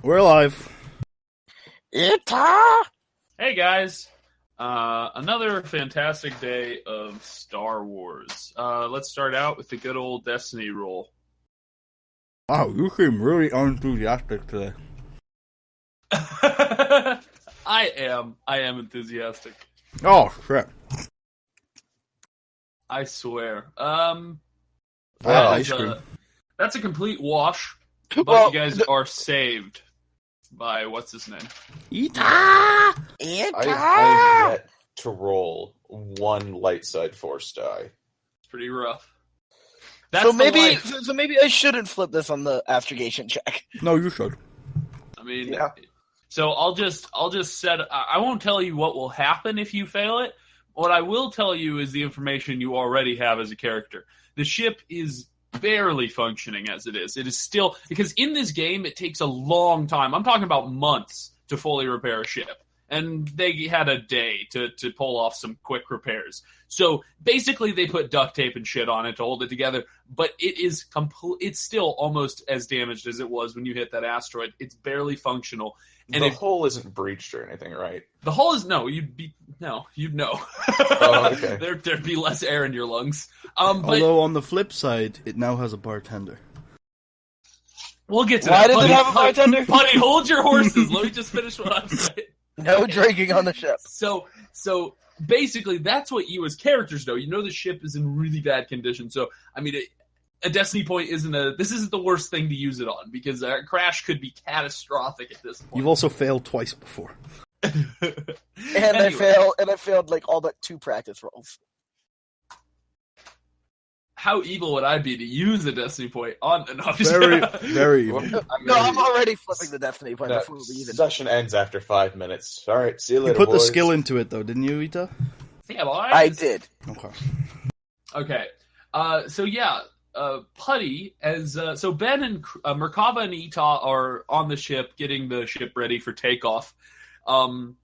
We're live. Ita! Hey guys, another fantastic day of Star Wars. Let's start out with the good old Destiny roll. Wow, you seem really unenthusiastic today. I am enthusiastic. Oh, shit. I swear. Ice cream. That's a complete wash, but Well, you guys are saved by what's his name? Ita! I have yet to roll one light side force die. It's pretty rough. So maybe I shouldn't flip this on the astrogation check. No, you should. I mean, Yeah. So I'll just set. I won't tell you what will happen if you fail it. What I will tell you is the information you already have as a character. The ship is barely functioning as it is. It is still, because in this game it takes a long time. I'm talking about months to fully repair a ship. And they had a day to pull off some quick repairs. So basically they put duct tape and shit on it to hold it together, but it is it's still almost as damaged as it was when you hit that asteroid. It's barely functional. And The hull isn't breached or anything, right? The hull is you'd know. Oh, okay. There'd be less air in your lungs. But Although on the flip side, it now has a bartender. we'll get to Why that. does it have a bartender? Buddy, hold your horses. Let me just finish what I'm saying. No drinking on the ship. So basically, that's what you as characters know. You know the ship is in really bad condition. So, I mean, a Destiny point this isn't the worst thing to use it on, because a crash could be catastrophic at this point. You've also failed twice before. And I failed like all but 2 practice rolls. How evil would I be to use a Destiny point on an officer? Very, very evil. No, I'm already flipping the destiny point No, before we even. session ends after 5 minutes. All right, see you You later, put the boys. skill into it, though, didn't you, Ita? Yeah, boys. I did. Okay. Okay. Putty, so Ben and Merkava and Ita are on the ship, getting the ship ready for takeoff. And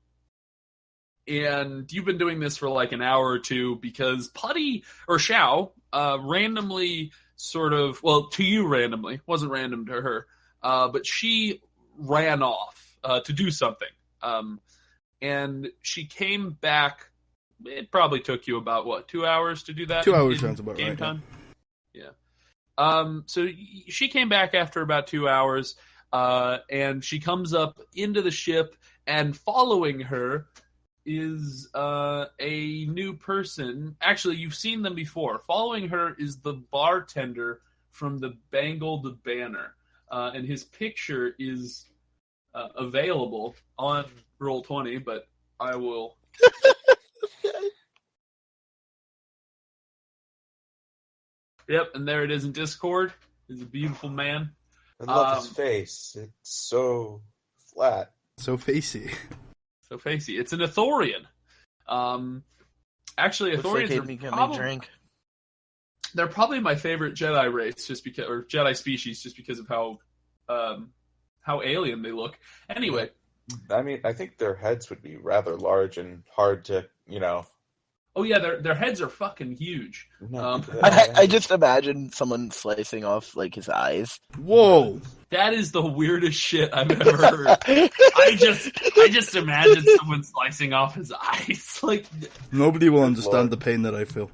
you've been doing this for like an hour or two because Putty, or Xiao, randomly to you randomly, wasn't random to her, but she ran off to do something. And she came back. It probably took you about, 2 hours to do that? 2 hours sounds about game right. time? Yeah. So she came back after about 2 hours, and she comes up into the ship, and following her is a new person. Actually, you've seen them before. Following her is the bartender from the Bangled Banner, and his picture is available on Roll20, but I will... Yep, and there it is in Discord. He's a beautiful man. I love his face. It's so flat. So facey. So facey. It's an Ithorian. Actually, Looks like Ithorians drink. they're probably my favorite Jedi race, or Jedi species, just because of how alien they look. Anyway. I mean, I think their heads would be rather large and hard to, Oh yeah, their heads are fucking huge. I just imagine someone slicing off like his eyes. Whoa! That is the weirdest shit I've ever heard. I just imagine someone slicing off his eyes. Like, Nobody will understand the pain that I feel.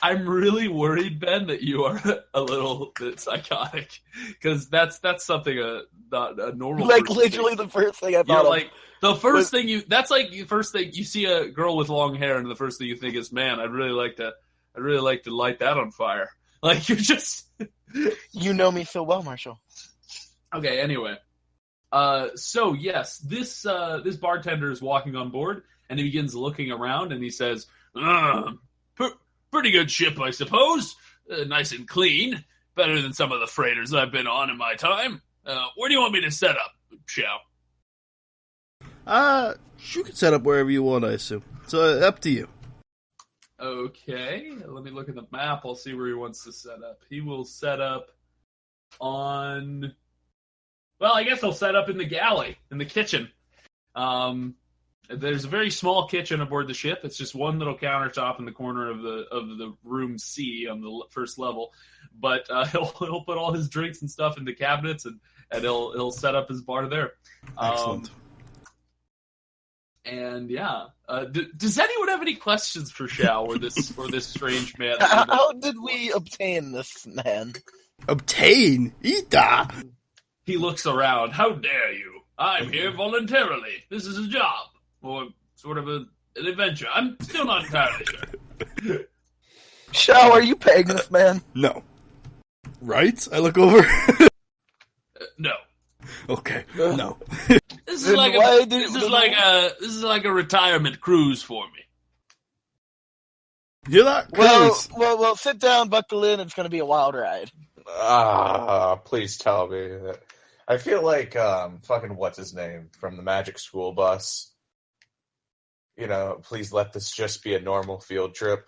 I'm really worried, Ben, that you are a little bit psychotic, because that's something a normal. Like person literally thinks. the first thing I thought of. Like the first thing the first thing you see a girl with long hair, and the first thing you think is, man, I'd really like to light that on fire. Like, you're just. You know me so well, Marshall. Okay. Anyway, so yes, this bartender is walking on board, and he begins looking around, and he says, "Pretty good ship, I suppose. Nice and clean. Better than some of the freighters I've been on in my time. Where do you want me to set up, Xiao?" You can set up wherever you want, I assume. So, up to you. Okay, let me look at the map. I'll see where he wants to set up. He will set up on... Well, I guess he'll set up in the galley, in the kitchen. There's a very small kitchen aboard the ship. It's just one little countertop in the corner of the room C on the first level. But he'll put all his drinks and stuff in the cabinets, and and he'll set up his bar there. Excellent. And yeah, does anyone have any questions for Xiao or this strange man? How did we obtain this man? Obtain? Ita! He looks around. How dare you? I'm here voluntarily. This is a job, or sort of an adventure. I'm still not entirely sure. Xiao, are you paying this man? No. Right? I look over. No. Okay. No. This is like a retirement cruise for me. Hear that? Well, sit down, buckle in. It's going to be a wild ride. Please tell me that. I feel like fucking what's his name from the Magic School Bus. Please let this just be a normal field trip.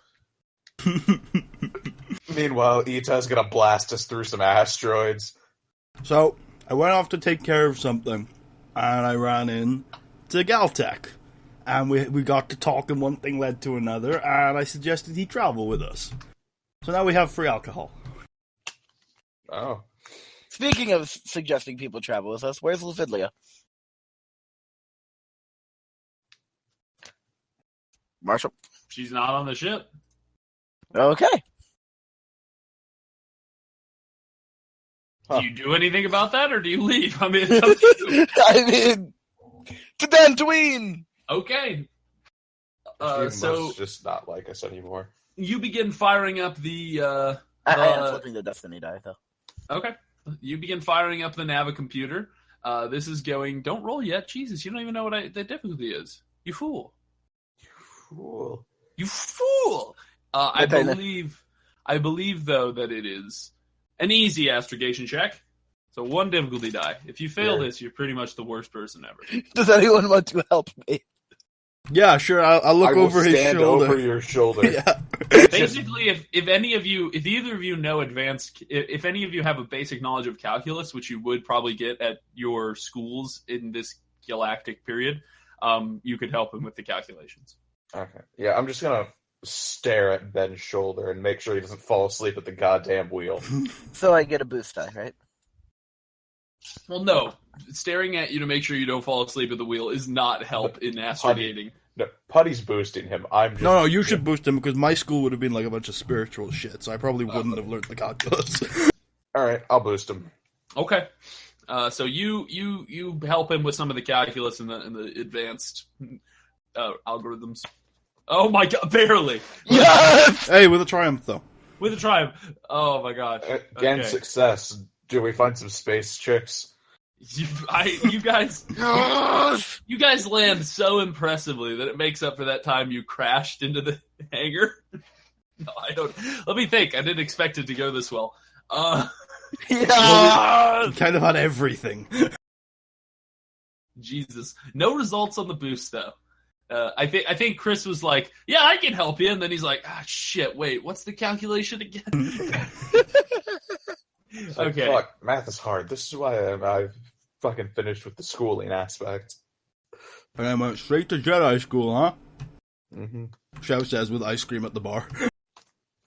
Meanwhile, Ita's gonna blast us through some asteroids. So, I went off to take care of something, and I ran in to Galtech. And we got to talking, one thing led to another, and I suggested he travel with us. So now we have free alcohol. Oh. Speaking of suggesting people travel with us, where's Lucidlia? Marshall? She's not on the ship. Okay. Do you do anything about that, or do you leave? I mean, it's up to you. To Dantooine! Okay. She must just not like us anymore. You begin firing up the... I am flipping the Destiny die, though. Okay. You begin firing up the Nava computer. This is going... Don't roll yet. Jesus, you don't even know what the difficulty is. You fool. You fool! I believe, though, that it is an easy astrogation check. So 1 difficulty die. If you fail this, you're pretty much the worst person ever. Does anyone want to help me? Yeah, sure. I'll look over his shoulder. Over your shoulder. Yeah. Basically, if either of you know advanced, if any of you have a basic knowledge of calculus, which you would probably get at your schools in this galactic period, you could help him with the calculations. Okay. Yeah, I'm just gonna stare at Ben's shoulder and make sure he doesn't fall asleep at the goddamn wheel. So I get a boost die, right? Well, no. Staring at you to make sure you don't fall asleep at the wheel is not help in astrogating. No, Putty's boosting him. I'm just... No, you should boost him, because my school would have been like a bunch of spiritual shit, so I probably wouldn't have learned the calculus. Alright, I'll boost him. Okay. So you help him with some of the calculus and the advanced algorithms. Oh my god, barely! Yes! Hey, with a triumph, though. With a triumph. Oh my god. Again, success. Do we find some space chicks? You guys land so impressively that it makes up for that time you crashed into the hangar. No, I don't. Let me think. I didn't expect it to go this well. Well, kind of on everything. Jesus, no results on the boost though. I think Chris was like, "Yeah, I can help you," and then he's like, "Ah, shit! Wait, what's the calculation again?" Okay. Fuck, math is hard. This is why I've fucking finished with the schooling aspect. And I went straight to Jedi school, huh? Mm-hmm. Xiao says with ice cream at the bar.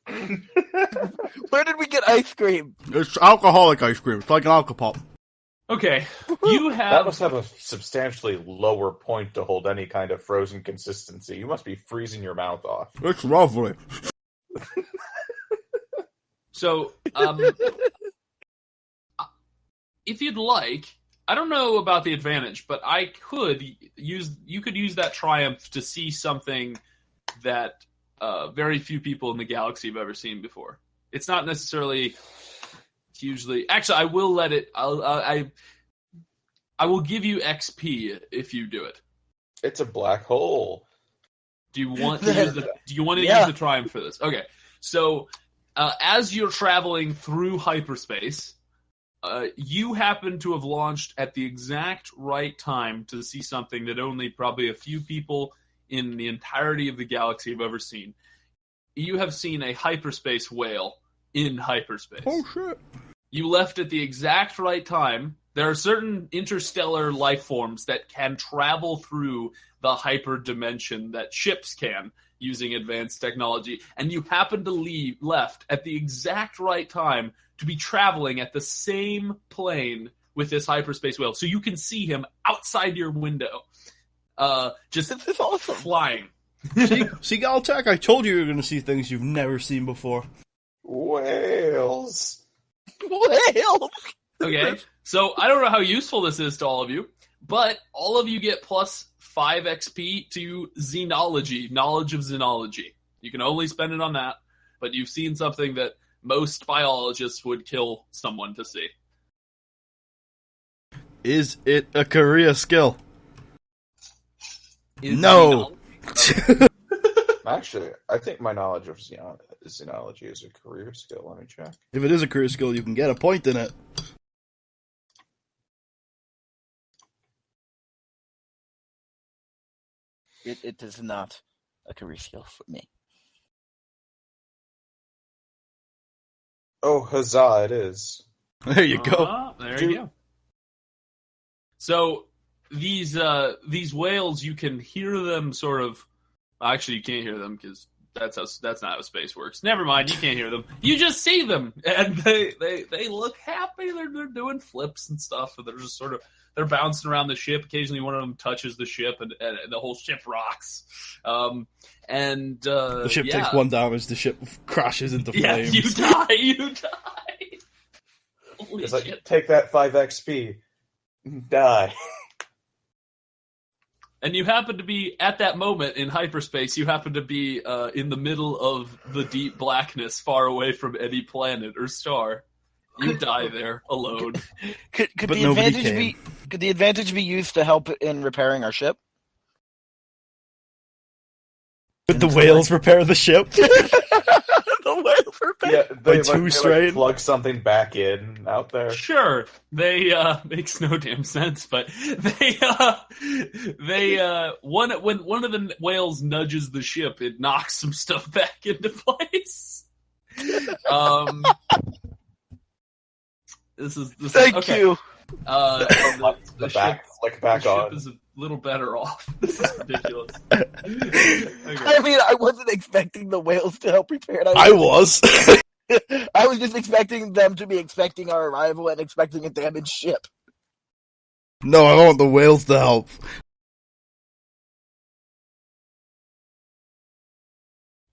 Where did we get ice cream? It's alcoholic ice cream. It's like an alcopop. Okay, you have... That must have a substantially lower point to hold any kind of frozen consistency. You must be freezing your mouth off. It's lovely. So, if you'd like, I don't know about the advantage, but you could use that triumph to see something that very few people in the galaxy have ever seen before. It's not necessarily hugely... Actually, I will let it... I will give you XP if you do it. It's a black hole. Do you want to use the triumph for this? Okay. So, as you're traveling through hyperspace, you happen to have launched at the exact right time to see something that only probably a few people in the entirety of the galaxy have ever seen. You have seen a hyperspace whale in hyperspace. Oh, shit. You left at the exact right time. There are certain interstellar life forms that can travel through the hyperdimension that ships can using advanced technology, and you happen to left at the exact right time to be traveling at the same plane with this hyperspace whale. So you can see him outside your window, just awesome. flying. See, Galtech, I told you were going to see things you've never seen before. Whales. Whales! Okay, so I don't know how useful this is to all of you, but all of you get plus 5 XP to xenology, knowledge of xenology. You can only spend it on that, but you've seen something that most biologists would kill someone to see. Is it a career skill? Is No. Actually, I think my knowledge of xenology is a career skill. Let me check. If it is a career skill, you can get a point in it. It is not a career skill for me. Oh, huzzah, it is. There you go. There you go. So these whales, you can hear them sort of. Actually, you can't hear them because that's not how space works. Never mind, you can't hear them. You just see them, and they look happy. They're doing flips and stuff. And they're just sort of they're bouncing around the ship. Occasionally, one of them touches the ship, and the whole ship rocks. The ship takes 1 damage. The ship crashes into flames. Yeah, you die. You die. Holy It's shit. like, take that 5 XP. Die. And you happen to be, at that moment in hyperspace, you happen to be in the middle of the deep blackness, far away from any planet or star. You die there, alone. Could But the nobody advantage came. could the advantage be used to help in repairing our ship? But the whales repair the ship. The whales repair. Yeah, By they, two they straight? plug something back in out there. Sure, they makes no damn sense, but when one of the whales nudges the ship, it knocks some stuff back into place. This is Thank okay. you. The back, flick back the on. ship is a little better off. This is ridiculous. Okay. I mean, I wasn't expecting the whales to help repair it. I was. I was just expecting them to be expecting our arrival and expecting a damaged ship. No, I want the whales to help.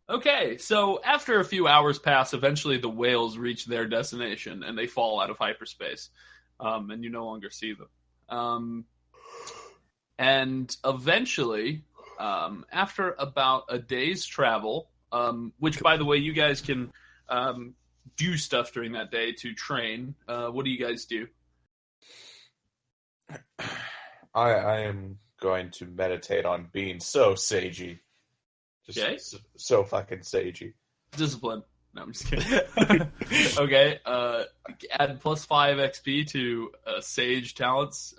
Okay, so after a few hours pass, eventually the whales reach their destination and they fall out of hyperspace, and you no longer see them. And eventually, after about a day's travel, which, by the way, you guys can do stuff during that day to train. What do you guys do? I am going to meditate on being so sagey. Just Okay. so fucking sagey. Discipline. No, I'm just kidding. Okay, add plus 5 XP to Sage talents.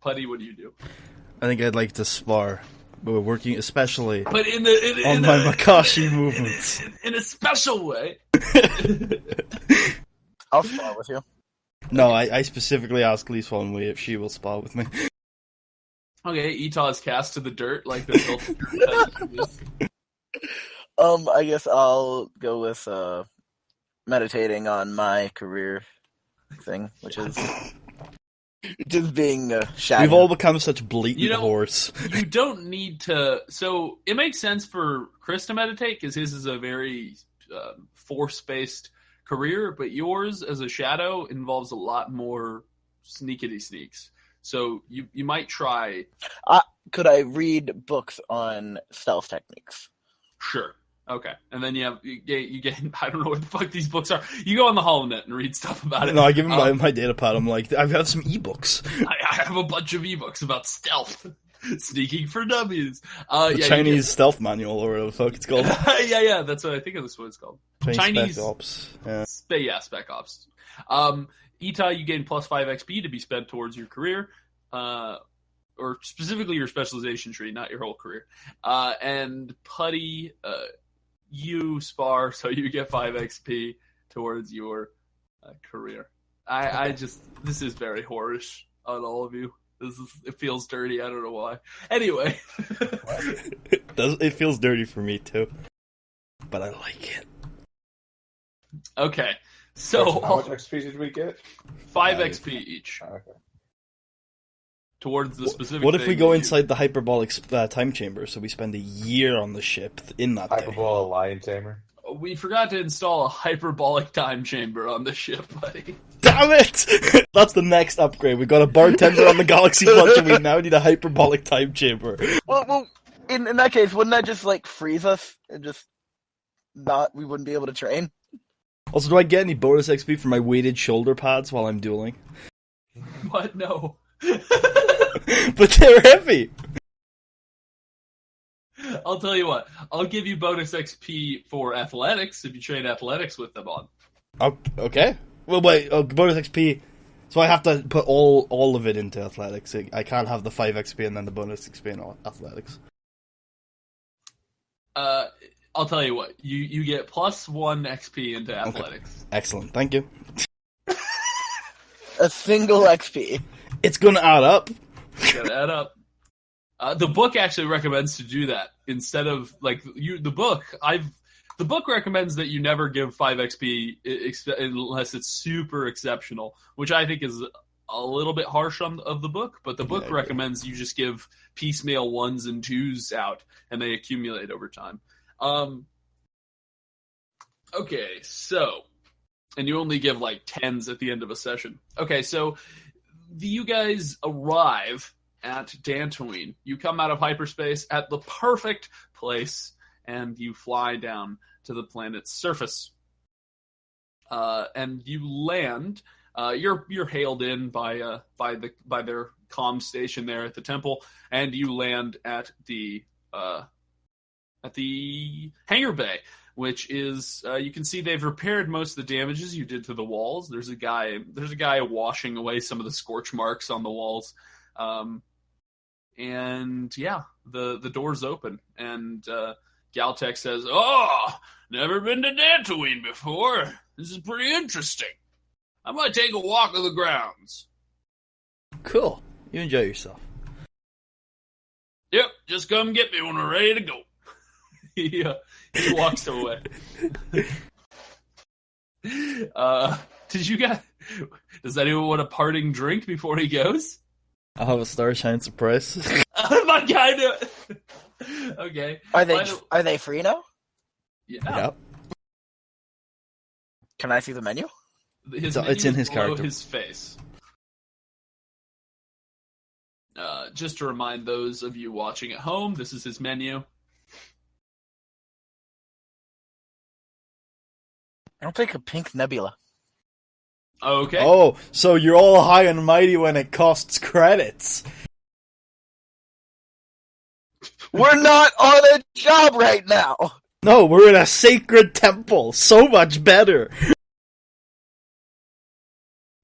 Putty, what do you do? I think I'd like to spar. But we're working especially But in my Makashi movements. in a special way. I'll spar with you. No, I specifically asked Lise Wei if she will spar with me. Okay, Ita is cast to the dirt like the filter. I guess I'll go with meditating on my career thing, which is just being shy. We've all become such blatant You know- whores. You don't need to. So it makes sense for Chris to meditate because his is a very force-based career, but yours as a shadow involves a lot more sneakity sneaks. So you might try. Could I read books on stealth techniques? Sure. Okay. And then you get I don't know what the fuck these books are. You go on the HoloNet and read stuff about it. No, I give him my data pad. I'm like, I've got some ebooks. I have a bunch of ebooks about stealth. Sneaking for W's. The Chinese stealth manual or whatever the fuck it's called. yeah, that's what I think that's what it's called. Chinese Spec Ops. Yeah. Spec Ops. Ita, you gain plus 5 XP to be spent towards your career, or specifically your specialization tree, not your whole career. And Putty, you spar, so you get 5 XP towards your career. This is very whorish on all of you. It feels dirty. I don't know why. Anyway, It feels dirty for me too, but I like it. okay. So How much XP did we get? 5 XP each. Okay. towards the specific. What if thing we go that inside the hyperbolic time chamber? So we spend a year on the ship in that day. Hyperbolic lion tamer. We forgot to install a hyperbolic time chamber on the ship, buddy. Damn it! That's the next upgrade. We got a bartender on the Galaxy Plunger. We now need a hyperbolic time chamber. Well, in that case, wouldn't that just like freeze us and just we wouldn't be able to train? Also, do I get any bonus XP for my weighted shoulder pads while I'm dueling? What? No. But they're heavy. I'll tell you what. I'll give you bonus XP for athletics if you train athletics with them on. Okay. Well, wait. Bonus XP. So I have to put all of it into athletics. I can't have the 5 XP and then the bonus XP in athletics. I'll tell you what. You get plus 1 XP into athletics. Okay. Excellent. Thank you. A single XP. It's gonna add up. It's gonna add up. The book actually recommends to do that instead of the book recommends that you never give 5 XP unless it's super exceptional, which I think is a little bit harsh of the book. But the book recommends you just give piecemeal 1s and 2s out, and they accumulate over time. Okay, so, and you only give like 10s at the end of a session. Okay, so you guys arrive at Dantooine. You come out of hyperspace at the perfect place, and you fly down to the planet's surface. And you land. You're hailed in by their comm station there at the temple, and you land at the hangar bay, which is you can see they've repaired most of the damages you did to the walls. There's a guy washing away some of the scorch marks on the walls. And yeah, the doors open, and Galtech says, "Oh, never been to Dantooine before. This is pretty interesting. I might take a walk of the grounds." Cool. You enjoy yourself. Yep, just come get me when we're ready to go. He walks away. Does anyone want a parting drink before he goes? I'll have a Starshine surprise. Oh my god! Okay. Are they free now? Yeah. Yep. Can I see the menu? It's in his character. His face. Just to remind those of you watching at home, this is his menu. I'll take a pink nebula. Okay. Oh, so you're all high and mighty when it costs credits. We're not on a job right now. No, we're in a sacred temple. So much better.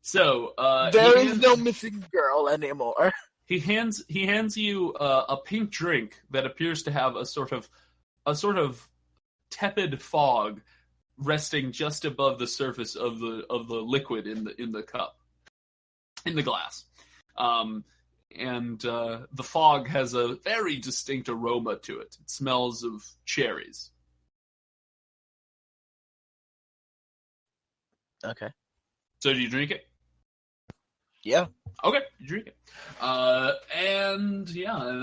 So there is no missing girl anymore. He hands you a pink drink that appears to have a sort of tepid fog resting just above the surface of the liquid in the cup, in the glass, and the fog has a very distinct aroma to it. It smells of cherries. Okay. So do you drink it? Yeah. Okay, you drink it. And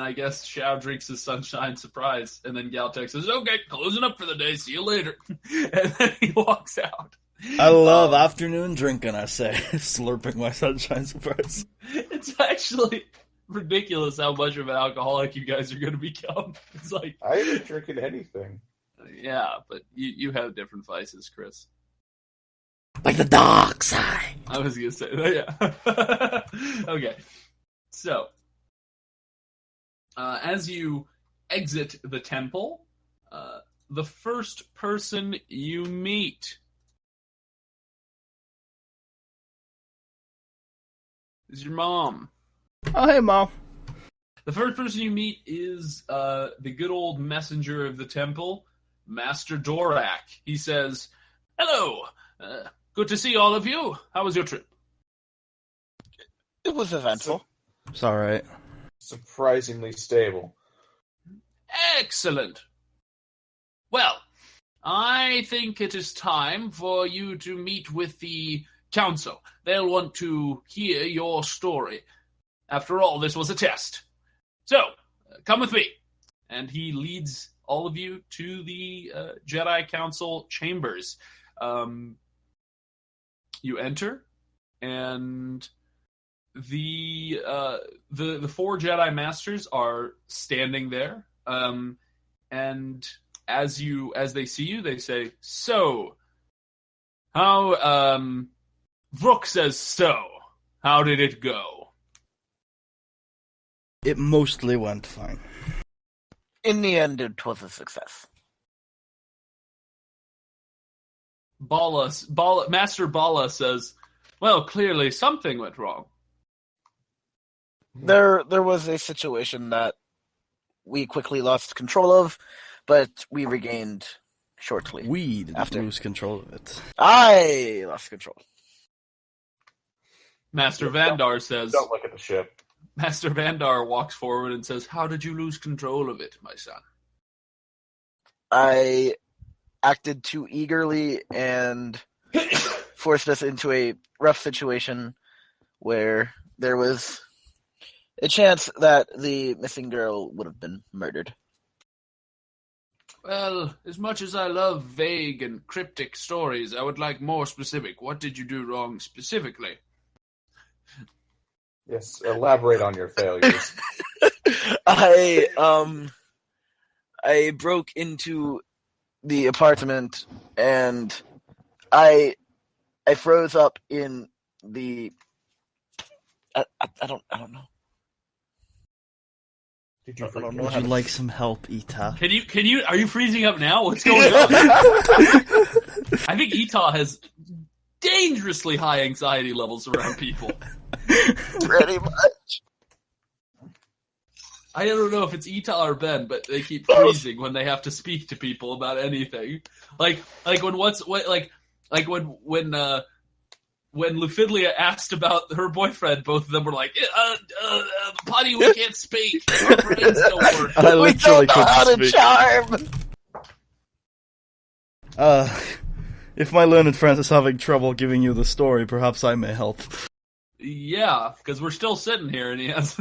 I guess Shao drinks his Sunshine Surprise, and then Galtech says, "Okay, closing up for the day, see you later." And then he walks out. I love afternoon drinking, I say, slurping my Sunshine Surprise. It's actually ridiculous how much of an alcoholic you guys are going to become. It's like, I ain't drinking anything. Yeah, but you have different vices, Chris. Like the dark side. I was going to say that, yeah. Okay. So, as you exit the temple, the first person you meet is your mom. Oh, hey, Mom. The first person you meet is the good old messenger of the temple, Master Dorak. He says, "Hello. Good to see all of you. How was your trip?" It was eventful. It's alright. Surprisingly stable. Excellent. Well, I think it is time for you to meet with the council. They'll want to hear your story. After all, this was a test. So, come with me. And he leads all of you to the Jedi Council chambers. You enter, and the 4 Jedi Masters are standing there. And as they see you, they say, "So, how Vrook says so. How did it go?" It mostly went fine. In the end, it was a success. Master Bala says, "Well, clearly something went wrong." There was a situation that we quickly lost control of, but we regained shortly. We didn't After. lose control of it. I lost control. Master Vandar says, Don't look at the ship. Master Vandar walks forward and says, "How did you lose control of it, my son?" I acted too eagerly and forced us into a rough situation where there was a chance that the missing girl would have been murdered. Well, as much as I love vague and cryptic stories, I would like more specific. What did you do wrong specifically? Yes, elaborate on your failures. I broke into the apartment and I froze up in the I don't know. Did you I don't forget? know Would how you to- like some help, Ita? Are you freezing up now? What's going on? I think Etah has dangerously high anxiety levels around people. Pretty much. I don't know if it's Etah or Ben, but they keep freezing when they have to speak to people about anything. Like when Lufidlia asked about her boyfriend, both of them were like, "Potty, we can't speak. Our brains don't work." I We literally don't know how couldn't to speak. charm. If my learned friend is having trouble giving you the story, perhaps I may help. Yeah, because we're still sitting here, and he has.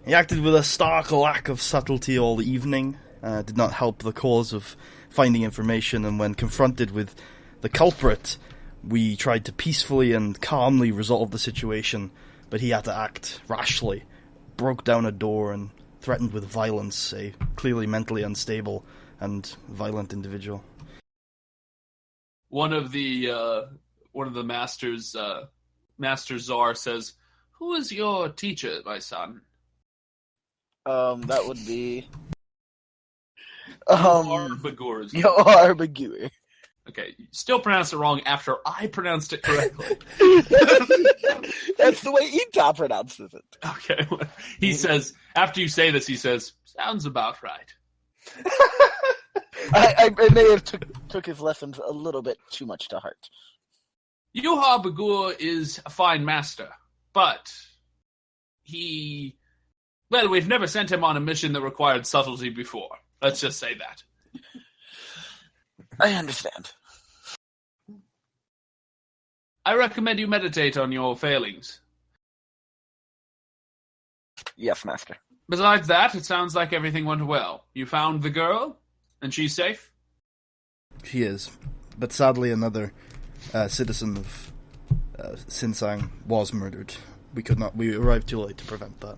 He acted with a stark lack of subtlety all evening, did not help the cause of finding information, and when confronted with the culprit, we tried to peacefully and calmly resolve the situation, but he had to act rashly, broke down a door and threatened with violence, a clearly mentally unstable and violent individual. One of the masters, Master Czar, says, "Who is your teacher, my son?" That would be Bagurs. Yohar Bagui. Okay, you still pronounced it wrong after I pronounced it correctly. That's the way Ita pronounces it. Okay, he says, after you say this, he says, "Sounds about right." I may have took his lessons a little bit too much to heart. Yuha Bagur is a fine master, but we've never sent him on a mission that required subtlety before. Let's just say that. I understand. I recommend you meditate on your failings. Yes, master. Besides that, it sounds like everything went well. You found the girl, and she's safe? She is, but sadly another citizen of Sinsang was murdered. We arrived too late to prevent that.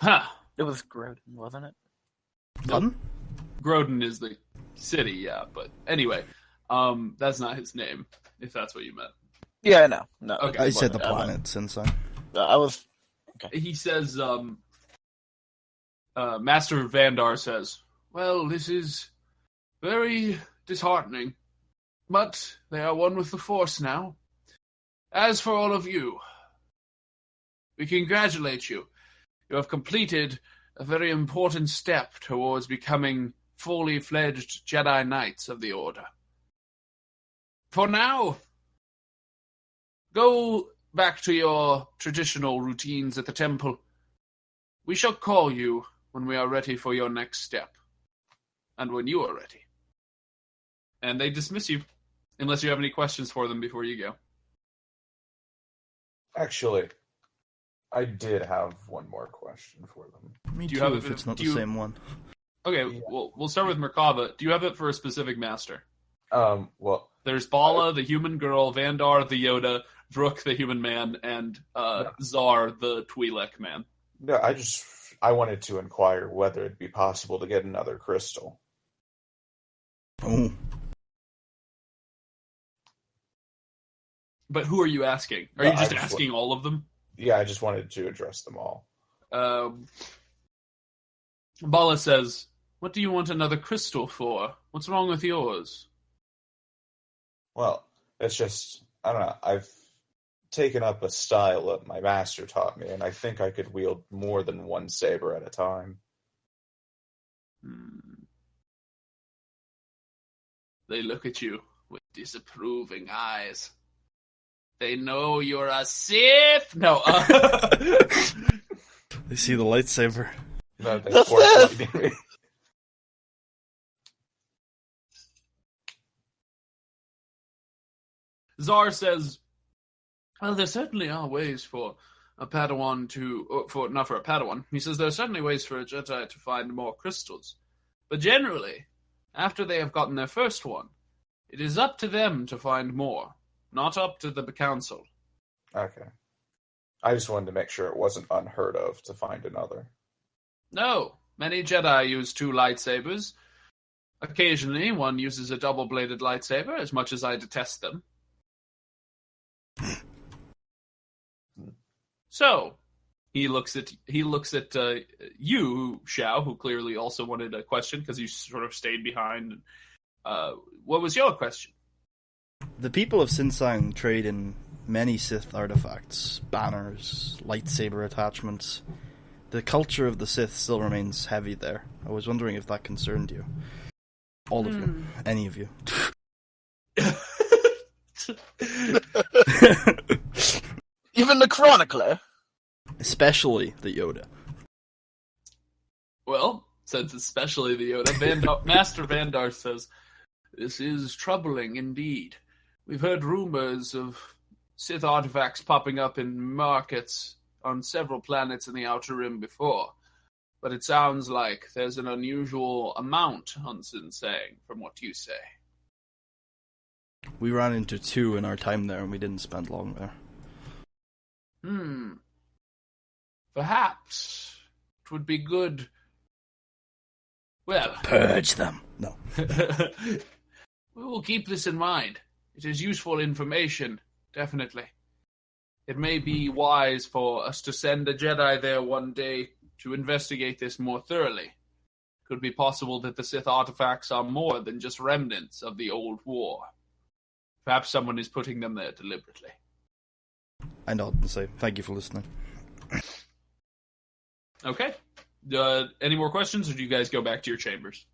Huh. It was Groden, wasn't it? Pardon? Groden is the city, yeah, but anyway, that's not his name, if that's what you meant. Yeah, no. Okay. I said the wasn't. planet Sinsang. I was. He says, Master Vandar says, "Well, this is very disheartening, but they are one with the Force now. As for all of you, we congratulate you. You have completed a very important step towards becoming fully fledged Jedi Knights of the Order. For now, go back to your traditional routines at the temple. We shall call you when we are ready for your next step, and when you are ready." And they dismiss you, unless you have any questions for them before you go. Actually, I did have one more question for them. Me Do you too, have if it- it's not do the you- same one. Okay, well, we'll start with Merkava. Do you have it for a specific master? Well, There's Bala, the human girl, Vandar, the Yoda, Vrook, the human man, and Zar, the Twi'lek man. no, I wanted to inquire whether it'd be possible to get another crystal. Oh. But who are you asking? Are No, you just I just asking all of them? Yeah, I just wanted to address them all. Bala says, "What do you want another crystal for? What's wrong with yours?" Well, it's just, I don't know, I've taken up a style that my master taught me, and I think I could wield more than one saber at a time. They look at you with disapproving eyes. They know you're a Sith. No. They see the lightsaber. No, they The force fifth! lightning me. Zar says, "Well, there certainly are ways for a Padawan not for a Padawan. He says there are certainly ways for a Jedi to find more crystals, but generally, after they have gotten their first one, it is up to them to find more, not up to the Council." Okay. I just wanted to make sure it wasn't unheard of to find another. No, many Jedi use two lightsabers. Occasionally, one uses a double-bladed lightsaber, as much as I detest them. So, he looks at you, Xiao, who clearly also wanted a question because you sort of stayed behind. What was your question? The people of Sinsang trade in many Sith artifacts, banners, lightsaber attachments. The culture of the Sith still remains heavy there. I was wondering if that concerned you. All of you. Any of you. Even the Chronicler. Especially the Yoda. Well, since especially the Yoda, Master Vandar says, "This is troubling indeed. We've heard rumors of Sith artifacts popping up in markets on several planets in the Outer Rim before, but it sounds like there's an unusual amount on Sinsang, from what you say." We ran into two in our time there, and we didn't spend long there. Perhaps it would be good. Well, Purge them. No. we will keep this in mind. It is useful information, definitely. It may be wise for us to send a Jedi there one day to investigate this more thoroughly. Could be possible that the Sith artifacts are more than just remnants of the old war. Perhaps someone is putting them there deliberately. I nod and say, thank you for listening. Okay. Any more questions, or do you guys go back to your chambers?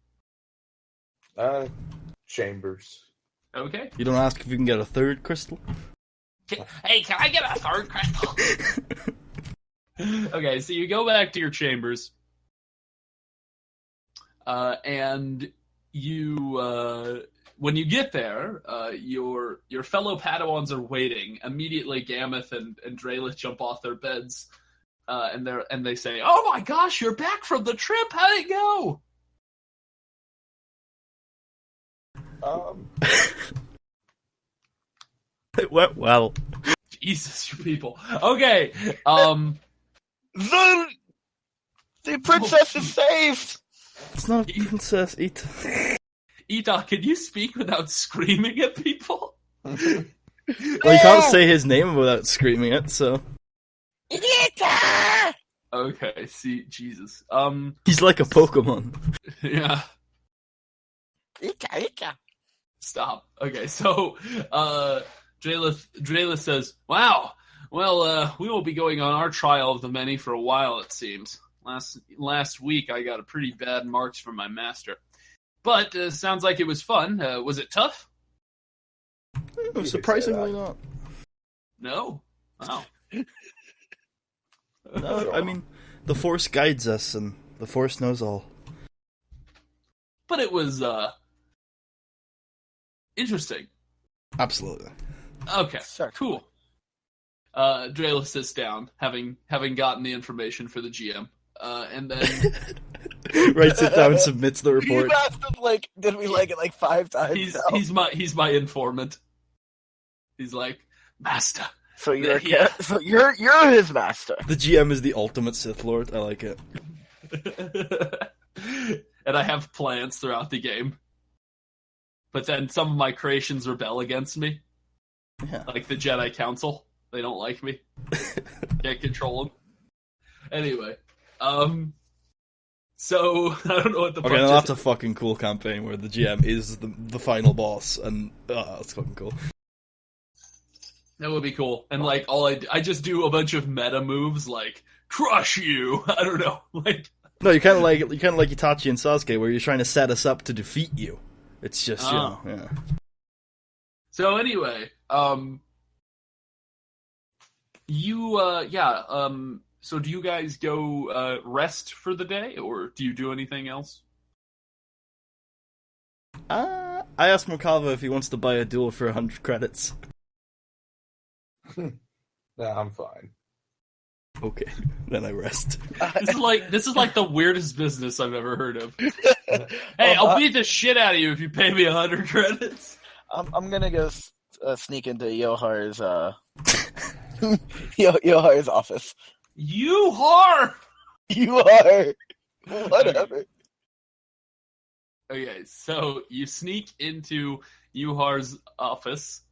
Chambers. Okay. You don't ask if you can get a third crystal? Hey, can I get a third crystal? Okay, so you go back to your chambers, and you, when you get there, your fellow Padawans are waiting. Immediately, Gameth and Drayla jump off their beds, and they say, "Oh my gosh, you're back from the trip! How'd it go?" It went well. Jesus, you people. Okay. The princess is saved! It's not a princess, Ita. Ita, can you speak without screaming at people? Well, you can't say his name without screaming it, so... Ita! Okay, see, Jesus. He's like a Pokemon. Yeah. Ita. Stop. Okay, so, Drayla says, "Wow, well, we won't be going on our trial of the many for a while, it seems. Last week I got a pretty bad marks from my master. But, sounds like it was fun. Was it tough?" Surprisingly not. No? Wow. No, I mean, the Force guides us, and the Force knows all. But it was, interesting. Absolutely. Okay, Certainly. cool. Drayla sits down, having gotten the information for the GM, and then Writes it down, submits the report. You asked him, like, did we like it like 5 times? He's my informant. He's like, Master. So you're his master. The GM is the ultimate Sith Lord. I like it. And I have plans throughout the game. But then some of my creations rebel against me. Yeah. Like the Jedi Council. They don't like me. Can't control them. Anyway. So, I don't know what the fuck. Okay, that's a fucking cool campaign where the GM is the final boss, and that's fucking cool. That would be cool. And like, I just do a bunch of meta moves, like crush you. I don't know, like. No, you kind of like Itachi and Sasuke, where you're trying to set us up to defeat you. It's just yeah. So anyway, So do you guys go rest for the day, or do you do anything else? I asked Mokava if he wants to buy a duel for 100 credits. Nah, I'm fine. Okay, then I rest. This is like the weirdest business I've ever heard of. Hey, I'll beat the shit out of you if you pay me 100 credits. I'm gonna go sneak into Yohar's Yohar's office. You whatever. Okay, so you sneak into Yuhar's office.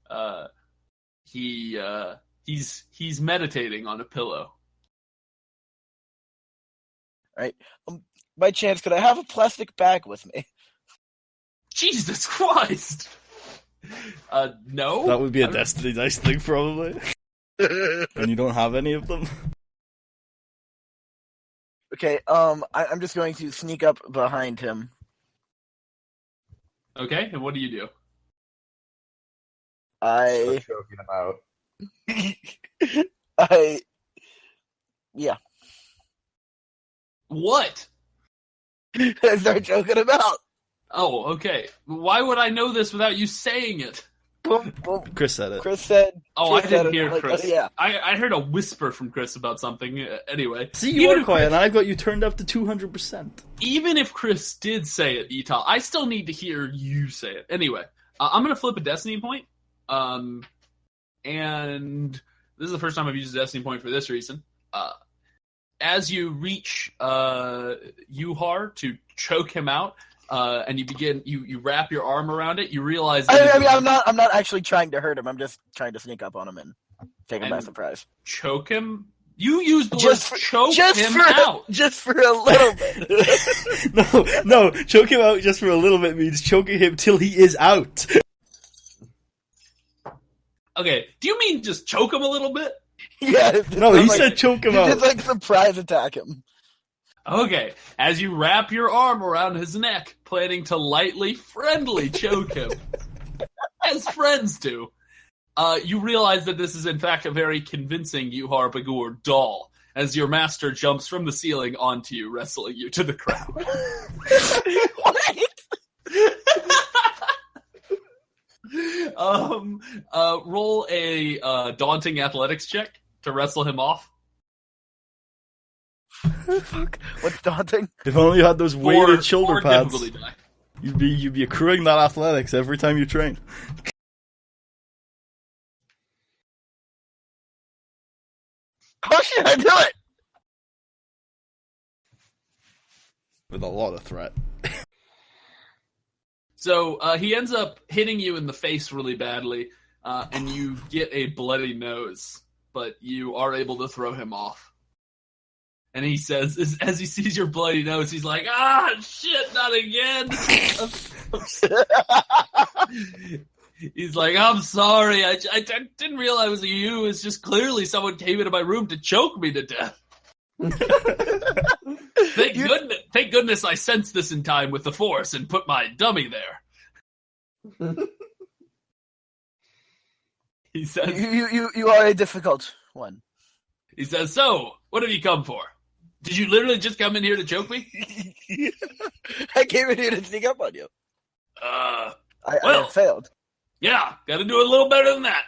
He's meditating on a pillow. Right. By chance, could I have a plastic bag with me? Jesus Christ! No. That would be a Destiny Dice thing, probably. And you don't have any of them. Okay. I'm just going to sneak up behind him. Okay, and what do you do? Start choking him out. Yeah. What? I start choking him out. Oh, okay. Why would I know this without you saying it? Boom, boom. Chris said it. Chris said. Oh, Chris I didn't said hear like, Chris. yeah. I heard a whisper from Chris about something. Anyway. See, you are quiet, and I've got you turned up to 200%. Even if Chris did say it, Etal, I still need to hear you say it. Anyway, I'm going to flip a Destiny point. And this is the first time I've used a Destiny point for this reason. As you reach Yuhar to choke him out, and you wrap your arm around it, you realize that I'm not actually trying to hurt him. I'm just trying to sneak up on him and take him by surprise. Choke him? You used the word choke him out. Just for a little bit. No, choke him out just for a little bit means choking him till he is out. Okay, do you mean just choke him a little bit? Yeah. No, he said choke him out. Just like surprise attack him. Okay, as you wrap your arm around his neck, planning to lightly, friendly choke him, as friends do, you realize that this is in fact a very convincing Yuhar Bagur doll, as your master jumps from the ceiling onto you, wrestling you to the ground. Roll a daunting athletics check to wrestle him off. Fuck. What's daunting? If only you had those weighted shoulder pads, die. you'd be accruing that athletics every time you train. How should I do it? With a lot of threat. So he ends up hitting you in the face really badly, and you get a bloody nose, but you are able to throw him off. And he says, as he sees your bloody nose, he's like, shit, not again. He's like, I'm sorry, I didn't realize it was you. It's just clearly someone came into my room to choke me to death. Thank goodness I sensed this in time with the Force and put my dummy there. He says, you are a difficult one. He says, so, what have you come for? Did you literally just come in here to choke me? I came in here to sneak up on you. I failed. Yeah, gotta do a little better than that.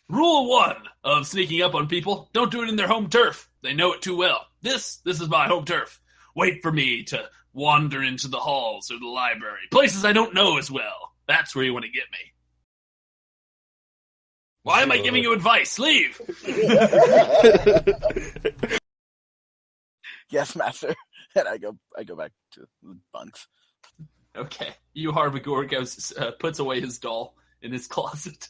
Rule 1 of sneaking up on people: don't do it in their home turf. They know it too well. This is my home turf. Wait for me to wander into the halls or the library, places I don't know as well. That's where you want to get me. Why am I giving you advice? Leave! Yes, master. And I go back to the bunks. Okay. Harbigor goes, puts away his doll in his closet.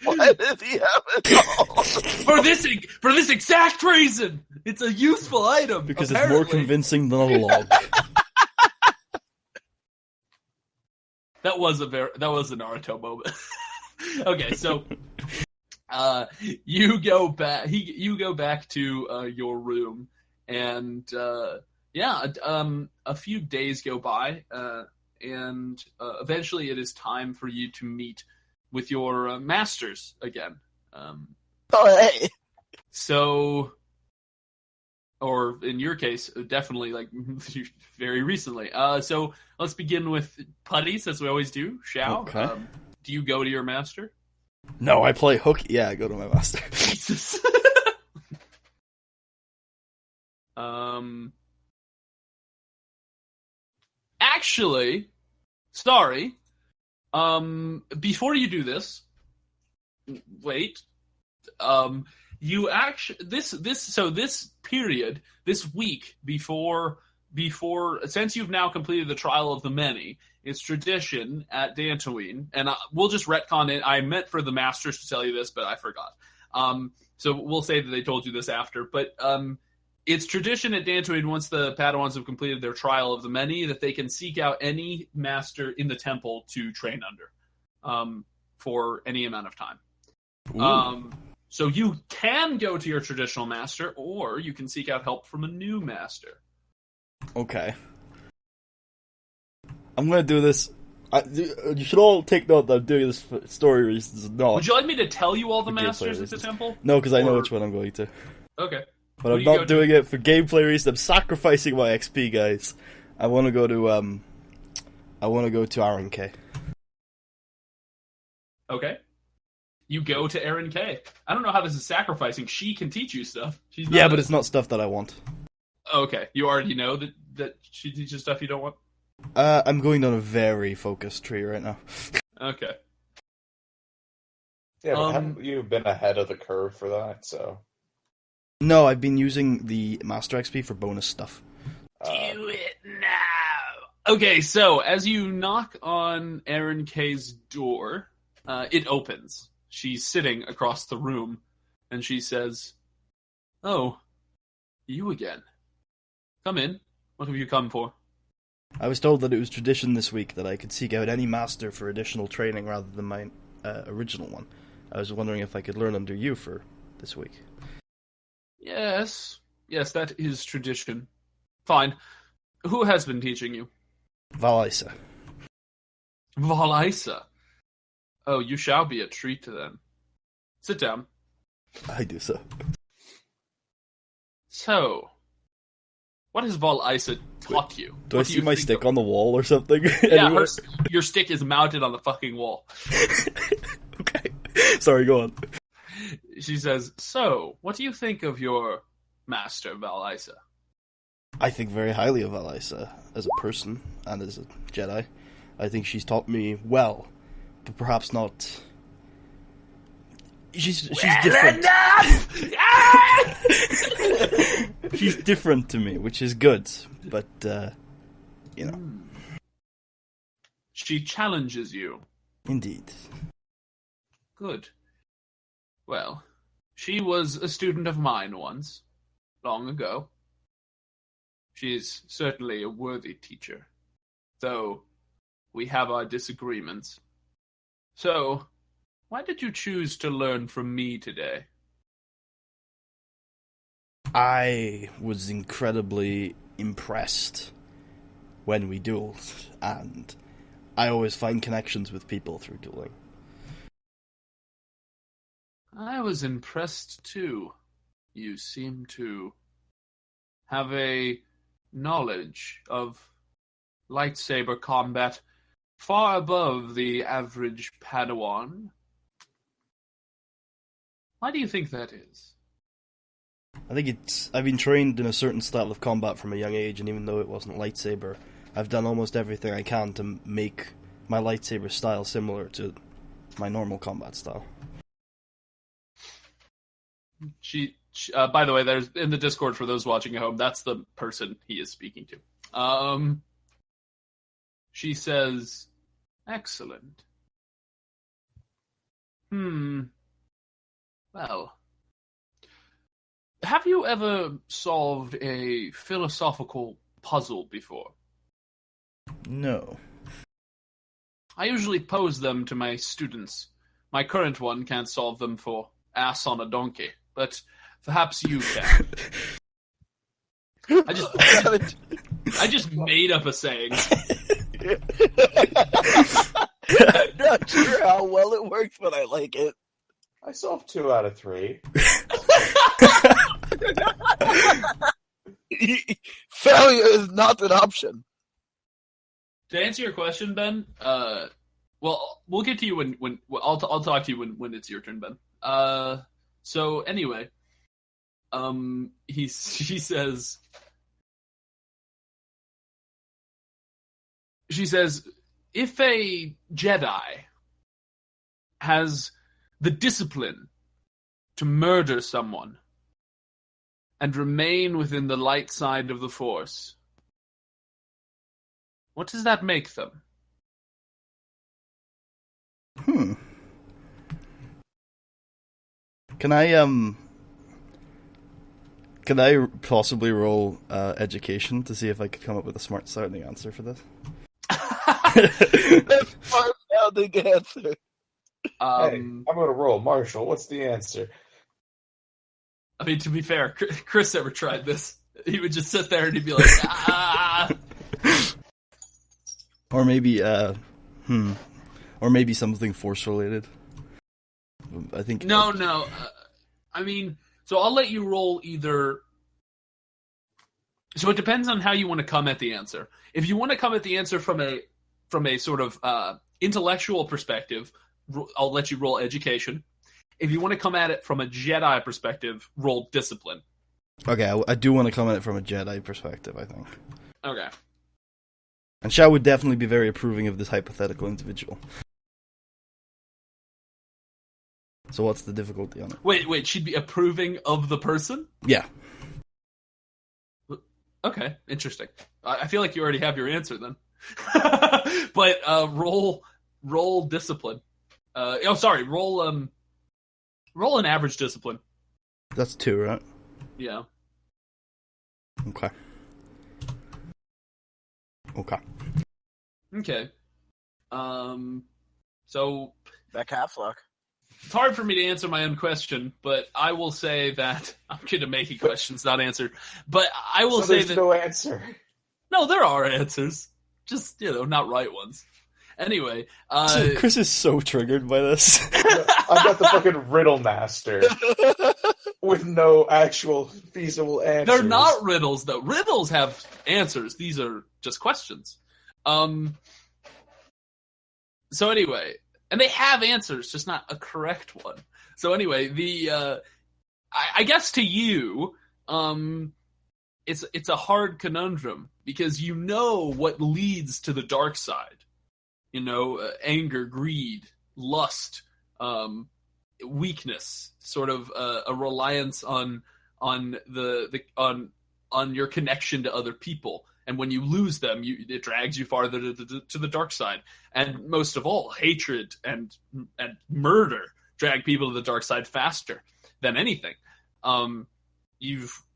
Why does he have it all? For this exact reason! It's a useful item, Because apparently. it's more convincing than a log. That was a Naruto moment. Okay, so you go back to your room, and a few days go by, and eventually it is time for you to meet with your masters again. Oh, hey! So, or in your case, definitely like very recently. So let's begin with putties, as we always do. Xiao, Okay. Do you go to your master? No, I play hook. Yeah, I go to my master. Jesus. Actually, sorry. Before you do this, wait. You actually this period, this week before since you've now completed the trial of the many, it's tradition at Dantooine, and we'll just retcon it. I meant for the masters to tell you this, but I forgot. So we'll say that they told you this after, but it's tradition at Dantooine, once the Padawans have completed their trial of the many, that they can seek out any master in the temple to train under for any amount of time. So you can go to your traditional master, or you can seek out help from a new master. Okay. I'm gonna do this. You should all take note that I'm doing this for story reasons. No, Would you like me to tell you all the For gameplay masters at the reasons. temple? no, because I know Or- which one I'm going to. Okay. But Who I'm do you go not to? doing it for gameplay reasons. I'm sacrificing my XP, guys. I want to go to RNK. Okay. You go to Erin K. I don't know how this is sacrificing. She can teach you stuff. She's Yeah, not but it's not stuff that I want. Okay. You already know that she teaches stuff you don't want? I'm going down a very focused tree right now. Okay. Yeah, but haven't you been ahead of the curve for that? So No, I've been using the Master XP for bonus stuff. Do it now. Okay, so as you knock on Erin K's door, it opens. She's sitting across the room, and she says, "Oh, you again. Come in. What have you come for?" I was told that it was tradition this week that I could seek out any master for additional training rather than my original one. I was wondering if I could learn under you for this week. Yes, that is tradition. Fine. Who has been teaching you? Valisa. Valisa. Oh, you shall be a treat to them. Sit down. I do so. So, what has Valisa taught you? Do I What see you my think stick of- on the wall or something? Yeah, Anywhere? your stick is mounted on the fucking wall. Okay. Sorry, go on. She says, "So, what do you think of your master, Valisa?" I think very highly of Valisa as a person and as a Jedi. I think she's taught me well, but perhaps not. She's different. She's different to me, which is good. But you know, She challenges you. indeed. Good. Well, she was a student of mine once, long ago. She's certainly a worthy teacher, though we have our disagreements. So, why did you choose to learn from me today? I was incredibly impressed when we dueled, and I always find connections with people through dueling. I was impressed too. You seem to have a knowledge of lightsaber combat far above the average Padawan. Why do you think that is? I think I've been trained in a certain style of combat from a young age, and even though it wasn't lightsaber, I've done almost everything I can to make my lightsaber style similar to my normal combat style. She by the way, there's in the Discord for those watching at home, that's the person he is speaking to. She says, excellent. Well, have you ever solved a philosophical puzzle before? No. I usually pose them to my students. My current one can't solve them for ass on a donkey, but perhaps you can. I just made up a saying. I'm not sure how well it works, but I like it. I solved 2 out of 3. Failure is not an option. To answer your question, Ben, well, we'll get to you when I'll talk to you when it's your turn, Ben. So anyway, she says, if a Jedi has the discipline to murder someone and remain within the light side of the Force, what does that make them? Can I possibly roll education to see if I could come up with a smart sounding answer for this? That's smart sounding answer. Hey, I'm gonna roll. Marshall, what's the answer? I mean, to be fair, Chris never tried this. He would just sit there and he'd be like, ah. Or maybe, or maybe something Force related. I think. No. I mean, so I'll let you roll either. So it depends on how you want to come at the answer. If you want to come at the answer from a sort of intellectual perspective, I'll let you roll education. If you want to come at it from a Jedi perspective, roll discipline. Okay, I do want to come at it from a Jedi perspective, I think. Okay. And Shao would definitely be very approving of this hypothetical individual. So what's the difficulty on it? Wait, she'd be approving of the person? Yeah. Okay, interesting. I feel like you already have your answer then. But roll discipline. Roll an average discipline. That's 2, right? Yeah. Okay. So That calf lock. it's hard for me to answer my own question, but I will say that I'm going to make it questions, not answered. But I will say there's that no answer. no, there are answers, just not right ones. Anyway, Chris is so triggered by this. I've got the fucking riddle master with no actual feasible answers. they're not riddles though. Riddles have answers. These are just questions. So anyway, and they have answers, just not a correct one. So anyway, I guess to you, it's a hard conundrum because you know what leads to the dark side. Anger, greed, lust, weakness, sort of a reliance on your connection to other people. And when you lose them, it drags you farther to the dark side. And most of all, hatred and murder drag people to the dark side faster than anything. So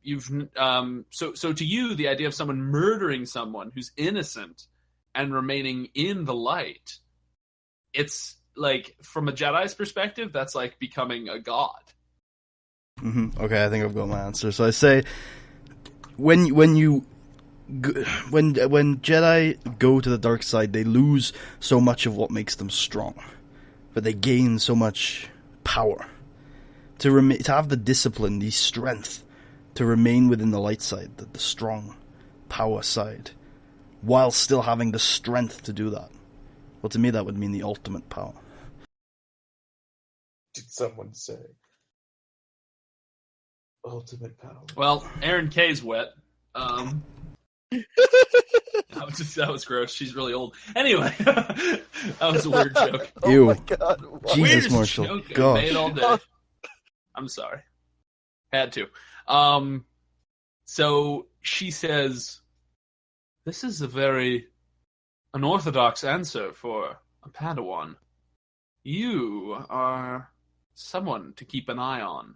to you, the idea of someone murdering someone who's innocent and remaining in the light, it's like, from a Jedi's perspective, that's like becoming a god. Mm-hmm. Okay, I think I've got my answer. So I say, when Jedi go to the dark side, they lose so much of what makes them strong, but they gain so much power. To have the discipline, the strength, to remain within the light side, the strong power side, while still having the strength to do that. Well, to me, that would mean the ultimate power. Did someone say ultimate power. Well, Aaron K's wet. That was gross. She's really old. Anyway, that was a weird joke. Ew. Oh my god. Wow. Jesus, Weirdest Marshall. joke I've Gosh. made all day. I'm sorry. Had to. So she says, "This is a very unorthodox answer for a Padawan. You are someone to keep an eye on.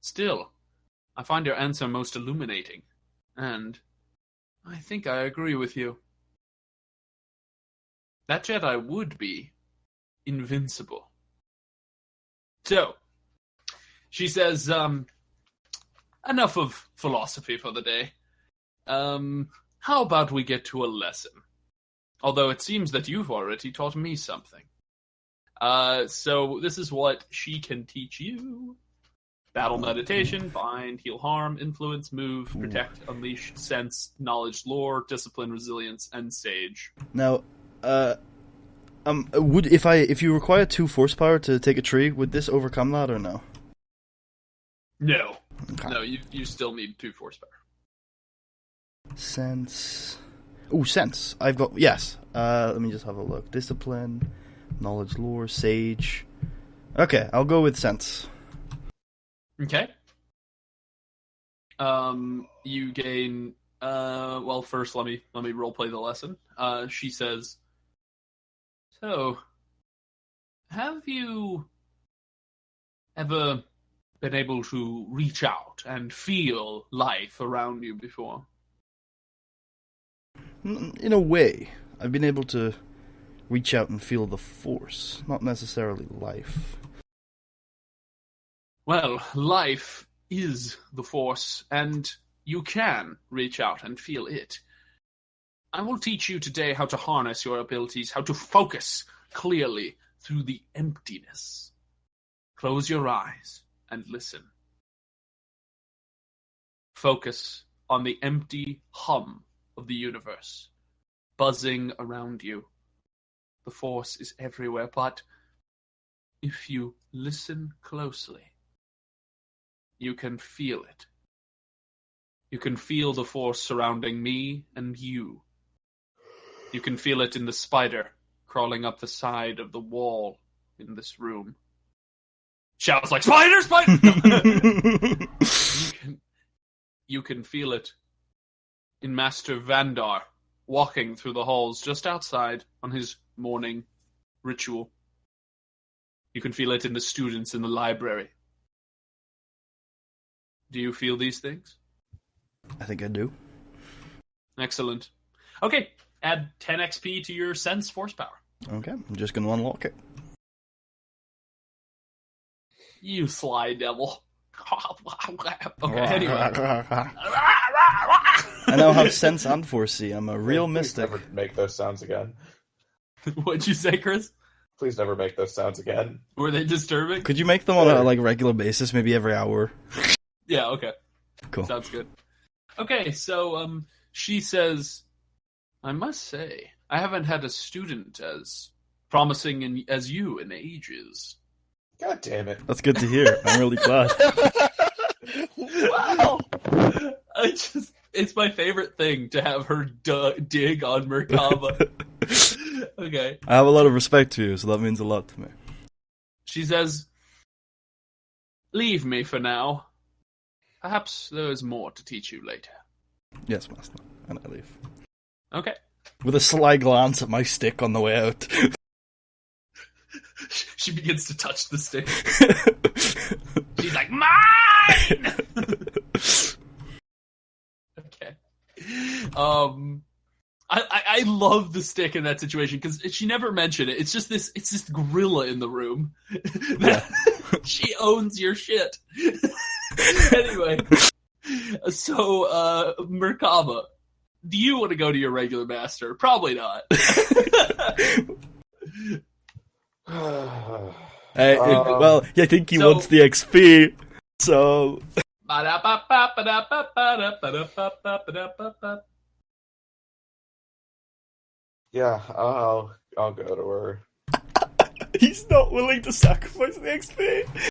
Still, I find your answer most illuminating, and I think I agree with you. That Jedi would be invincible." So, she says, enough of philosophy for the day. How about we get to a lesson? Although it seems that you've already taught me something. So this is what she can teach you. Battle meditation, bind, heal harm, influence, move, protect, unleash, sense, knowledge, lore, discipline, resilience, and sage. Now, would if you require 2 force power to take a tree, would this overcome that or no? No. Okay. No, you still need 2 force power. Sense. Ooh, sense. I've got yes. Let me just have a look. Discipline, knowledge, lore, sage. Okay, I'll go with sense. Okay. You gain. Well, first let me roleplay the lesson. She says, "So, have you ever been able to reach out and feel life around you before?" In a way, I've been able to reach out and feel the force, not necessarily life. Well, life is the force, and you can reach out and feel it. I will teach you today how to harness your abilities, how to focus clearly through the emptiness. Close your eyes and listen. Focus on the empty hum of the universe, buzzing around you. The force is everywhere, but if you listen closely, you can feel it. You can feel the force surrounding me and you. You can feel it in the spider crawling up the side of the wall in this room. Shouts like, "Spider, spider!" You can feel it in Master Vandar walking through the halls just outside on his morning ritual. You can feel it in the students in the library. Do you feel these things? I think I do. Excellent. Okay, add 10 XP to your sense force power. Okay, I'm just going to unlock it. You sly devil. Okay, anyway. I now have sense and foresee. I'm a real Please mystic. never make those sounds again. What'd you say, Chris? Please never make those sounds again. Were they disturbing? Could you make them on a regular basis, maybe every hour? Yeah, okay. Cool. Sounds good. Okay, so she says, "I must say, I haven't had a student as promising as you in ages." God damn it. That's good to hear. I'm really glad. Wow. It's my favorite thing to have her dig on Merkaba. Okay. I have a lot of respect for you, so that means a lot to me. She says, "Leave me for now. Perhaps there is more to teach you later." Yes, Master. And I leave. Okay. With a sly glance at my stick on the way out. She begins to touch the stick. She's like, "Mine!" Okay. I love the stick in that situation because she never mentioned it. It's just this gorilla in the room. She owns your shit. Anyway, so Merkaba, do you want to go to your regular master? Probably not. Well, I think he wants the XP, so... Yeah, I'll go to her. He's not willing to sacrifice the XP.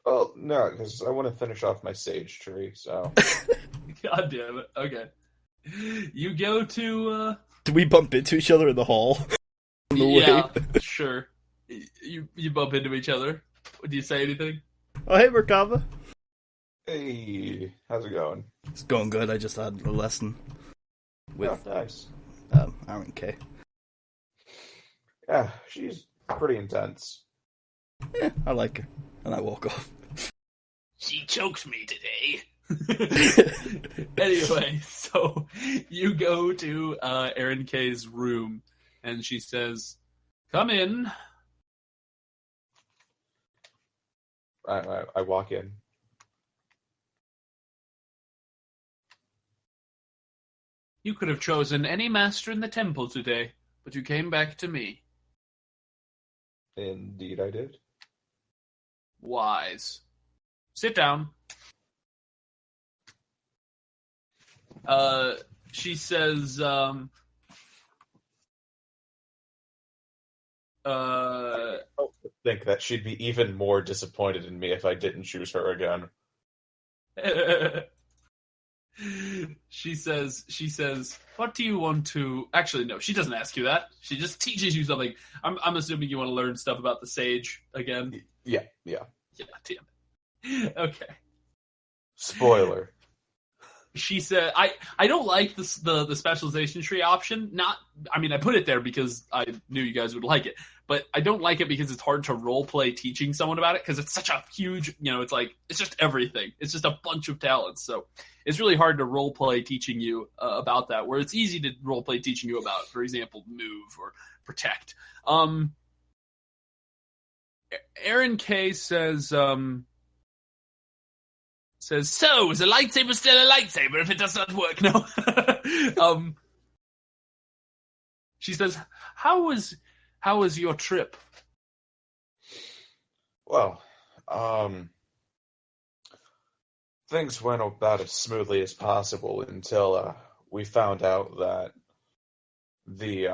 Well, no, because I want to finish off my sage tree, so... God damn it. Okay. You go to, Do we bump into each other in the hall? On the yeah, way? sure. You bump into each other. Do you say anything? Oh, hey, Merkava. Hey, how's it going? It's going good. I just had a lesson with Oh, nice. Aaron K. Yeah, she's pretty intense. Yeah, I like her. And I walk off. She chokes me today. Anyway, so you go to Aaron K's room, and she says, "Come in." I walk in. You could have chosen any master in the temple today, but you came back to me. Indeed, I did. Wise. Sit down. She says, I think that she'd be even more disappointed in me if I didn't choose her again. She says, what do you want to... Actually, no, she doesn't ask you that. She just teaches you something. I'm assuming you want to learn stuff about the sage again. Yeah. Yeah, damn it. Okay. Spoiler. She said, I don't like the specialization tree option. I put it there because I knew you guys would like it, but I don't like it because it's hard to role play teaching someone about it because it's such a huge, it's just everything. It's just a bunch of talents. So it's really hard to role play teaching you about that, where it's easy to role play teaching you about, for example, move or protect. Aaron K says, so, is a lightsaber still a lightsaber if it does not work? No. She says, how was your trip? Well, things went about as smoothly as possible until we found out that the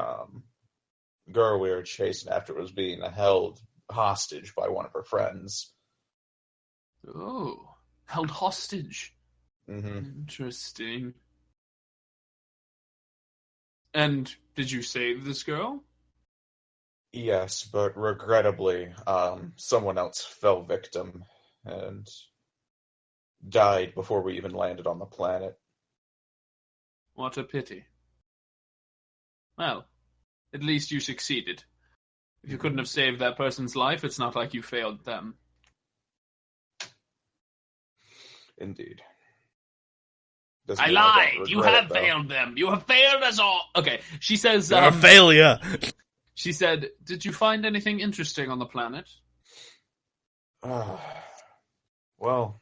girl we were chasing after was being held hostage by one of her friends. Oh. Held hostage. Mm-hmm. Interesting. And did you save this girl? Yes, but regrettably, someone else fell victim and died before we even landed on the planet. What a pity. Well, at least you succeeded. If you couldn't have saved that person's life, it's not like you failed them. Indeed. I lied. You have failed them. You have failed us all. Okay. She says, You're a failure. She said, did you find anything interesting on the planet? Well,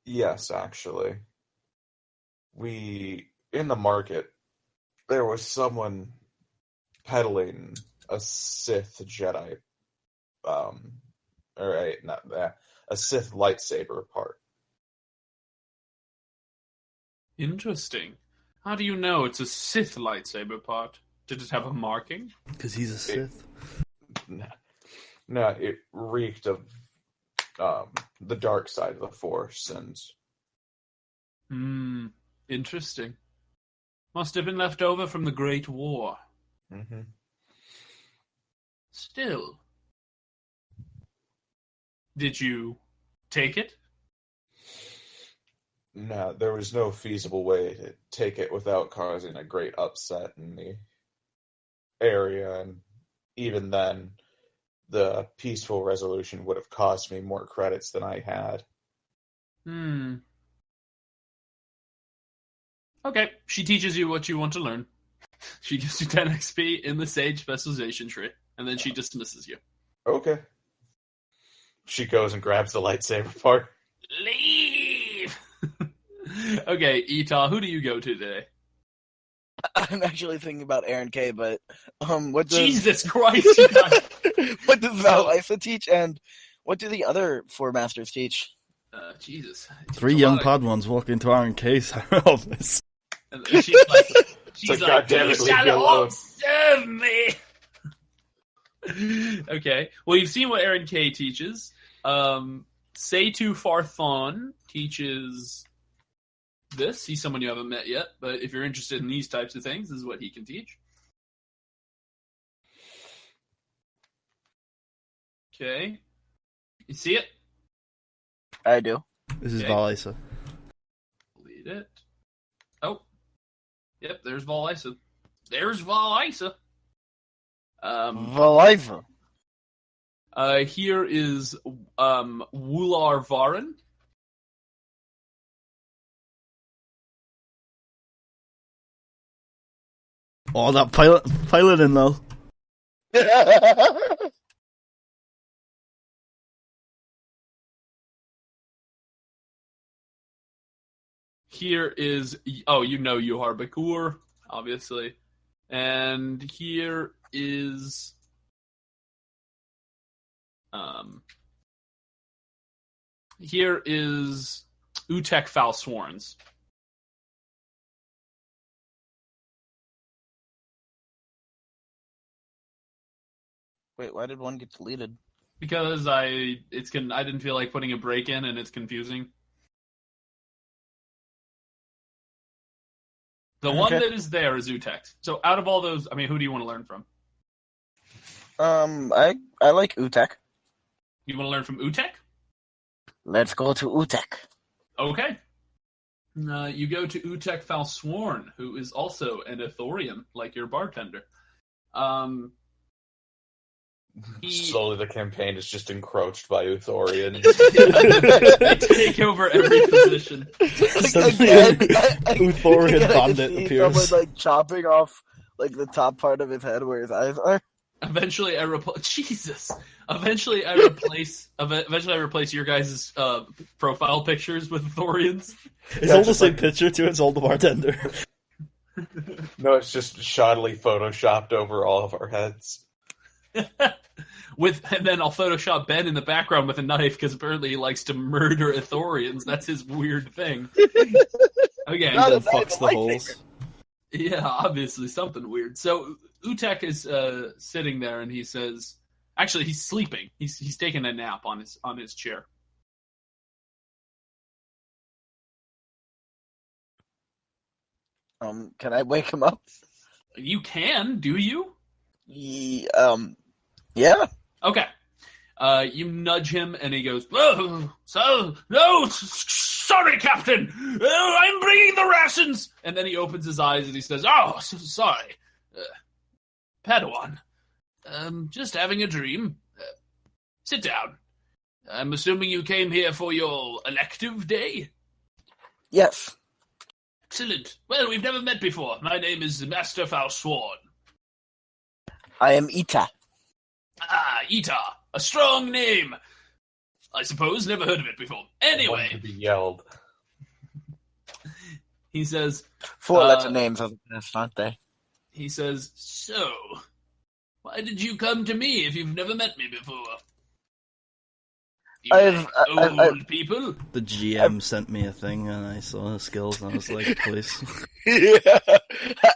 yes, actually. In the market, there was someone peddling a Sith Jedi, a Sith lightsaber part. Interesting. How do you know it's a Sith lightsaber part? Did it have a marking? Because he's a Sith. No, it reeked of the dark side of the Force, and... Interesting. Must have been left over from the Great War. Mm-hmm. Still... Did you take it? No, there was no feasible way to take it without causing a great upset in the area, and even then, the peaceful resolution would have cost me more credits than I had. Okay, she teaches you what you want to learn. She gives you 10 XP in the Sage specialization tree, and then she dismisses you. Okay. She goes and grabs the lightsaber part. Leave! Okay, Ita, who do you go to today? I'm actually thinking about Aaron K, but what does Jesus Christ! You guys. what does Valisa teach, and what do the other four masters teach? Jesus. 3 young Padawans walk into Aaron K's office. And she's like, God damn you it, leave shall me alone. all serve me! Okay. Well, you've seen what Aaron K teaches. Seitu Farthon teaches this. He's someone you haven't met yet, but if you're interested in these types of things, this is what he can teach. Okay. You see it? I do. This is Okay. Valisa. Delete it. Oh. Yep, there's Valisa. There's Valisa. Valiva. Here is Wular Varen. Oh, that piloting though. Here is, you know Yuhar Bakur, obviously. And here is Utek Falsworns. Wait, why did one get deleted? Because I didn't feel like putting a break in, and it's confusing. The one that is there is Utek. So out of all those, I mean, who do you want to learn from? I like Utek. You want to learn from Utek? Let's go to Utek. Okay. You go to Utek Falsworn, who is also an Ithorian, like your bartender. Slowly the campaign is just encroached by Uthorians. They take over every position. Uthorian bandit appears. Someone like chopping off like the top part of his head where his eyes are. Eventually, I replace your guys' profile pictures with Thorians. It's all the same picture too. It's all the bartender. No, it's just shoddily photoshopped over all of our heads. And then I'll Photoshop Ben in the background with a knife because apparently he likes to murder Ithorians. That's his weird thing. Okay. Not And fucks the holes. Yeah, obviously something weird. So Utek is sitting there and he says, actually he's sleeping. He's taking a nap on his chair. Can I wake him up? You can, do you? Yeah. Okay. You nudge him, and he goes, "Oh, so no, sorry, Captain. I'm bringing the rations." And then he opens his eyes and he says, "Oh, sorry, Padawan. Just having a dream. Sit down. I'm assuming you came here for your elective day." Yes. Excellent. Well, we've never met before. My name is Master Falsworn. I am Ita. Ah, Ita. A strong name. I suppose. Never heard of it before. Anyway. One to be yelled. He says... 4-letter names are the best, aren't they? He says, "So, why did you come to me if you've never met me before? Old people?" The GM sent me a thing and I saw his skills and I was like, please. Yeah.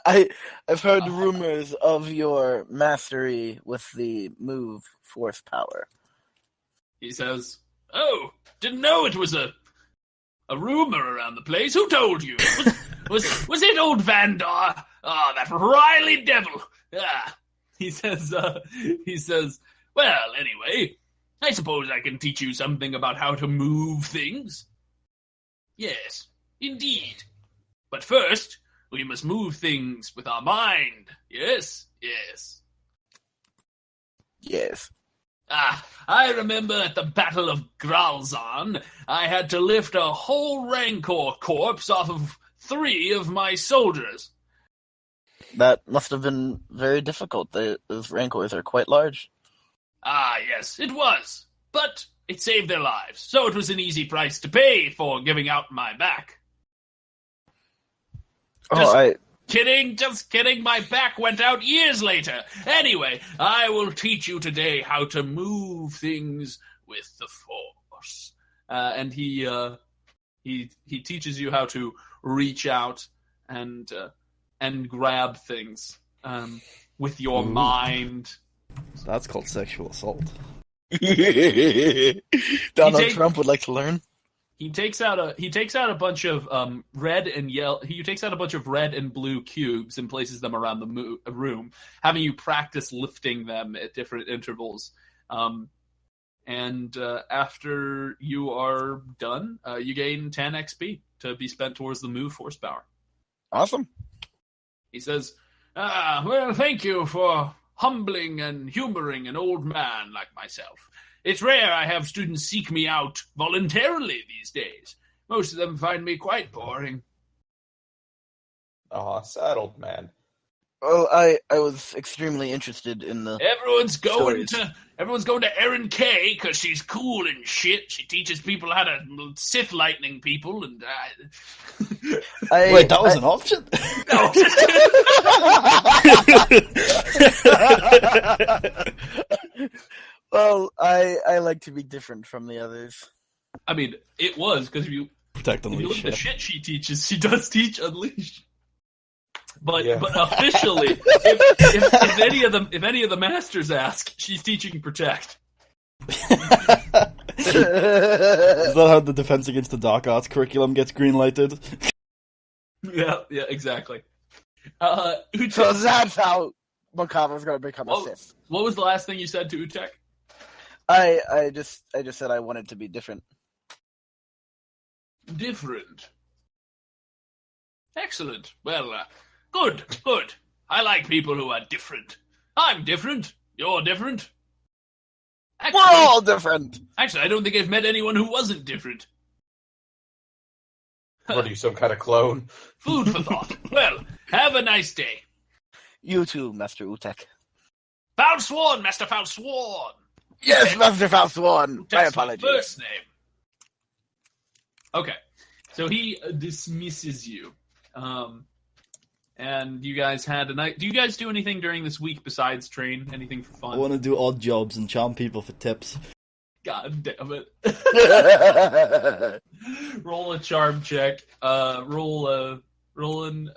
I've heard rumors of your mastery with the move force power. He says, "Oh, didn't know it was a rumor around the place. Who told you? Was it old Vandar? Ah, that wily devil." Ah. He says, "Well, anyway, I suppose I can teach you something about how to move things." "Yes, indeed. But first, we must move things with our mind. Yes, yes." Yes. "Ah, I remember at the Battle of Gralzan, I had to lift a whole Rancor corpse off of 3 of my soldiers." That must have been very difficult. Those Rancors are quite large. "Ah, yes, it was. But it saved their lives, so it was an easy price to pay for giving out my back." Kidding, just kidding. My back went out years later. Anyway, I will teach you today how to move things with the Force. And he teaches you how to reach out and grab things with your mind. That's called sexual assault. Donald Trump would like to learn. He takes out a bunch of red and yellow. He takes out a bunch of red and blue cubes and places them around the room, having you practice lifting them at different intervals. And after you are done, you gain 10 XP to be spent towards the move force power. Awesome. He says, well, thank you for humbling and humoring an old man like myself. It's rare I have students seek me out voluntarily these days. Most of them find me quite boring. Aw, sad old man. Well, I was extremely interested in the Everyone's going stories. to Erin Kay because she's cool and shit. She teaches people how to Sith lightning people, and Wait, that was an option? Well, I like to be different from the others. I mean, it was because if you Protect look Unleash. at the shit she teaches, she does teach Unleash. But Yeah. but officially, if any of the masters ask, she's teaching Protect. Is that how the Defense Against the Dark Arts curriculum gets greenlighted? Yeah, exactly. So Utek, that's how Makava's going to become a Sith. what was the last thing you said to Utek? I just said I wanted to be different. Different. Excellent. Well, good. I like people who are different. I'm different. You're different. We're all different. Actually, I don't think I've met anyone who wasn't different. What are you, some kind of clone? Food for thought. Well, have a nice day. You too, Master Utek. Foul Sworn, Master Foul Sworn. Yes, Master Falsworn. My That's my apologies. first name. Okay, so he dismisses you. And you guys had a night. Do you guys do anything during this week besides train? Anything for I fun? want to do odd jobs and charm people for tips. God damn it. Roll a charm check. Roll an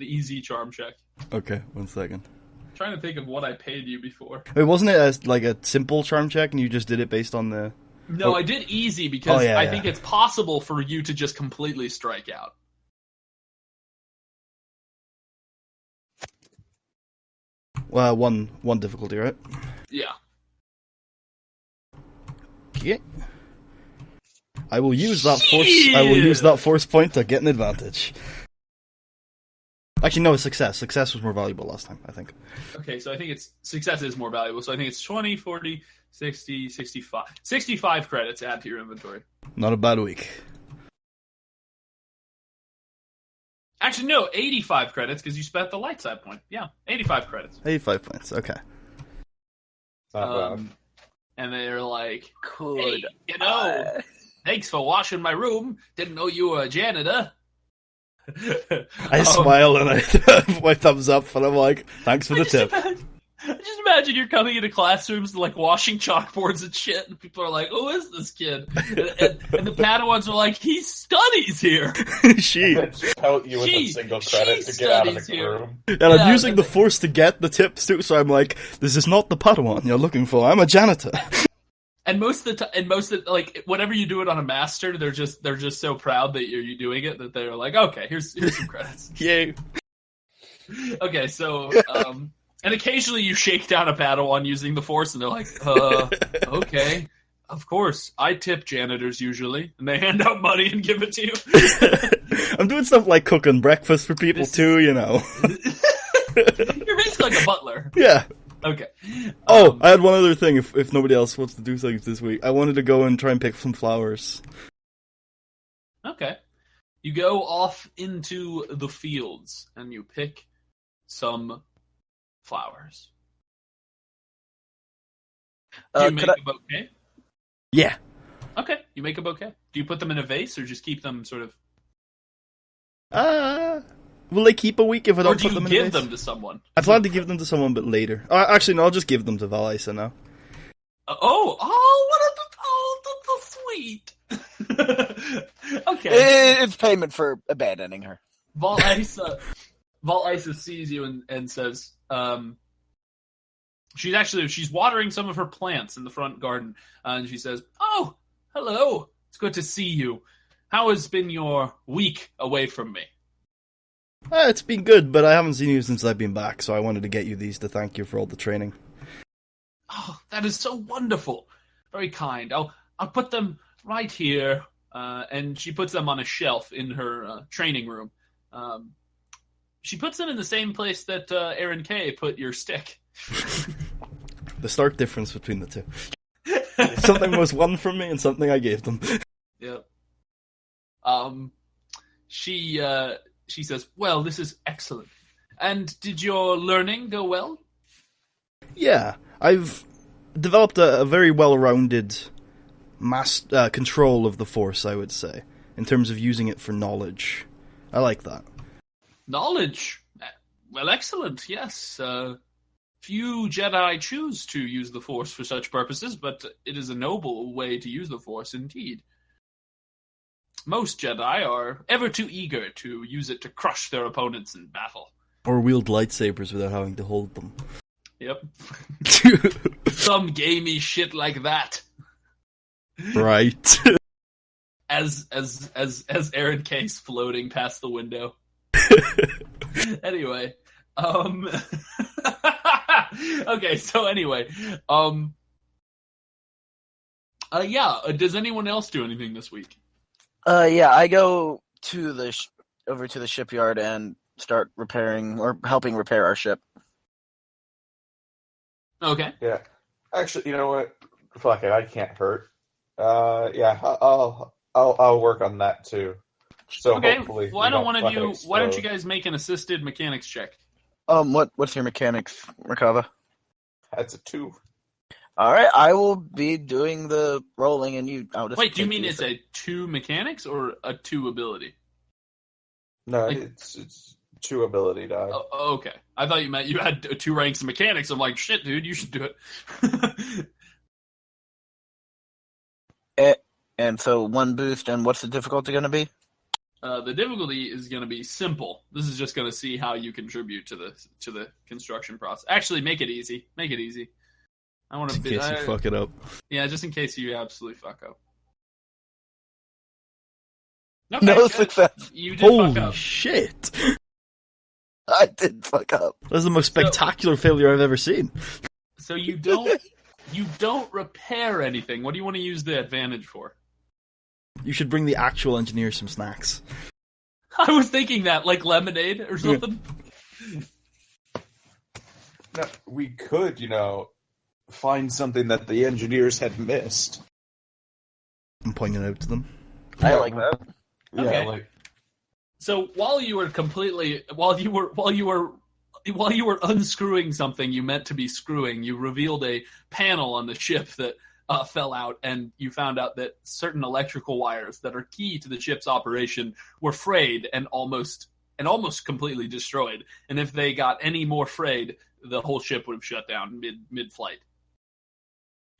easy charm check. Okay, 1 second. I'm trying to think of what I paid you before. Wait, wasn't it like a simple charm check and you just did it based on the... No, Oh. I did easy because Oh, yeah, I yeah. think it's possible for you to just completely strike out. Well, one difficulty, right? Yeah. Okay. I will use that force point to get an advantage. Actually, no, it's success. Success was more valuable last time, I think. Okay, so I think success is more valuable. So I think it's 20, 40, 60, 65. 65 credits add to your inventory. Not a bad week. Actually, no, 85 credits because you spent the light side point. Yeah, 85 credits. 85 points, okay. Not bad. And they're like, Could hey, thanks for washing my room. Didn't know you were a janitor. I smile and I put my thumbs up and I'm like, thanks for the tip. Just imagine you're coming into classrooms like washing chalkboards and shit, and people are like, "Who is this kid?" And the Padawans are like, "He studies here." She. Pelt you with a single credit to get out of the studies here. room. And I'm using the force to get the tips too, so I'm like, this is not the Padawan you're looking for, I'm a janitor. And most of like whenever you do it on a master, they're just so proud that you're doing it that they're like, "Okay, here's some credits." Yay. Okay, so and occasionally you shake down a Padawan using the force, and they're like, okay, of course. I tip janitors usually, and they hand out money and give it to you. I'm doing stuff like cooking breakfast for people too, you know. You're basically like a butler. Yeah. Okay. I had one other thing if nobody else wants to do things this week. I wanted to go and try and pick some flowers. Okay. You go off into the fields, and you pick some flowers. Do you make a bouquet? Yeah. Okay, you make a bouquet. Do you put them in a vase, or just keep them sort of... Will they keep a week if I Or don't do put you them in a give vase? them to someone? I plan to give them to someone, but later. Actually, no, I'll just give them to Valisa now. That's so sweet. Okay. It's payment for abandoning her. Valisa sees you and says, she's watering some of her plants in the front garden, and she says, "Oh, hello. It's good to see you. How has been your week away from me?" It's been good, but I haven't seen you since I've been back, so I wanted to get you these to thank you for all the training. Oh, that is so wonderful. Very kind. I'll put them right here, and she puts them on a shelf in her training room. She puts them in the same place that Aaron K put your stick. The stark difference between the two. Something was won from me and something I gave them. Yep. She says, "Well, this is excellent. And did your learning go well?" Yeah, I've developed a very well-rounded control of the Force, I would say, in terms of using it for knowledge. I like that. Knowledge? Well, excellent, yes. Few Jedi choose to use the Force for such purposes, but it is a noble way to use the Force indeed. Most Jedi are ever too eager to use it to crush their opponents in battle. Or wield lightsabers without having to hold them. Yep. Some gamey shit like that. Right. As Aaron K's floating past the window. Anyway, okay, so anyway, yeah, does anyone else do anything this week? Yeah, I go to over to the shipyard and start repairing or helping repair our ship. Okay. Yeah. Actually, you know what? Fuck it, I can't hurt. Yeah, I'll work on that too. So okay. hopefully, Why don't you guys make an assisted mechanics check? What's your mechanics, Rakava? That's a 2. All right, I will be doing the rolling, and I'll just. Wait, do you mean it's a 2 mechanics or a 2 ability? No, it's 2 ability die. Oh, okay. I thought you meant you had 2 ranks of mechanics. I'm like, shit, dude, you should do it. And so 1 boost, and what's the difficulty going to be? The difficulty is going to be simple. This is just going to see how you contribute to the construction process. Actually, make it easy. Make it easy. I want to. In case you fuck it up. Yeah, just in case you absolutely fuck up. Okay, no good. Success. You did fuck Holy up. shit! I did fuck up. That's the most spectacular failure I've ever seen. So you don't repair anything. What do you want to use the advantage for? You should bring the actual engineer some snacks. I was thinking that, like lemonade or something. No, we could, find something that the engineers had missed. I'm pointing it out to them. I like that. Okay. Yeah, So while you were unscrewing something you meant to be screwing, you revealed a panel on the ship that fell out, and you found out that certain electrical wires that are key to the ship's operation were frayed and almost completely destroyed. And if they got any more frayed, the whole ship would have shut down mid-flight.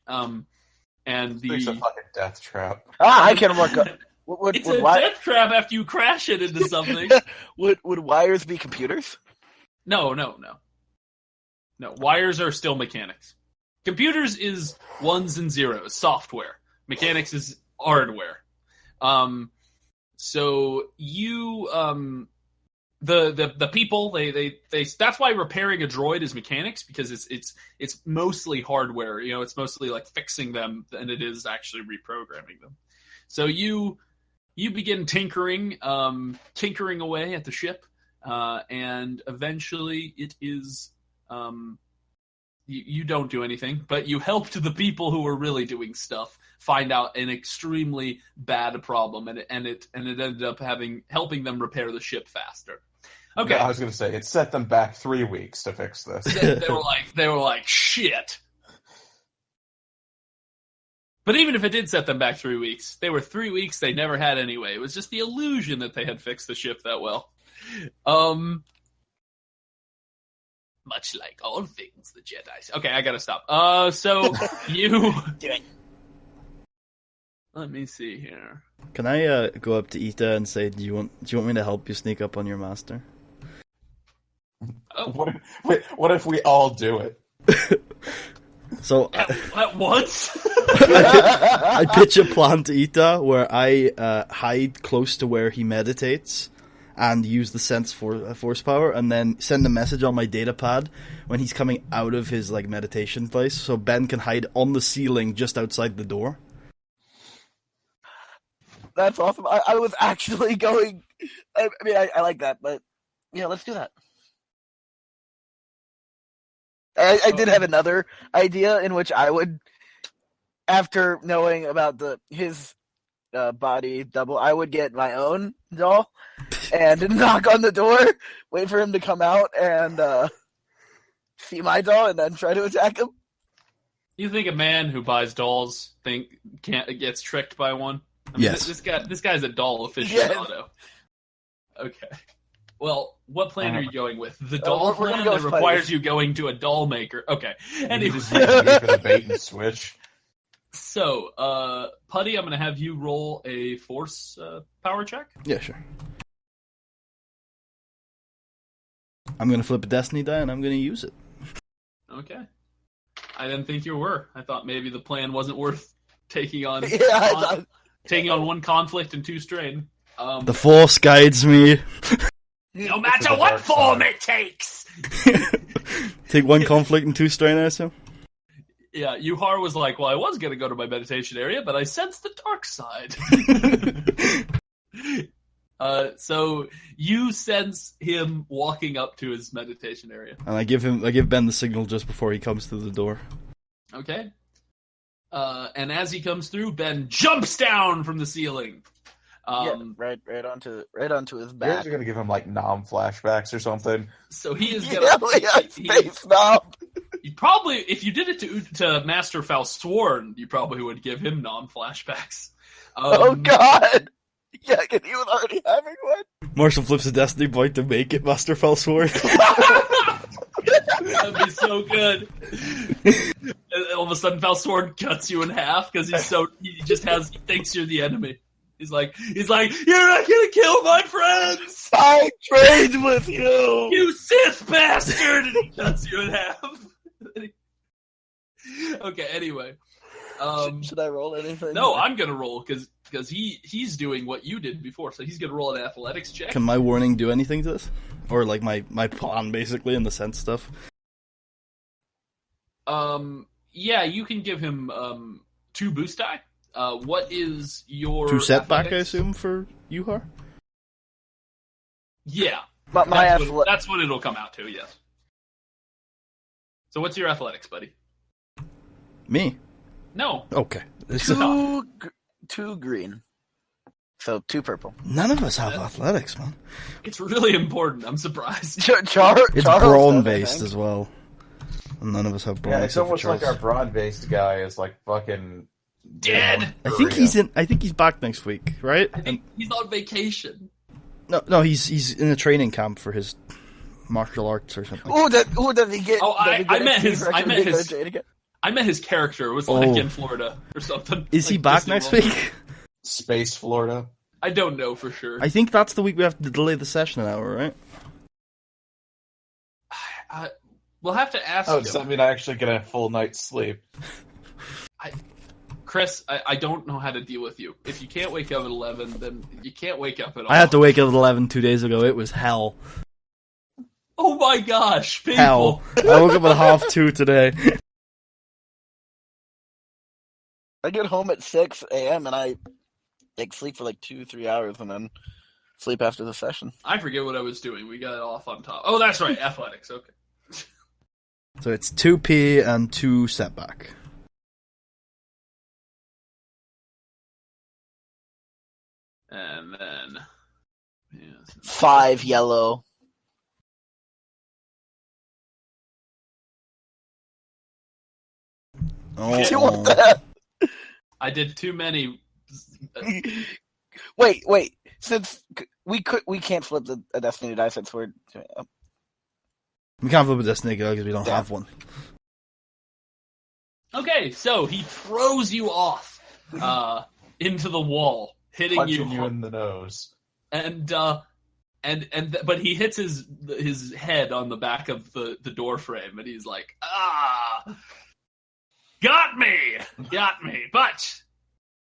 And it's a fucking death trap. I can work. It's a death trap after you crash it into something. Would wires be computers? No. Wires are still mechanics. Computers is ones and zeros, software. Mechanics is hardware. So you, the people, they that's why repairing a droid is mechanics, because it's mostly hardware. It's mostly like fixing them than it is actually reprogramming them. So you begin tinkering away at the ship, and eventually it is. You don't do anything, but you helped the people who were really doing stuff find out an extremely bad problem, and it ended up helping them repair the ship faster. Okay, Yeah, I was going to say it set them back 3 weeks to fix this. they were like shit. But even if it did set them back 3 weeks, they were 3 weeks they never had anyway. It was just the illusion that they had fixed the ship that well. Much like all things the Jedi. Okay, I gotta stop. So you. Let me see here. Can I go up to Ita and say, do you want me to help you sneak up on your master? Oh. What if we all do it? So At once? I pitch a plan to Ita where I hide close to where he meditates and use the sense for force power, and then send a message on my data pad when he's coming out of his like meditation place, so Ben can hide on the ceiling just outside the door. That's awesome. I was actually going. I mean, I like that, but yeah, let's do that. I did have another idea in which I would, after knowing about his body double, I would get my own doll and knock on the door, wait for him to come out, and see my doll, and then try to attack him. You think a man who buys dolls gets tricked by one? I mean, Yes. This guy's a doll aficionado. Okay. Well, what plan are you going with? The doll we're plan gonna go that requires you going to a doll maker. Okay. You just use me for the bait and switch. So, Putty, I'm going to have you roll a force power check. Yeah, sure. I'm gonna flip a destiny die and I'm gonna use it. Okay. I didn't think you were. I thought maybe the plan wasn't worth taking on. Yeah, taking on one conflict and two strain. The force guides me. No matter what form it takes. Take one conflict and two strain, I assume? Yeah, Yuhar was like, well, I was going to go to my meditation area, but I sensed the dark side. So you sense him walking up to his meditation area. And I give Ben the signal just before he comes through the door. Okay. And as he comes through, Ben jumps down from the ceiling. right onto his You back. guys are gonna give him like flashbacks or something. So he is gonna Space Nom. You probably, if you did it to Master Falsworn, you probably would give him flashbacks. Oh God! Yeah, he was already having one. Marshall flips a destiny point to make it Master Fellsword. That'd be so good. And all of a sudden, Falsworn cuts you in half because he thinks you're the enemy. He's like, you're not gonna kill my friends. I trained with you. You Sith bastard! And he cuts you in half. Okay. Anyway, should I roll anything? no, I'm gonna roll because he's doing what you did before, so he's gonna roll an athletics check. Can my warning do anything to this? Or like my plan, basically, in the sense stuff? Yeah, you can give him 2 boost die. What is your 2 setback, athletics? I assume, for Yuhar? Yeah, But that's what it'll come out to. Yes. So what's your athletics, buddy? Me? No. Okay. two green, so 2 purple. None of us have athletics, man. It's really important. I'm surprised. It's Charles brawn-based as well. And none of us have brawn. Yeah, it's except for almost like Charles. our brawn-based guy is like fucking Dead. I think he's back next week, right? I think he's on vacation. No, he's in a training camp for his martial arts or something. Does he get? Oh, I meant I meant his character. It was like in Florida or something. Is he Like back Disney next World. week? Space Florida. I don't know for sure. I think that's the week we have to delay the session an hour, right? We'll have to ask Oh, him. does that mean I actually get a full night's sleep? Chris, I don't know how to deal with you. If you can't wake up at 11, then you can't wake up at all. I had to wake up at 11 2 days ago. It was hell. Oh my gosh, people. Hell. I woke up at 1:30 today. I get home at 6 a.m. and I sleep for like 2-3 hours and then sleep after the session. I forget what I was doing. We got it off on top. Oh, that's right. Athletics. Okay. So it's 2p and 2 setback. And then... 5 yellow. Oh, I did too many... Wait. Since we can't flip a destiny die since we're. we can't flip a destiny because we don't Yeah. have one. Okay, so he throws you off into the wall, hitting Punching you you in the nose. and but he hits his head on the back of the door frame, and he's like, got me. But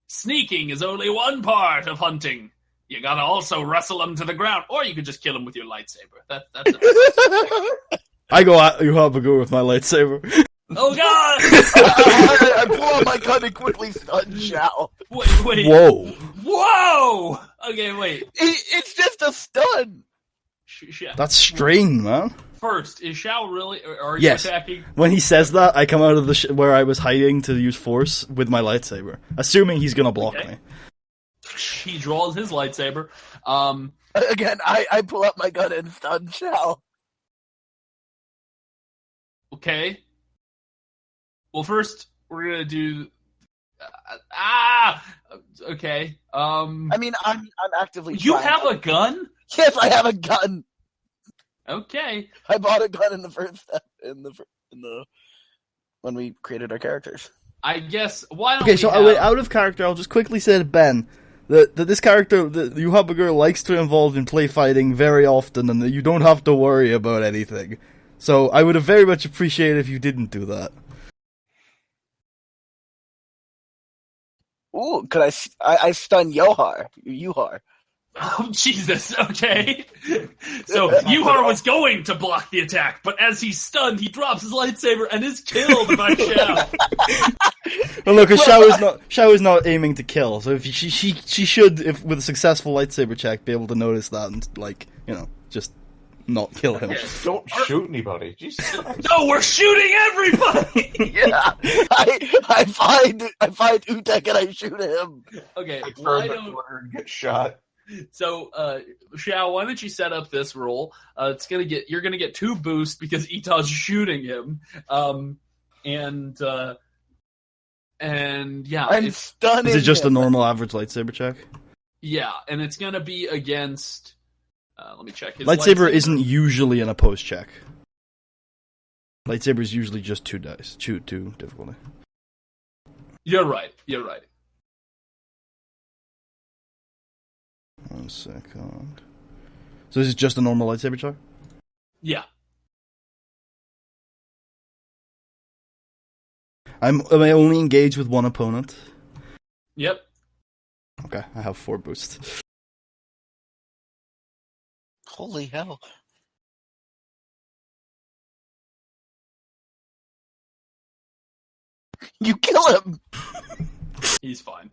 sneaking is only one part of hunting. You gotta also wrestle him to the ground, or you could just kill him with your lightsaber. That's it. I go at Yuhabagur with my lightsaber. Oh God! I pull out my gun and quickly stun Shao. Wait. Whoa! Okay, wait. It's just a stun. That's strange, man. First, is Shao really? Or are you Yes. attacking? When he says that, I come out of where I was hiding to use force with my lightsaber, assuming he's gonna block me. He draws his lightsaber. Again, I pull out my gun and stun Shao. Okay. Well, first we're gonna do. Okay. I mean, I'm actively. You trying have to- a gun? Yes, I have a gun. Okay. I bought a gun in the first step in the when we created our characters. I guess. Why don't Okay, we so have... wait, out of character, I'll just quickly say to Ben that this character, that Yuhabagur, likes to involve in play fighting very often, and that you don't have to worry about anything. So I would have very much appreciated if you didn't do that. Ooh, could I stun Yuhar? Oh, Jesus, okay. So, Yuhar was going to block the attack, but as he's stunned, he drops his lightsaber and is killed by Shao. Well, look, Shao is not aiming to kill, so if she should, if with a successful lightsaber check, be able to notice that and, just not kill him. Don't shoot anybody. Jesus Christ. No, we're shooting everybody! Yeah, I find Utek and I shoot him. Okay, I why turn the don't... corner and get shot. So, Shao, why don't you set up this roll? You're gonna get 2 boosts because Ita's shooting him. And yeah. I'm stunning. Is it just a him. normal average lightsaber check? Yeah, and it's gonna be against... let me check. His Lightsaber isn't usually an opposed check. Lightsaber is usually just 2 dice. 2 difficulty. You're right. 1 second. So this is just a normal lightsaber check? Yeah. Am I only engaged with one opponent? Yep. Okay, I have 4 boosts. Holy hell! You kill him. He's fine.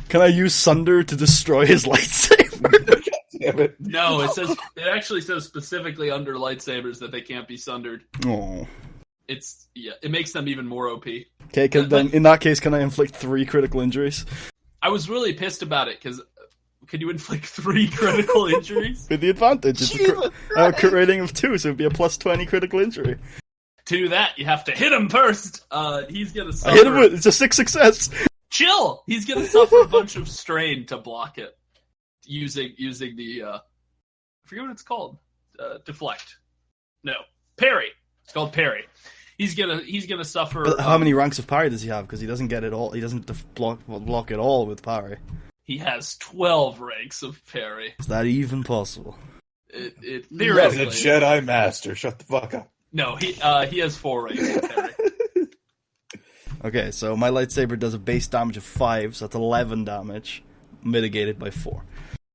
Can I use Sunder to destroy his lightsaber? God damn it. No, it actually says specifically under lightsabers that they can't be sundered. Oh. It makes them even more OP. Okay, then in that case, can I inflict 3 critical injuries? I was really pissed about it because could you inflict 3 critical injuries? With the advantage, it's a crit rating of 2, so it'd be a plus 20 critical injury. To do that, you have to hit him first. He's gonna suffer. I hit him with it's a 6 success. Chill. He's gonna suffer a bunch of strain to block it using the I forget what it's called. Deflect. No, parry. It's called parry. He's gonna suffer. But how many ranks of parry does he have? Because he doesn't get it all. He doesn't block it all with parry. He has 12 ranks of parry. Is that even possible? It He's a theoretically. Jedi Master. Shut the fuck up. No, he has 4 ranks of parry. Okay, so my lightsaber does a base damage of 5, so that's 11 damage, mitigated by 4.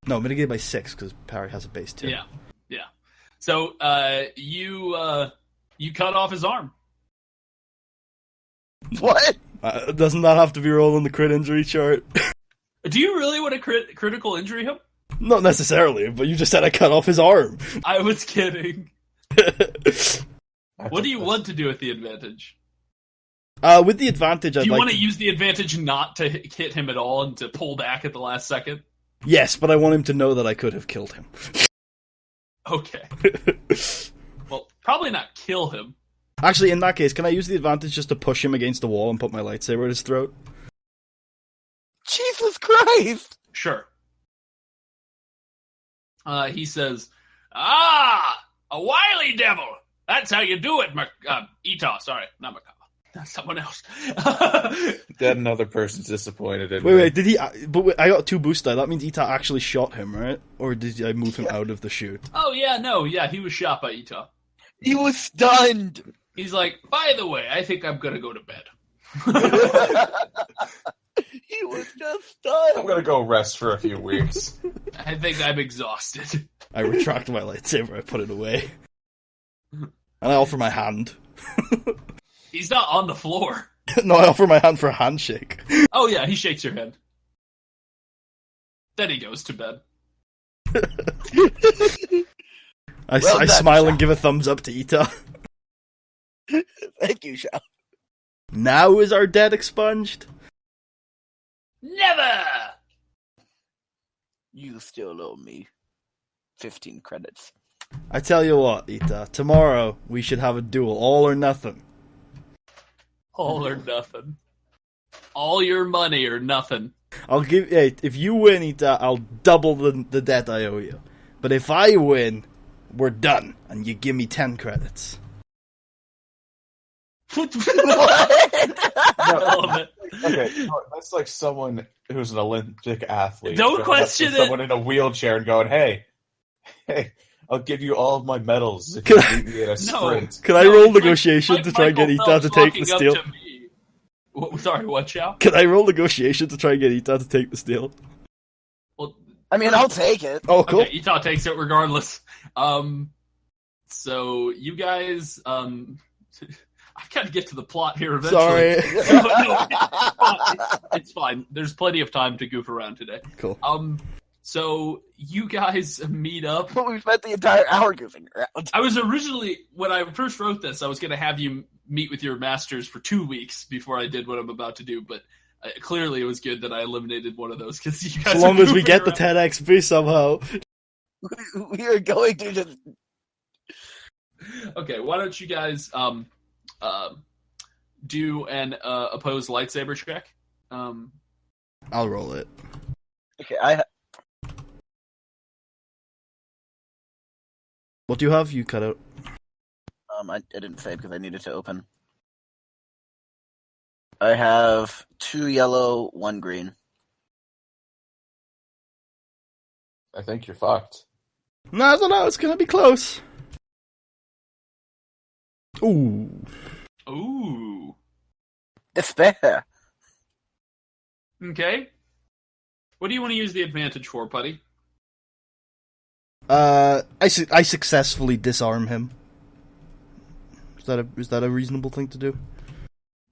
No, mitigated by 6 because parry has a base 2. Yeah. So you cut off his arm. What? Doesn't that have to be rolled on the crit injury chart? Do you really want to critical injury him? Not necessarily, but you just said I cut off his arm. I was kidding. What do you want to do with the advantage? With the advantage, Do I'd you like want to use the advantage not to hit him at all and to pull back at the last second? Yes, but I want him to know that I could have killed him. Okay. Well, probably not kill him. Actually, in that case, can I use the advantage just to push him against the wall and put my lightsaber at his throat? Jesus Christ! Sure. He says, "Ah, a wily devil. That's how you do it, Ita. Sorry, not Macaw. Someone else. Then another person's disappointed in me. Wait, did he? But I got 2 boost die. That means Ita actually shot him, right? Or did I move him out of the chute? Oh, yeah, he was shot by Ita. He was stunned. He's like, by the way, I think I'm gonna go to bed. He was just stunned. I'm gonna go rest for a few weeks. I think I'm exhausted. I retract my lightsaber. I put it away, and I offer my hand. He's not on the floor. No, I offer my hand for a handshake. Oh yeah, he shakes your hand. Then he goes to bed. I Well done, smile Shao. and give a thumbs up to Ita. Thank you, Shao. Now is our debt expunged? Never! You still owe me 15 credits. I tell you what, Ita. Tomorrow we should have a duel, all or nothing. All or nothing. All your money or nothing. I'll give. Hey, if you win, Ita, I'll double the debt I owe you. But if I win, we're done, and you give me 10 credits. What? I love it. Okay, that's like someone who's an Olympic athlete. Don't going up question to it. Someone in a wheelchair and going, hey, I'll give you all of my medals if Can you I- beat me in a sprint. Can I No, roll it's like- negotiation like to try and get Michael Ita to Phelps take the walking up steal? to me. Sorry, what, Chow? Can I roll negotiation to try and get Ita to take the steal? Well, I mean, I'll take it. Oh, cool. okay, Ita takes it regardless. So you guys, I've got to get to the plot here eventually. Sorry. No, it's fine. There's plenty of time to goof around today. Cool. So you guys meet up. But we spent the entire hour goofing around. I was originally, when I first wrote this, I was going to have you meet with your masters for 2 weeks before I did what I'm about to do, but clearly it was good that I eliminated one of those because you guys. So long are as we goofing get the around. 10 XP somehow. We are going to just... Okay, why don't you guys do an opposed lightsaber check? I'll roll it. Okay, What do you have? You cut out. I didn't say because I needed to open. I have 2 yellow, 1 green. I think you're fucked. No, it's gonna be close. Ooh. Ooh. Despair. Okay. What do you want to use the advantage for, Putty? I successfully disarm him. Is that a reasonable thing to do?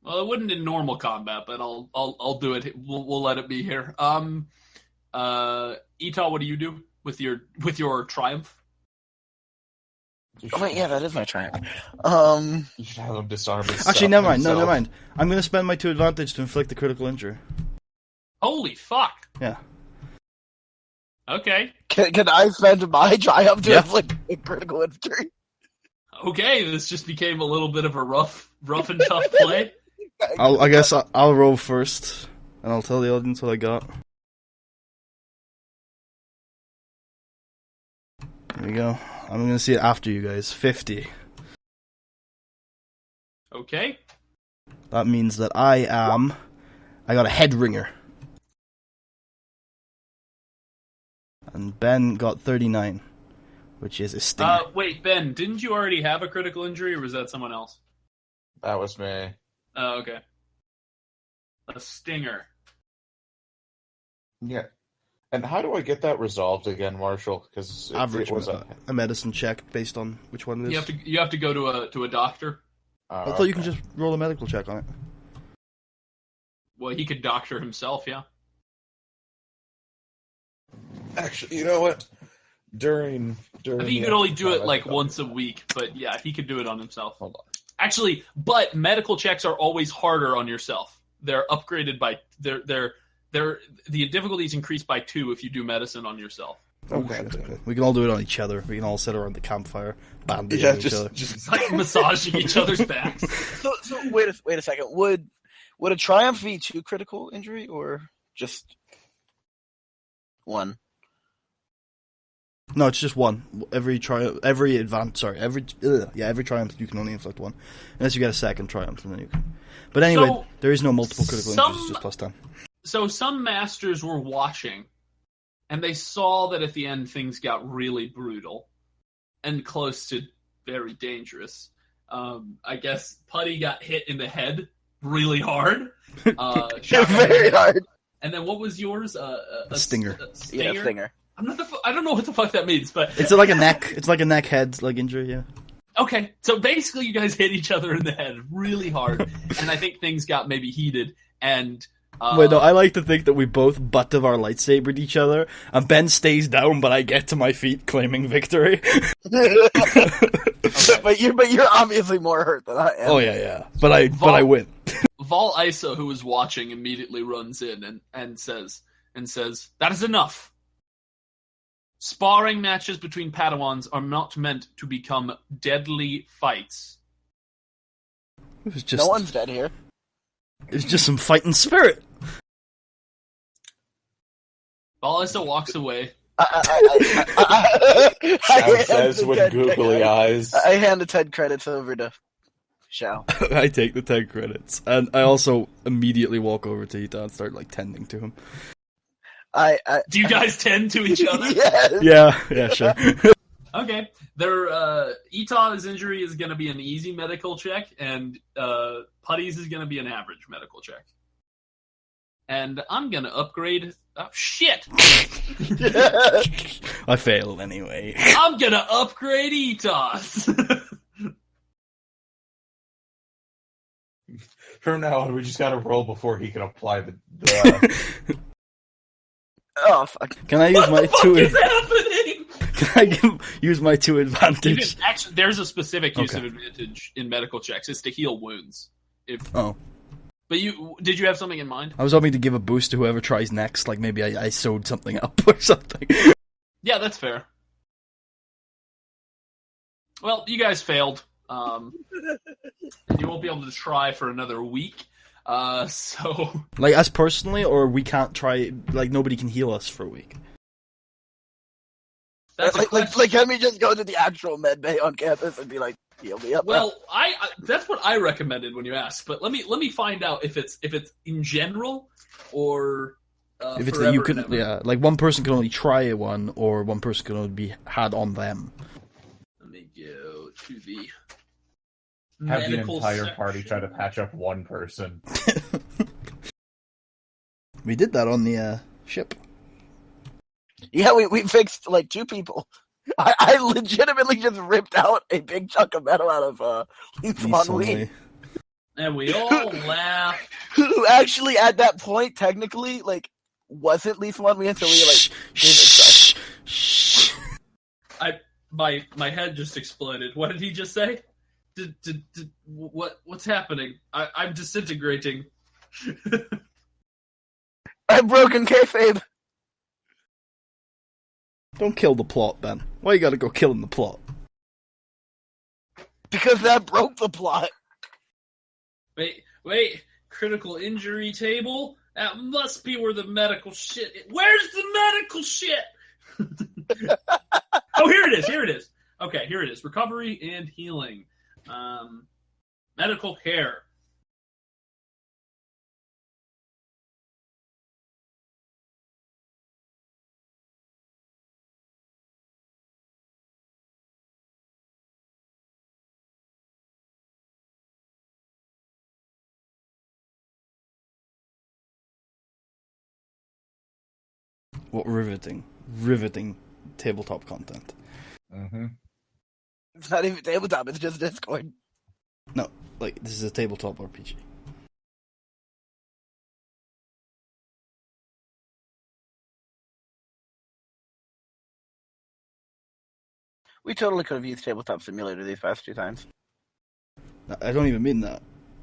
Well, it wouldn't in normal combat, but I'll do it. We'll let it be here. Ita, what do you do with your triumph? Oh wait, yeah, that is my triumph. You should have him disarm himself. Actually, never mind. No, himself. never mind. I'm gonna spend my 2 advantage to inflict a critical injury. Holy fuck! Yeah. Okay. Can I spend my triumph to Yeah. inflict a critical injury? Okay, this just became a little bit of a rough and tough play. I guess I'll roll first, and I'll tell the audience what I got. There you go. I'm gonna see it after you guys. 50. Okay. That means that I got a head ringer. And Ben got 39, which is a stinger. Wait, Ben, didn't you already have a critical injury, or was that someone else? That was me. Oh, okay. A stinger. Yeah. And how do I get that resolved again, Marshall? Because Average was a medicine check based on which one it is. You have to go to a doctor. I thought you can just roll a medical check on it. Well, he could doctor himself, yeah. Actually, you know what? During I think you could only do it like once a week, but yeah, he could do it on himself. Hold on. Actually, but medical checks are always harder on yourself. They're upgraded by the difficulties increased by 2 if you do medicine on yourself. Okay. We can all do it on each other. We can all sit around the campfire, bandaging Yeah, each other. It's like massaging each other's backs. So wait a second. Would a triumph be 2 critical injury or just 1? No, it's just one. Every triumph you can only inflict one, unless you get a second triumph, and then you can. But anyway, So, there is no multiple critical injuries, it's just plus 10. So some masters were watching, and they saw that at the end things got really brutal and close to very dangerous. I guess Putty got hit in the head really hard. Very hard. And then what was yours? A stinger. Yeah, stinger. I don't know what the fuck that means, but It's like a neck. It's like a neck head like injury. Yeah. okay. So basically, you guys hit each other in the head really hard, and I think things got maybe heated. And Wait, no, I like to think that we both butt of our lightsabered each other, and Ben stays down, but I get to my feet claiming victory. But you're obviously more hurt than I am. Oh yeah. But I win. Vol Isa, who was watching, immediately runs in and says, "That is enough. Sparring matches between Padawans are not meant to become deadly fights." It was just No one's dead here. It was just some fighting spirit. Vol Isa walks away. Shao says with googly eyes. I hand the 10 credits over to Shao. I take the 10 credits, and I also immediately walk over to Ita and start tending to him. Do you guys tend to each other? Yes. Yeah, sure. Okay. Ita's injury is going to be an easy medical check, and Putty's is going to be an average medical check. And I'm going to upgrade... Oh, shit! I failed anyway. I'm going to upgrade Ita's! From now on, we just gotta roll before he can apply the Oh, fuck. Can I use my two? What is happening? Can I use my 2 advantage? Actually, there's a specific use Okay. of advantage in medical checks. It's to heal wounds. Oh. But did you have something in mind? I was hoping to give a boost to whoever tries next, like maybe I sewed something up or something. Yeah, that's fair. Well, you guys failed. And you won't be able to try for another week. So... Like, us personally, or we can't try, like, nobody can heal us for a week? That's a question. Like, can we just go to the actual med bay on campus and be like, heal me up? Well, I that's what I recommended when you asked, but let me find out if it's in general or If it's forever that you and can, ever. yeah, like one person can only try one, or one person can only be had on them. Let me go to the have the medical entire section. party try to patch up one person. We did that on the ship. Yeah, we fixed, 2 people. I legitimately just ripped out a big chunk of metal out of Lifan Wee. And we all laughed. Who actually, at that point, technically, wasn't Lifan Wee until we, gave it Shh. My head just exploded. What did he just say? What's happening? I'm disintegrating. I've broken kayfabe. Don't kill the plot, Ben. Why you gotta go killing the plot? Because that broke the plot. Wait. Critical injury table? That must be where the medical shit is. Where's the medical shit? Oh, here it is. Okay, here it is. Recovery and healing. Medical care. What riveting tabletop content. Mm-hmm. It's not even tabletop, it's just Discord. No, this is a tabletop RPG. We totally could have used Tabletop Simulator these past 2 times. I don't even mean that.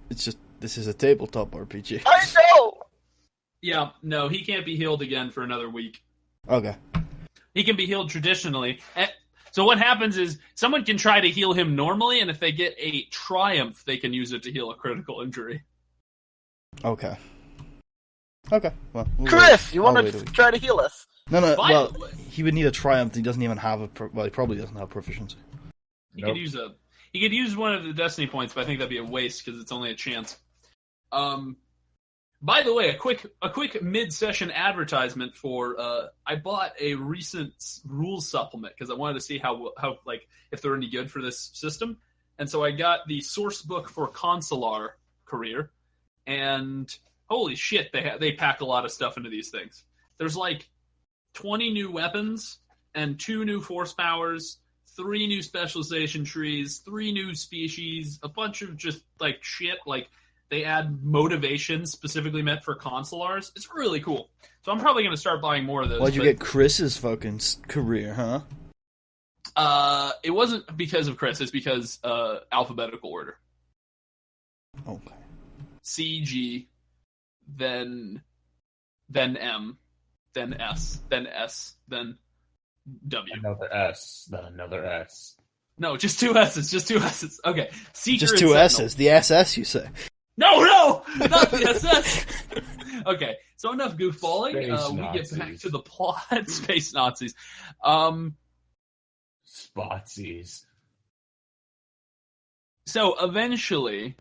It's just, this is a tabletop RPG. I know! Yeah, no, he can't be healed again for another week. Okay. He can be healed traditionally. So what happens is someone can try to heal him normally, and if they get a triumph, they can use it to heal a critical injury. Okay. Well, Chris, you I'll want wait a to week. try to heal us? No. Well, Violently. he would need a triumph. He doesn't even have he probably doesn't have proficiency. He could use one of the destiny points, but I think that'd be a waste because it's only a chance. By the way, a quick mid-session advertisement for I bought a recent rules supplement because I wanted to see how like if they're any good for this system, and so I got the source book for Consular Career, and holy shit, they pack a lot of stuff into these things. There's like 20 new weapons and 2 new force powers, 3 new specialization trees, 3 new species, a bunch of just like shit like. They add motivation specifically meant for consulars. It's really cool. So I'm probably going to start buying more of those. Why'd you get Chris's fucking career, huh? It wasn't because of Chris. It's because alphabetical order. Okay. C, G, then M, then S, then S, then W. Another S, then another S. No, just 2 S's. Just 2 S's. Okay. Seeker just 2 S's. The SS, you say? No, not the SS. Okay, so enough goofballing. We get back to the plot. Space Nazis. Spotsies. So eventually,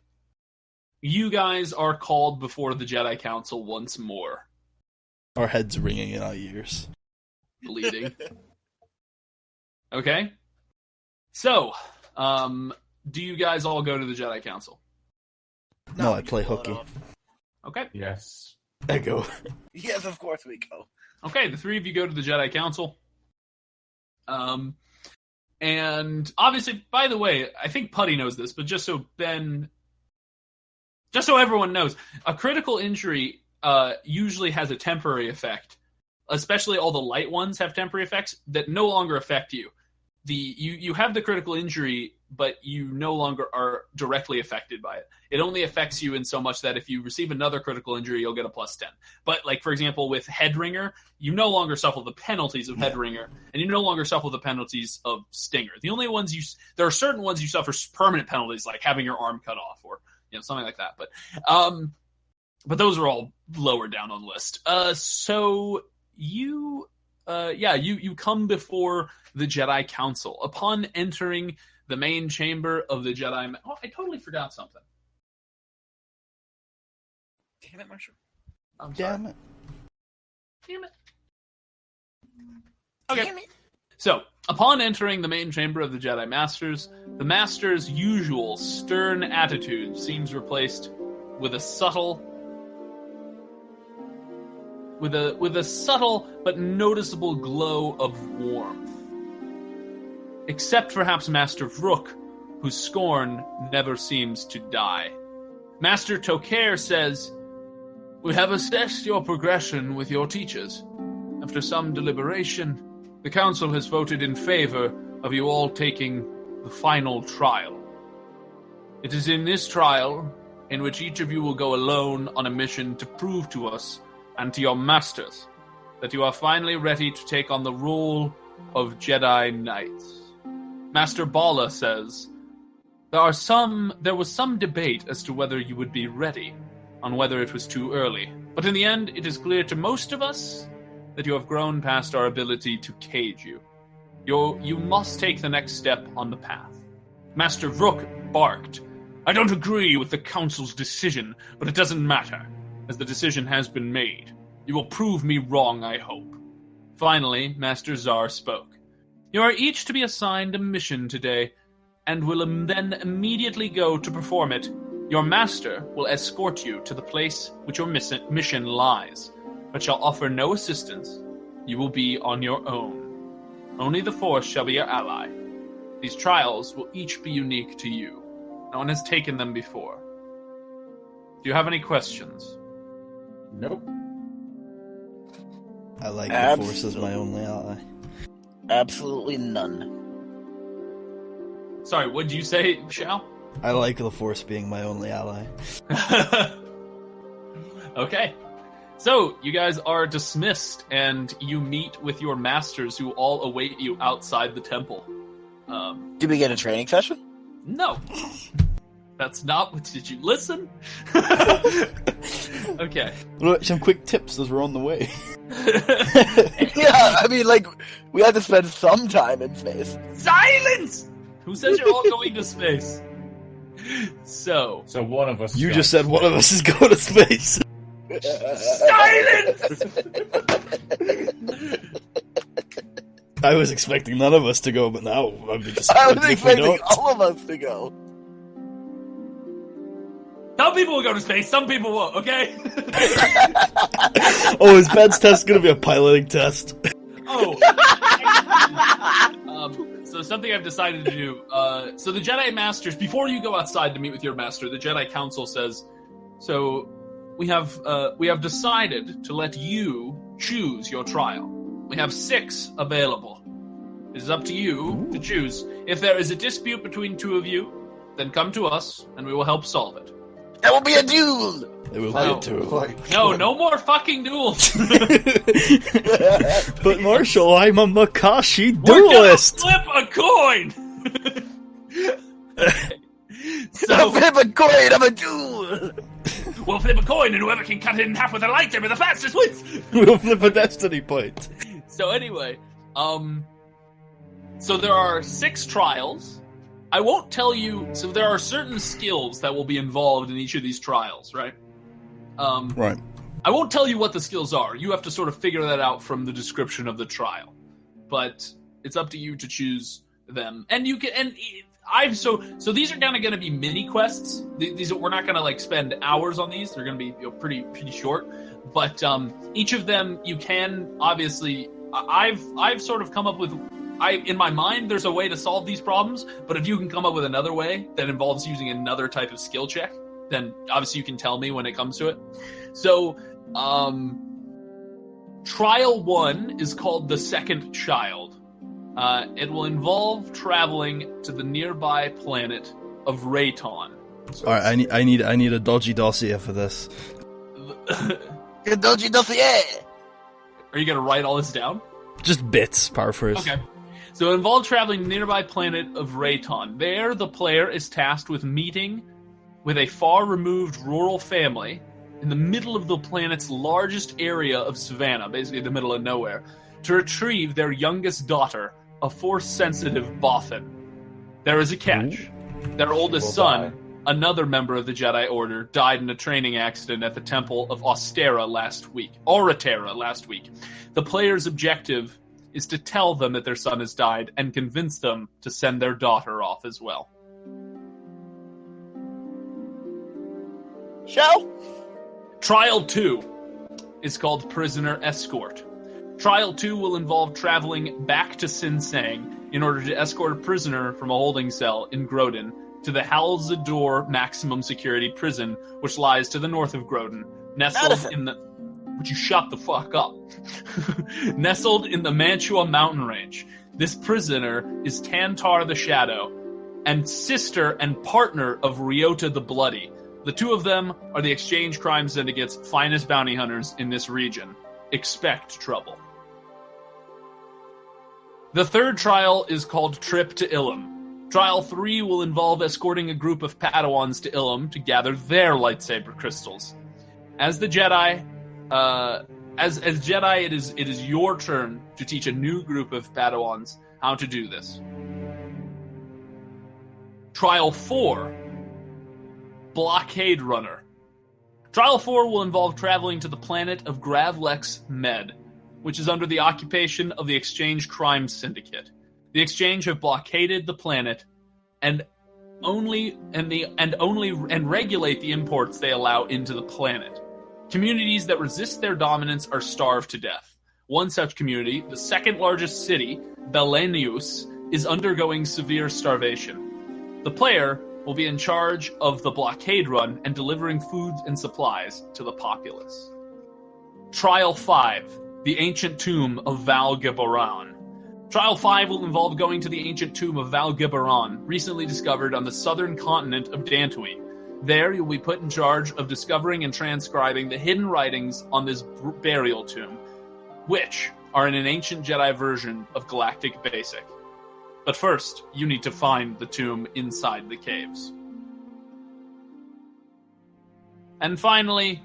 you guys are called before the Jedi Council once more. Our heads ringing in our ears. Bleeding. Okay. So, do you guys all go to the Jedi Council? No, I play hooky. Okay. Yes. I go. Yes, of course we go. Okay, the 3 of you go to the Jedi Council. And obviously, by the way, I think Putty knows this, but just so everyone knows, a critical injury usually has a temporary effect. Especially all the light ones have temporary effects that no longer affect you. You have the critical injury, but you no longer are directly affected by it. It only affects you in so much that if you receive another critical injury, you'll get a +10. But, like, for example, with Headringer, you no longer suffer the penalties of Headringer, and you no longer suffer the penalties of Stinger. The only ones there are certain ones you suffer permanent penalties, like having your arm cut off or something like that. But those are all lower down on the list. So you come before the Jedi Council. Upon entering the main chamber of the Jedi... Oh, I totally forgot something. Damn it, Marshall. I'm sorry. Damn it. Okay. Damn it. So, upon entering the main chamber of the Jedi Masters, the Master's usual stern attitude seems replaced with a subtle but noticeable glow of warmth. Except perhaps Master Vrook, whose scorn never seems to die. Master Tokair says, "We have assessed your progression with your teachers. After some deliberation, the Council has voted in favor of you all taking the final trial. It is in this trial, in which each of you will go alone on a mission to prove to us and to your masters that you are finally ready to take on the role of Jedi Knights. Master Bala says, there was some debate as to whether you would be ready, on whether it was too early, but in the end it is clear to most of us that you have grown past our ability to cage you. You must take the next step on the path." Master Vrook barked, "I don't agree with the Council's decision, but it doesn't matter, as the decision has been made. You will prove me wrong, I hope." Finally, Master Zar spoke. "You are each to be assigned a mission today, and will then immediately go to perform it. Your master will escort you to the place which your mission lies, but shall offer no assistance. You will be on your own. Only the Force shall be your ally. These trials will each be unique to you. No one has taken them before. Do you have any questions?" Nope. I like the Force as my only ally. Absolutely none. Sorry, what did you say, Shao? I like the Force being my only ally. Okay. So, you guys are dismissed, and you meet with your masters who all await you outside the temple. Did we get a training session? No. That's not what... Did you listen? Okay. Some quick tips as we're on the way. Yeah, I mean, like, we had to spend some time in space. Silence! Who says you're all going to space? So one of us. You just said one of us is going to space. silence! I was expecting none of us to go, but now I'd be I disappointed was if we expecting don't. all of us to go. Some people will go to space, some people won't, okay? Oh, is Ben's test going to be a piloting test? Oh. So something I've decided to do. So the Jedi Masters, before you go outside to meet with your master, the Jedi Council says, so we have decided to let you choose your trial. We have 6 available. It is up to you to choose. If there is a dispute between 2 of you, then come to us and we will help solve it. That will be a duel! It will No. be too. No, no more fucking duels. But Marshall, I'm a Makashi We're duelist. gonna flip a coin. So flip a coin of a duel! We'll flip a coin, and whoever can cut it in half with a lightsaber the fastest wins. We'll flip a destiny point. So anyway, so there are 6 trials. I won't tell you. So there are certain skills that will be involved in each of these trials, right? Right. I won't tell you what the skills are. You have to sort of figure that out from the description of the trial. But it's up to you to choose them. And you can. And so these are kind of going to be mini quests. These we're not going to like spend hours on these. They're going to be pretty short. But each of them you can obviously. I've sort of come up with. In my mind, there's a way to solve these problems, but if you can come up with another way that involves using another type of skill check, then obviously you can tell me when it comes to it. So, Trial 1 is called The Second Child. It will involve traveling to the nearby planet of Rayton. Alright, I need a dodgy dossier for this. A dodgy dossier! Are you going to write all this down? Just bits, paraphrase. Okay. So it involves traveling to the nearby planet of Rayton. There, the player is tasked with meeting with a far-removed rural family in the middle of the planet's largest area of savannah, basically the middle of nowhere, to retrieve their youngest daughter, a Force-sensitive Bothan. There is a catch. Their oldest son, another member of the Jedi Order, died in a training accident at the Temple of Aurotera last week. The player's objective is to tell them that their son has died and convince them to send their daughter off as well. Show? Trial 2 is called Prisoner Escort. Trial 2 will involve traveling back to Sinsang in order to escort a prisoner from a holding cell in Grodin to the Halzador maximum security prison, which lies to the north of Grodin, nestled in the... Would you shut the fuck up? Nestled in the Mantua mountain range. This prisoner is Tantar the Shadow, and sister and partner of Ryota the Bloody. The 2 of them are the Exchange Crime Syndicate's finest bounty hunters in this region. Expect trouble. The 3rd trial is called Trip to Ilum. Trial 3 will involve escorting a group of Padawans to Ilum to gather their lightsaber crystals. As the Jedi... As Jedi, it is your turn to teach a new group of Padawans how to do this. Trial 4, Blockade Runner. Trial 4 will involve traveling to the planet of Gravlex Med, which is under the occupation of the Exchange Crime Syndicate. The Exchange have blockaded the planet and regulate the imports they allow into the planet. Communities that resist their dominance are starved to death. One such community, the 2nd largest city, Belenius, is undergoing severe starvation. The player will be in charge of the blockade run and delivering food and supplies to the populace. Trial 5, the Ancient Tomb of Val Gibaran. Trial 5 will involve going to the Ancient Tomb of Val Gibaran, recently discovered on the southern continent of Dantooine. There, you'll be put in charge of discovering and transcribing the hidden writings on this burial tomb, which are in an ancient Jedi version of Galactic Basic. But first, you need to find the tomb inside the caves. And finally,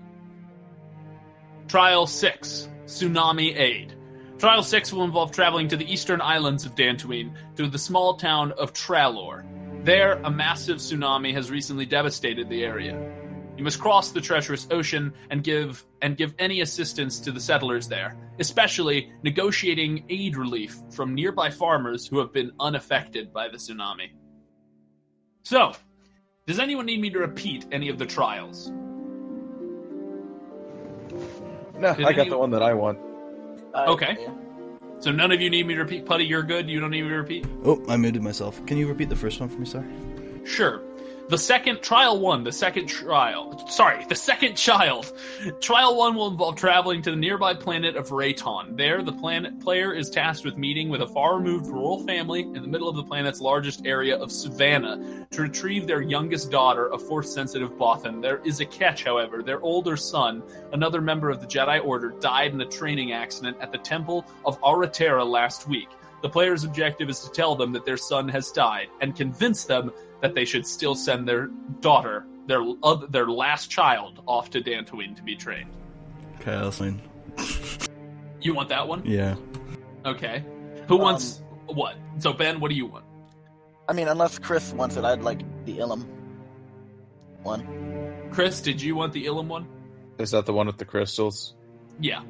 Trial 6, Tsunami Aid. Trial 6 will involve traveling to the eastern islands of Dantooine to the small town of Tralor. There, a massive tsunami has recently devastated the area. You must cross the treacherous ocean and give any assistance to the settlers there, especially negotiating aid relief from nearby farmers who have been unaffected by the tsunami. So, does anyone need me to repeat any of the trials? No, I got the one that I want. Okay. Yeah. So none of you need me to repeat? Putty, you're good? You don't need me to repeat? Oh, I muted myself. Can you repeat the first one for me, sorry? Sure. The second child. Trial 1 will involve traveling to the nearby planet of Rayton. There, the planet player is tasked with meeting with a far-removed rural family in the middle of the planet's largest area of Savannah to retrieve their youngest daughter, a Force-sensitive Bothan. There is a catch, however. Their older son, another member of the Jedi Order, died in a training accident at the Temple of Aratera last week. The player's objective is to tell them that their son has died and convince them that they should still send their daughter, their last child, off to Dantooine to be trained. Okay, that's fine. You want that one? Yeah. Okay. Who wants what? So, Ben, what do you want? I mean, unless Chris wants it, I'd like the Ilum one. Chris, did you want the Ilum one? Is that the one with the crystals? Yeah.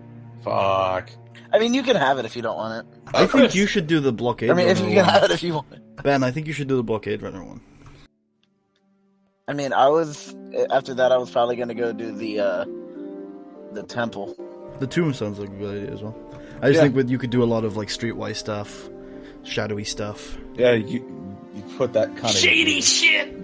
Fuck. I mean, you can have it if you don't want it. I think you should do the blockade. I mean, if runner you can one. have it if you want it. Ben, I think you should do the blockade runner one. I mean, after that, I was probably going to go do the temple. The tomb sounds like a good idea as well. I just think you could do a lot of like streetwise stuff, shadowy stuff. Yeah, you put that kind of shady shit.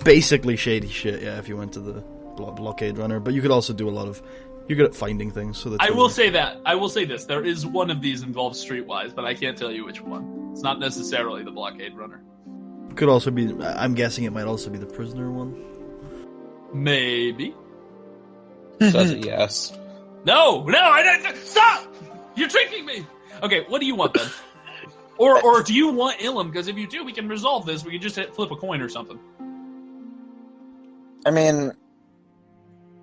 Basically shady shit. Yeah, if you went to the blockade runner, but you could also do a lot of. You're good at finding things. So I will say this: there is one of these involved streetwise, but I can't tell you which one. It's not necessarily the blockade runner. Could also be. I'm guessing it might also be the prisoner one. Maybe. Says a yes. No, I don't. Stop! You're tricking me. Okay, what do you want then? Or do you want Ilum? Because if you do, we can resolve this. We can just flip a coin or something. I mean,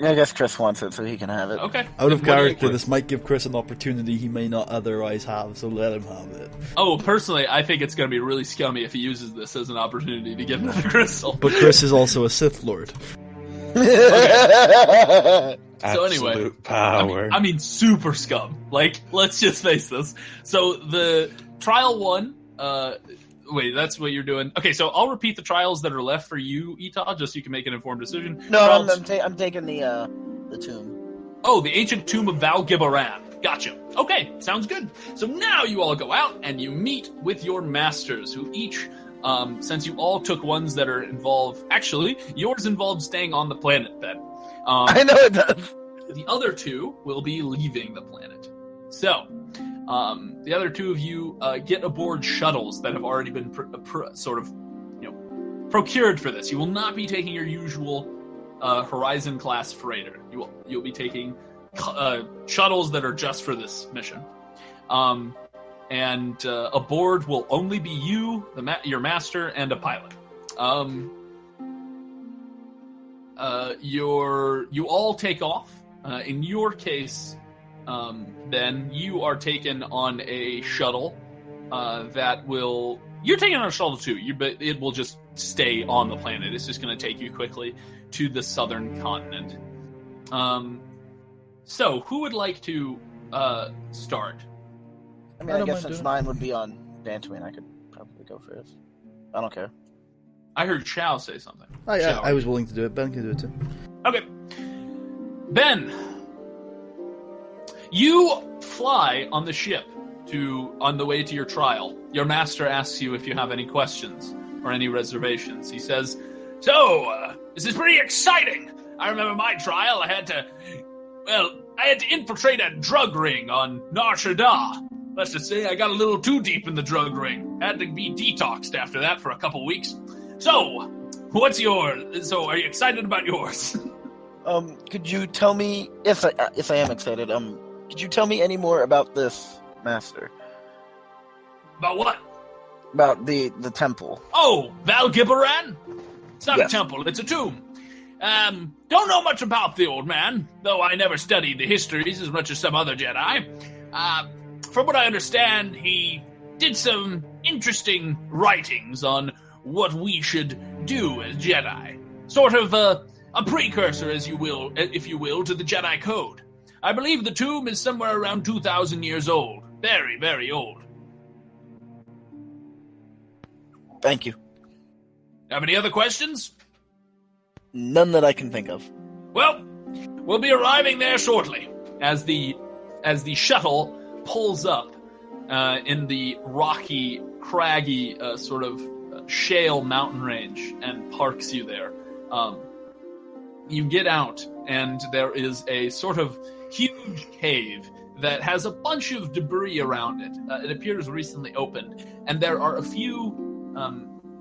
I guess Chris wants it, so he can have it. Okay. Out of Then what do you character, want? this might give Chris an opportunity he may not otherwise have, so let him have it. Oh, personally, I think it's going to be really scummy if he uses this as an opportunity to get another crystal. But Chris is also a Sith Lord. So anyway, Absolute power. I mean, super scum. Like, let's just face this. So the trial 1, wait, that's what you're doing. Okay, so I'll repeat the trials that are left for you, Ita, just so you can make an informed decision. No, Trial I'm taking the tomb. Oh, the ancient tomb of Val Gibberan. Gotcha. Okay, sounds good. So now you all go out and you meet with your masters, who each, since you all took ones that are involved, actually, yours involved staying on the planet, Ben. I know it does. The other 2 will be leaving the planet. So, the other 2 of you get aboard shuttles that have already been procured for this. You will not be taking your usual Horizon class freighter. You'll be taking shuttles that are just for this mission. And aboard will only be you, your master, and a pilot. You all take off. In your case, then you are taken on a shuttle you're taken on a shuttle too, but it will just stay on the planet. It's just going to take you quickly to the southern continent. So who would like to start? I mean, I guess since mine would be on Dantooine, I could probably go first. I don't care. I heard Chow say something. Oh, yeah, Chow. I was willing to do it. Ben can do it too. Okay. Ben, you fly on the ship on the way to your trial. Your master asks you if you have any questions or any reservations. He says, "So, this is pretty exciting. I remember my trial. I had to infiltrate a drug ring on Nar Shaddaa. Let's just say I got a little too deep in the drug ring. Had to be detoxed after that for a couple weeks. So, what's yours? So, are you excited about yours?" Could you tell me if I am excited? Could you tell me any more about this master? About what? About the temple. Oh, Val Gibberan? It's not Yes. a temple, it's a tomb. Don't know much about the old man, though I never studied the histories as much as some other Jedi. From what I understand, he did some interesting writings on what we should do as Jedi. Sort of a precursor, if you will, to the Jedi Code. I believe the tomb is somewhere around 2,000 years old. Very, very old. Thank you. Have any other questions? None that I can think of. Well, we'll be arriving there shortly. As the shuttle pulls up in the rocky, craggy sort of shale mountain range and parks you there. You get out, and there is a sort of huge cave that has a bunch of debris around it. It appears recently opened, and there are a few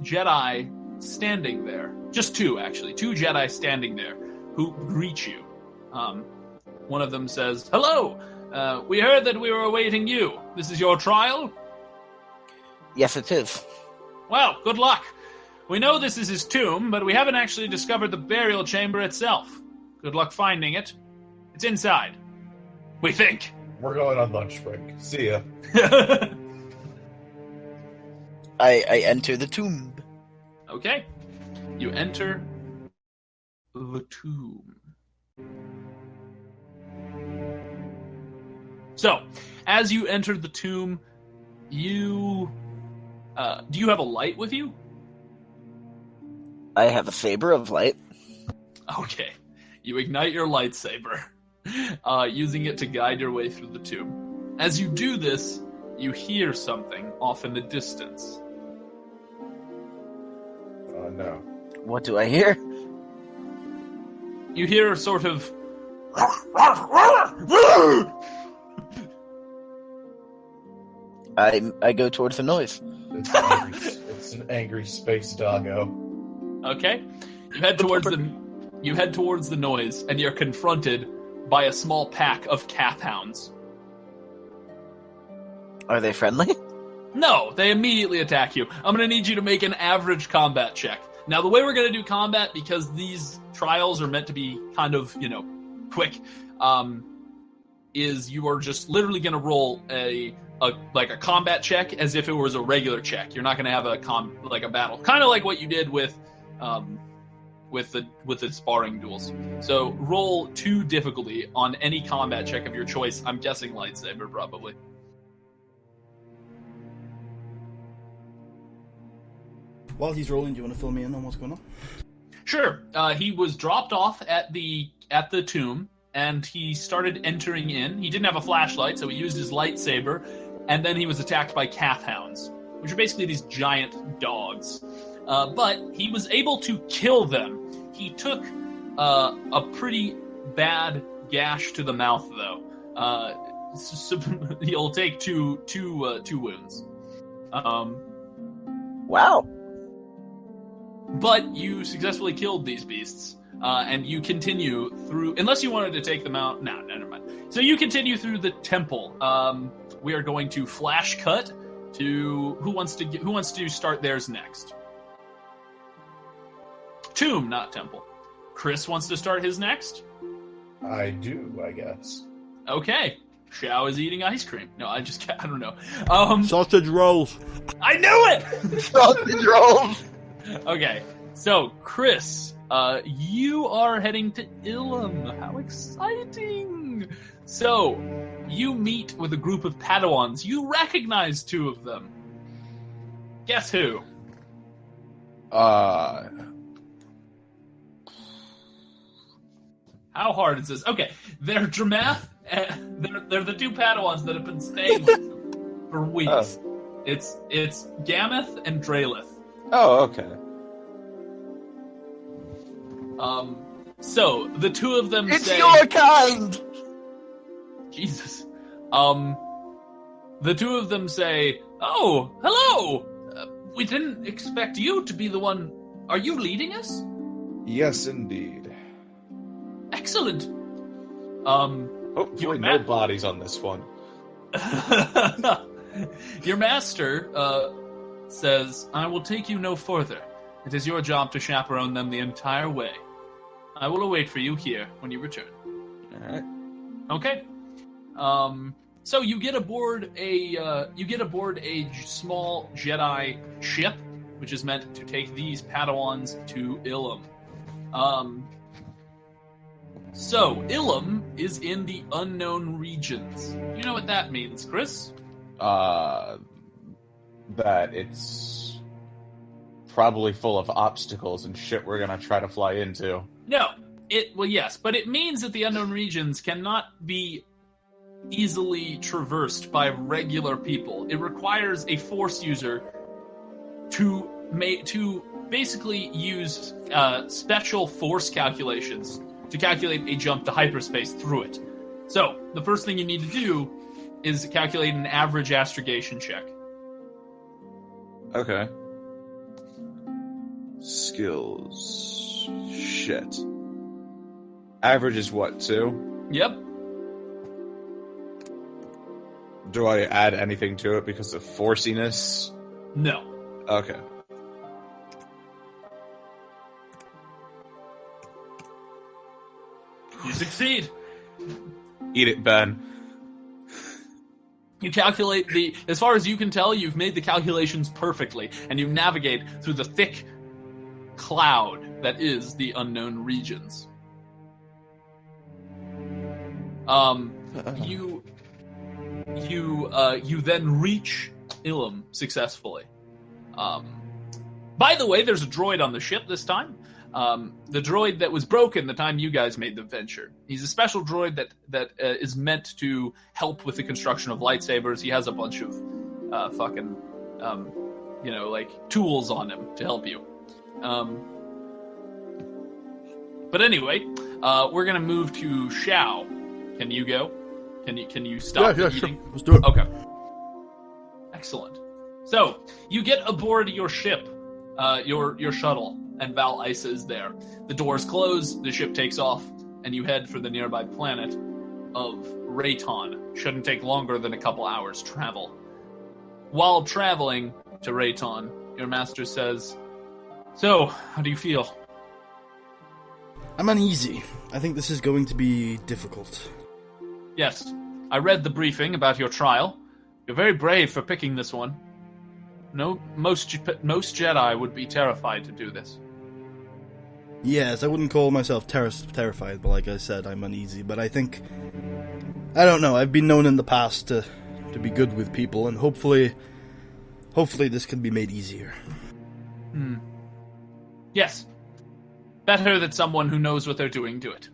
Jedi standing there. Just two, actually. Two Jedi standing there who greet you. One of them says, "Hello! We heard that we were awaiting you. This is your trial?" Yes, it is. Well, good luck. We know this is his tomb, but we haven't actually discovered the burial chamber itself. Good luck finding it. It's inside. We think. We're going on lunch break. See ya. I enter the tomb. Okay. You enter the tomb. So, as you enter the tomb, you... do you have a light with you? I have a saber of light. Okay. You ignite your lightsaber, using it to guide your way through the tomb. As you do this, you hear something off in the distance. Oh, no. What do I hear? You hear a sort of... I go towards the noise. It's an angry space doggo. Okay. You head towards the noise, and you're confronted by a small pack of calf hounds. Are they friendly? No, they immediately attack you. I'm going to need you to make an average combat check. Now, the way we're going to do combat, because these trials are meant to be kind of, quick, is you are just literally going to roll a combat check as if it was a regular check. You're not going to have a battle, kind of like what you did with the sparring duels. So roll 2 difficulty on any combat check of your choice. I'm guessing lightsaber, probably. While he's rolling, do you want to fill me in on what's going on? Sure. He was dropped off at the tomb, and he started entering in. He didn't have a flashlight, so he used his lightsaber, and then he was attacked by calf hounds, which are basically these giant dogs. But he was able to kill them. He took a pretty bad gash to the mouth, though. So he'll take two wounds. Wow. But you successfully killed these beasts, and you continue through. Unless you wanted to take them out, no, never mind. So you continue through the temple. We are going to flash cut to who wants to start theirs next. Tomb, not temple. Chris wants to start his next? I do, I guess. Okay. Xiao is eating ice cream. No, I don't know. Sausage rolls. I knew it! Sausage rolls! Okay, so, Chris, you are heading to Ilum. How exciting! So, you meet with a group of Padawans. You recognize 2 of them. Guess who? How hard is this? Okay, they're Dramath, and they're the 2 Padawans that have been staying with them for weeks. Oh. It's Gameth and Draelith. Oh, okay. So the 2 of them It's say, your kind! Jesus. The 2 of them say, "Oh, hello! We didn't expect you to be the one. Are you leading us?" Yes, indeed. Excellent. Hopefully no bodies on this one. Your master says, "I will take you no further. It is your job to chaperone them the entire way. I will await for you here when you return. All right. Okay. So you get aboard a small Jedi ship, which is meant to take these Padawans to Ilum. So Ilum is in the unknown regions. You know what that means, Chris? That it's probably full of obstacles and shit we're gonna try to fly into. No. Yes, but it means that the unknown regions cannot be easily traversed by regular people. It requires a Force user to basically use special Force calculations to calculate a jump to hyperspace through it. So, the first thing you need to do is calculate an average astrogation check. Okay. Skills. Shit. Average is what, 2? Yep. Do I add anything to it because of forciness? No. Okay. You succeed. Eat it, Ben. You calculate as far as you can tell, you've made the calculations perfectly, and you navigate through the thick cloud that is the unknown regions. You then reach Ilum successfully. By the way, there's a droid on the ship this time. The droid that was broken the time you guys made the venture. He's a special droid that is meant to help with the construction of lightsabers. He has a bunch of tools on him to help you. But anyway, we're gonna move to Shao. Can you go? Can you stop the eating? Sure. Let's do it. Okay. Excellent. So you get aboard your ship, your shuttle. And Val Isa is there. The doors close, the ship takes off, and you head for the nearby planet of Rayton. Shouldn't take longer than a couple hours travel. While traveling to Rayton, your master says, "So, how do you feel?" I'm uneasy. I think this is going to be difficult. Yes, I read the briefing about your trial. You're very brave for picking this one. No, most Jedi would be terrified to do this. Yes, I wouldn't call myself terrified, but like I said, I'm uneasy. But I think... I don't know, I've been known in the past to be good with people, and hopefully this can be made easier. Yes. Better that someone who knows what they're doing do it.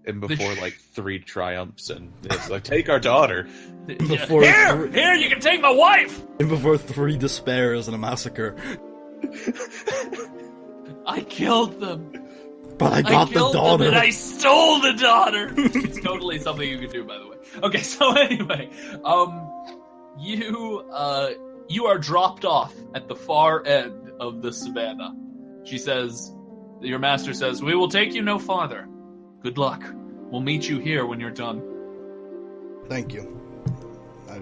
And before, 3 triumphs, and it's like, take our daughter. Here, you can take my wife! And before 3 despairs and a massacre. I killed them. But I got the daughter. Them and I stole the daughter. It's totally something you can do, by the way. Okay, so anyway, you are dropped off at the far end of the savannah. She says, your master says, "We will take you no farther. Good luck. We'll meet you here when you're done." Thank you. I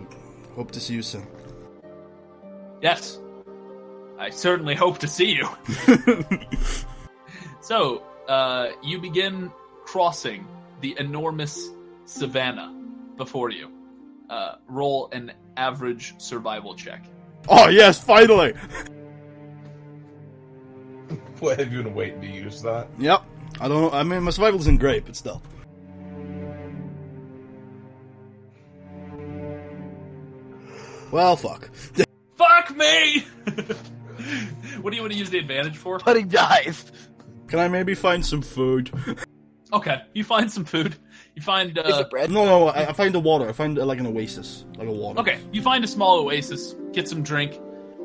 hope to see you soon. Yes. I certainly hope to see you. So, you begin crossing the enormous savannah before you. Roll an average survival check. Oh, yes, finally! What, have you been waiting to use that? Yep. I don't know. I mean, my survival isn't great, but still. Well, fuck. Fuck me! What do you want to use the advantage for? But he dies. Can I maybe find some food? Okay, you find some food. You find, Is it bread? No, I find the water. I find, like, an oasis. Like a water. Okay, you find a small oasis. Get some drink.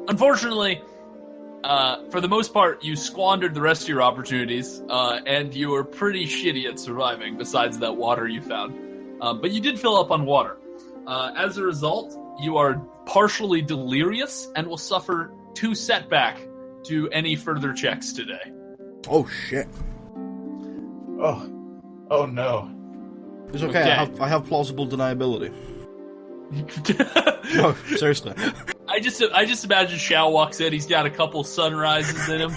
Unfortunately, for the most part, you squandered the rest of your opportunities, and you were pretty shitty at surviving, besides that water you found. But you did fill up on water. As a result, you are partially delirious and will suffer 2 setback to any further checks today. Oh, shit. Oh no. It's okay. I have plausible deniability. No, seriously. I just imagine Shao walks in. He's got a couple sunrises in him,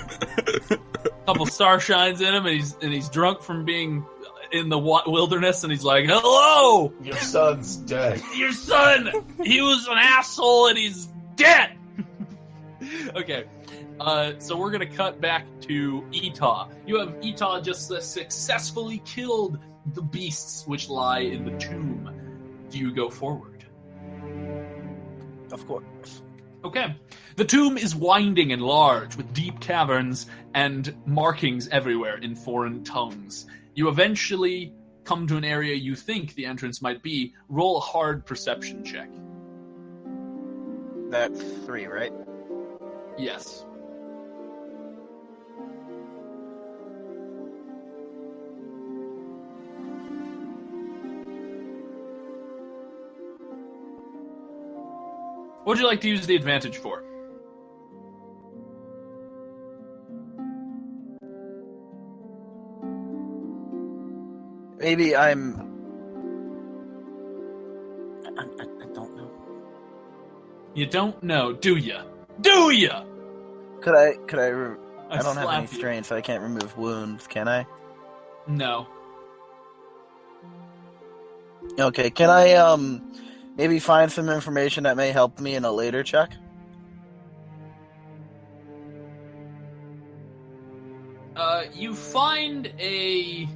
couple star shines in him, and he's drunk from being in the wilderness, and he's like, "Hello, Your son's dead. your son. He was an asshole, and he's dead." Okay, so we're gonna cut back to Etah. You have Etah just successfully killed the beasts which lie in the tomb. Do you go forward? Of course. Okay. The tomb is winding and large, with deep caverns and markings everywhere in foreign tongues. You eventually come to an area you think the entrance might be. Roll a hard perception check. That's 3, right? Yes. What would you like to use the advantage for? Maybe I don't know. You don't know, do ya? Do ya? Could I I I'd don't have any slap you. strain, so I can't remove wounds, can I? No. Okay, can I maybe find some information that may help me in a later check? You find an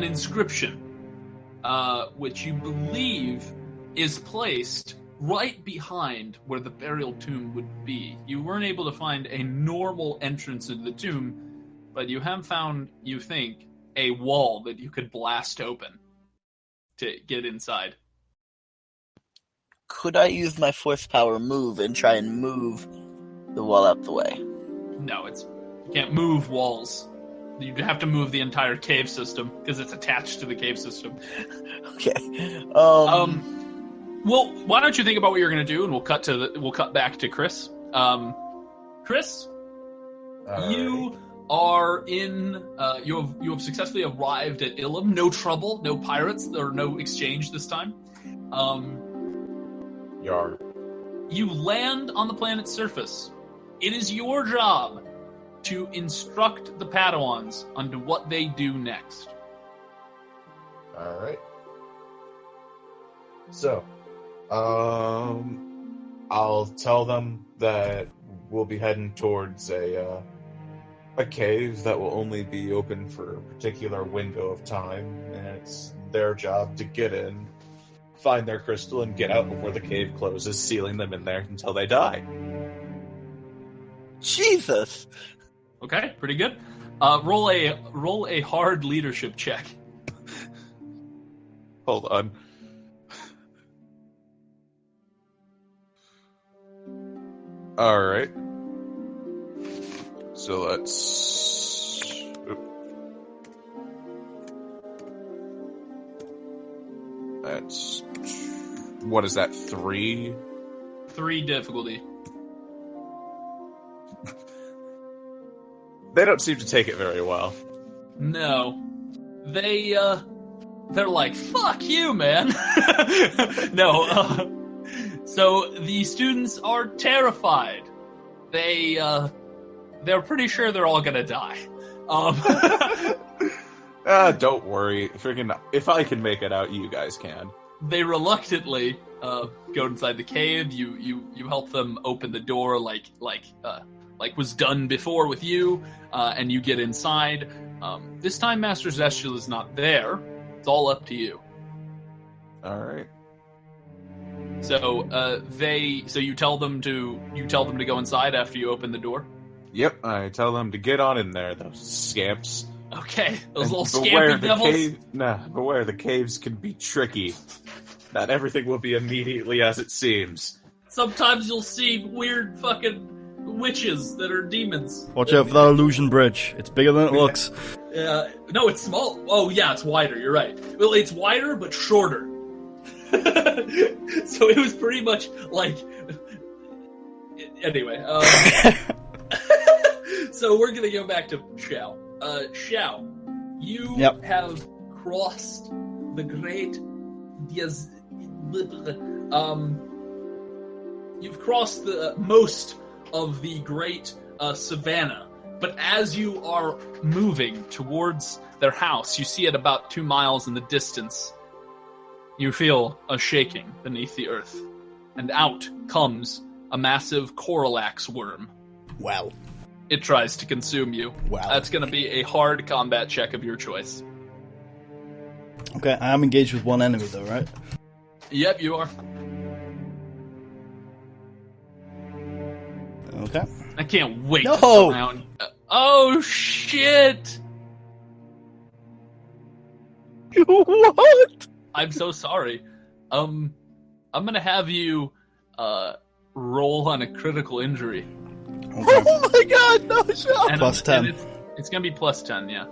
inscription, which you believe is placed right behind where the burial tomb would be. You weren't able to find a normal entrance into the tomb, but you have found, you think, a wall that you could blast open to get inside. Could I use my force power move and try and move the wall out the way? No, you can't move walls. You'd have to move the entire cave system because it's attached to the cave system. Okay. Well, why don't you think about what you're going to do, and we'll cut back to Chris. Chris, you are in. You have successfully arrived at Ilum. No trouble, no pirates, or no exchange this time. Yar. You land on the planet's surface. It is your job to instruct the Padawans onto what they do next. Alright. So, I'll tell them that we'll be heading towards a cave that will only be open for a particular window of time, and it's their job to get in, find their crystal, and get out before the cave closes, sealing them in there until they die. Jesus! Okay, pretty good. Roll a hard leadership check. Hold on. Alright. So let's... That's... What is that, 3? 3 difficulty. They don't seem to take it very well. No. They're like, fuck you, man. No, so the students are terrified. They're pretty sure they're all gonna die. Don't worry. Freaking, if I can make it out, you guys can. They reluctantly go inside the cave. You help them open the door like was done before with you, and you get inside. This time Master Zestial is not there. It's all up to you. Alright. So you tell them to go inside after you open the door? Yep, I tell them to get on in there, those scamps. Okay, those And little beware scampy devils. Beware, the caves can be tricky. Not everything will be immediately as it seems. Sometimes you'll see weird fucking witches that are demons. Watch out for that illusion bridge. It's bigger than it looks. No, it's small. Oh, yeah, it's wider. You're right. Well, it's wider, but shorter. So it was pretty much like... Anyway. So we're going to go back to Xiao. Xiao, you have crossed the great... You've crossed the most of the great savannah. But as you are moving towards their house, you see it about 2 miles in the distance. You feel a shaking beneath the earth. And out comes a massive Corallax worm. Wow. It tries to consume you. Wow. That's going to be a hard combat check of your choice. Okay, I am engaged with one enemy though, right? Yep, you are. Okay. I can't wait No! to surround... oh, shit! What? I'm so sorry. I'm gonna have you roll on a critical injury. Okay. Oh my god, no shot! And, Plus 10. and it's gonna be plus 10, yeah.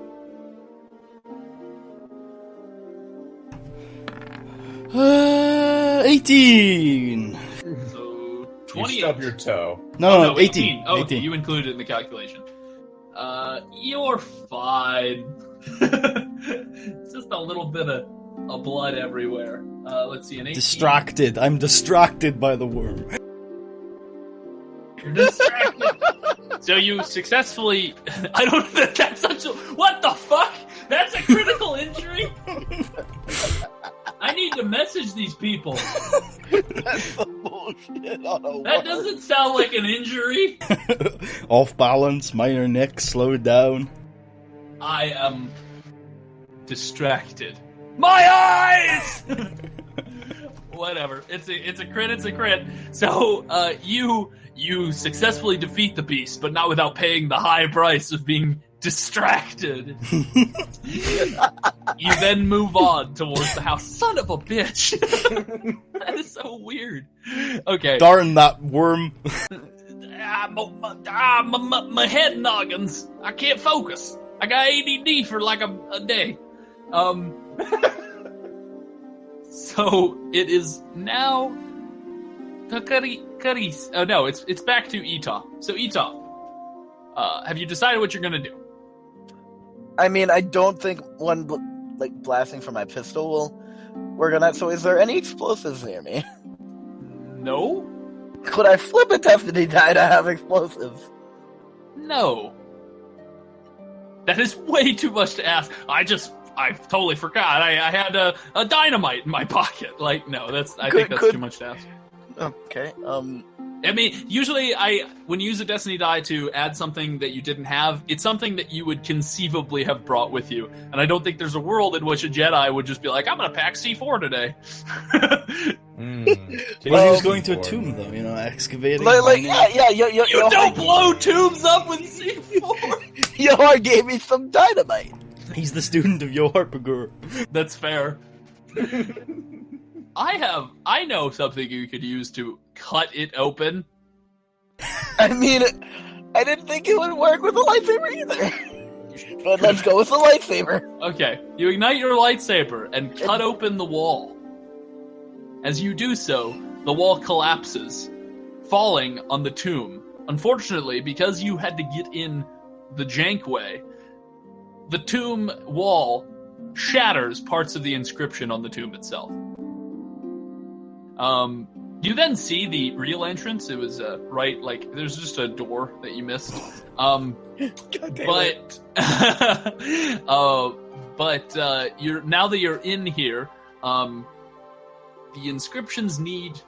Uh, 18! So, You 20. stub your toe. No, 18. Oh, 18. okay, you included it in the calculation. You're fine. It's just a little bit of blood everywhere. Let's see, an 18. Distracted. I'm distracted by the worm. You're distracted. So you successfully... I don't know, that's such a... What the fuck? That's a critical injury? I need to message these people. That's some bullshit on a That word. doesn't sound like an injury. Off balance, minor nick, slowed down. I am distracted. My eyes! Whatever. It's a crit. So you successfully defeat the beast, but not without paying the high price of being distracted. You then move on towards the house. Son of a bitch. That is so weird. Okay. Darn that worm. My head noggins. I can't focus. I got ADD for like a day. So it is now Karis. Oh no, it's back to Etah. So Etah, have you decided what you're gonna do? I mean, I don't think blasting from my pistol will work on that. So, is there any explosives near me? No? Could I flip a destiny die to have explosives? No. That is way too much to ask. I totally forgot. I had a dynamite in my pocket. Like, no, I think that's too much to ask. Okay. I mean, usually when you use a Destiny die to add something that you didn't have, it's something that you would conceivably have brought with you. And I don't think there's a world in which a Jedi would just be like, I'm going to pack C4 today. Well, he was going to a tomb, though, excavating. Yeah. You don't blow tombs up with C4! Yohar gave me some dynamite. He's the student of Yoharpagur. That's fair. I know something you could use to cut it open. I mean, I didn't think it would work with a lightsaber either. But let's go with the lightsaber. Okay, you ignite your lightsaber and cut open the wall. As you do so, the wall collapses, falling on the tomb. Unfortunately, because you had to get in the jank way, the tomb wall shatters parts of the inscription on the tomb itself. You then see the real entrance. It was there's just a door that you missed. You're now that you're in here, the inscriptions need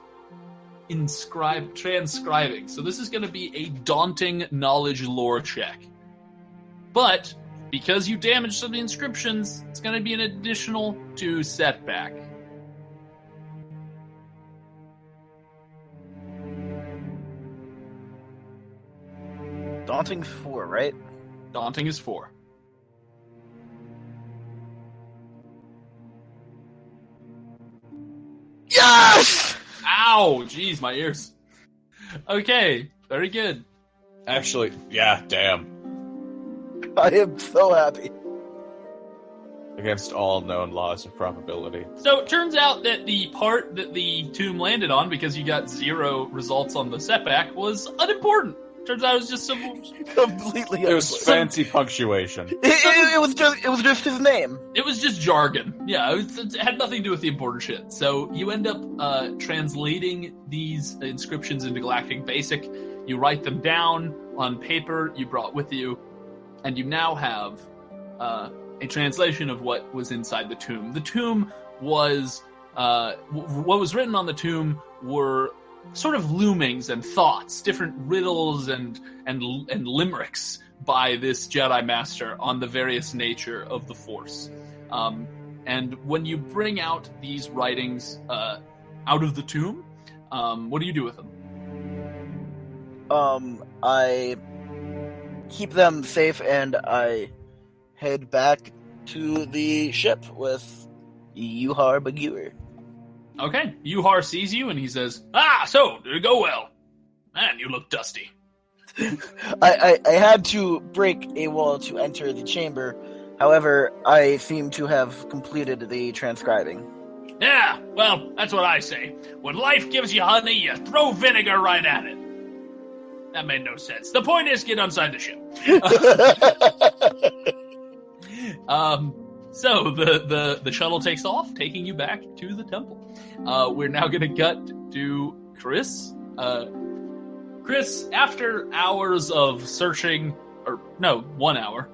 transcribing. So this is going to be a daunting knowledge lore check. But because you damaged some of the inscriptions, it's going to be an additional 2 setback. Daunting's 4, right? Daunting is 4. Yes! Ow! Jeez, my ears. Okay, very good. Actually, yeah, damn. I am so happy. Against all known laws of probability. So it turns out that the part that the tomb landed on, because you got 0 results on the setback, was unimportant. Turns out it was just some Completely. It was fancy punctuation. It was just his name. It was just jargon. Yeah, it had nothing to do with the important shit. So you end up translating these inscriptions into Galactic Basic. You write them down. on paper you brought with you, and you now have a translation of what was inside the tomb. The tomb was what was written on the tomb were sort of loomings and thoughts, different riddles and limericks by this Jedi Master on the various nature of the Force. And when you bring out these writings out of the tomb, what do you do with them? I keep them safe and I head back to the ship with Yuhar Bagir. Okay, Yuhar sees you and he says, so, did it go well? Man, you look dusty. I had to break a wall to enter the chamber. However, I seem to have completed the transcribing. Yeah, well, that's what I say. When life gives you honey, you throw vinegar right at it. That made no sense. The point is, get inside the ship. So the shuttle takes off, taking you back to the temple. We're now going to cut to Chris. Chris, after hours of searching, 1 hour,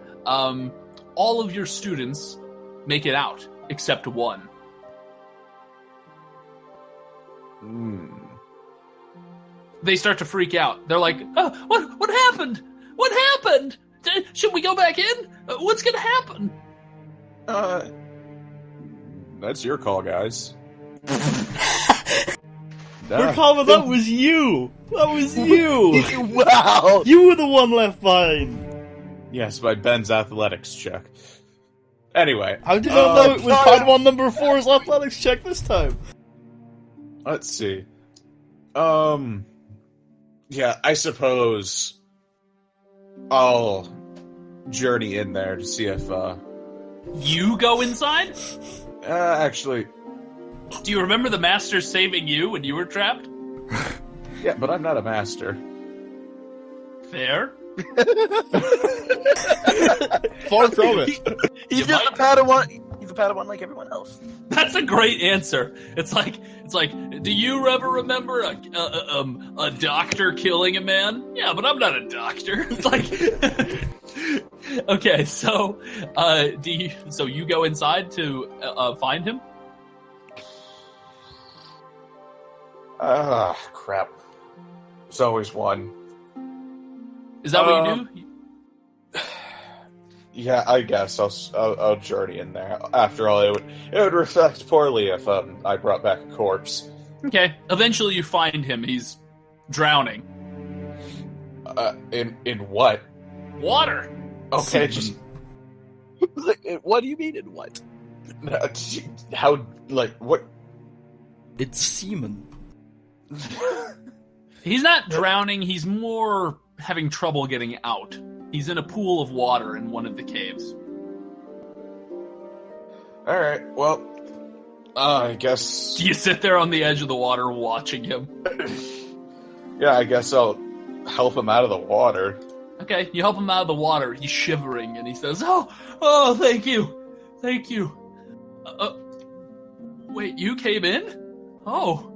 all of your students make it out, except one. They start to freak out. They're like, "Oh, what happened? What happened? Should we go back in? What's going to happen?" That's your call, guys. We're calling that was you! That was you! Wow! You were the one left behind! Yes, by Ben's athletics check. Anyway. How did I know it was Padawan number 4's athletics check this time? Let's see. Yeah, I suppose I'll journey in there to see if, You go inside? Actually... Do you remember the master saving you when you were trapped? Yeah, but I'm not a master. Fair. Far from it. He's just a Padawan. He's a Padawan like everyone else. That's a great answer. It's like, do you ever remember a doctor killing a man? Yeah, but I'm not a doctor. It's like, okay, so you go inside to find him? Crap. There's always one. Is that what you do? Yeah, I guess I'll journey in there. After all, it would reflect poorly if I brought back a corpse. Okay. Eventually, you find him. He's drowning. In what? Water. Okay, just What do you mean in what? how? Like what? It's semen. He's not drowning. He's more having trouble getting out. He's in a pool of water in one of the caves. All right. Well, I guess. Do you sit there on the edge of the water watching him? Yeah, I guess I'll help him out of the water. Okay, you help him out of the water. He's shivering, and he says, "Oh, thank you. Wait, you came in? Oh,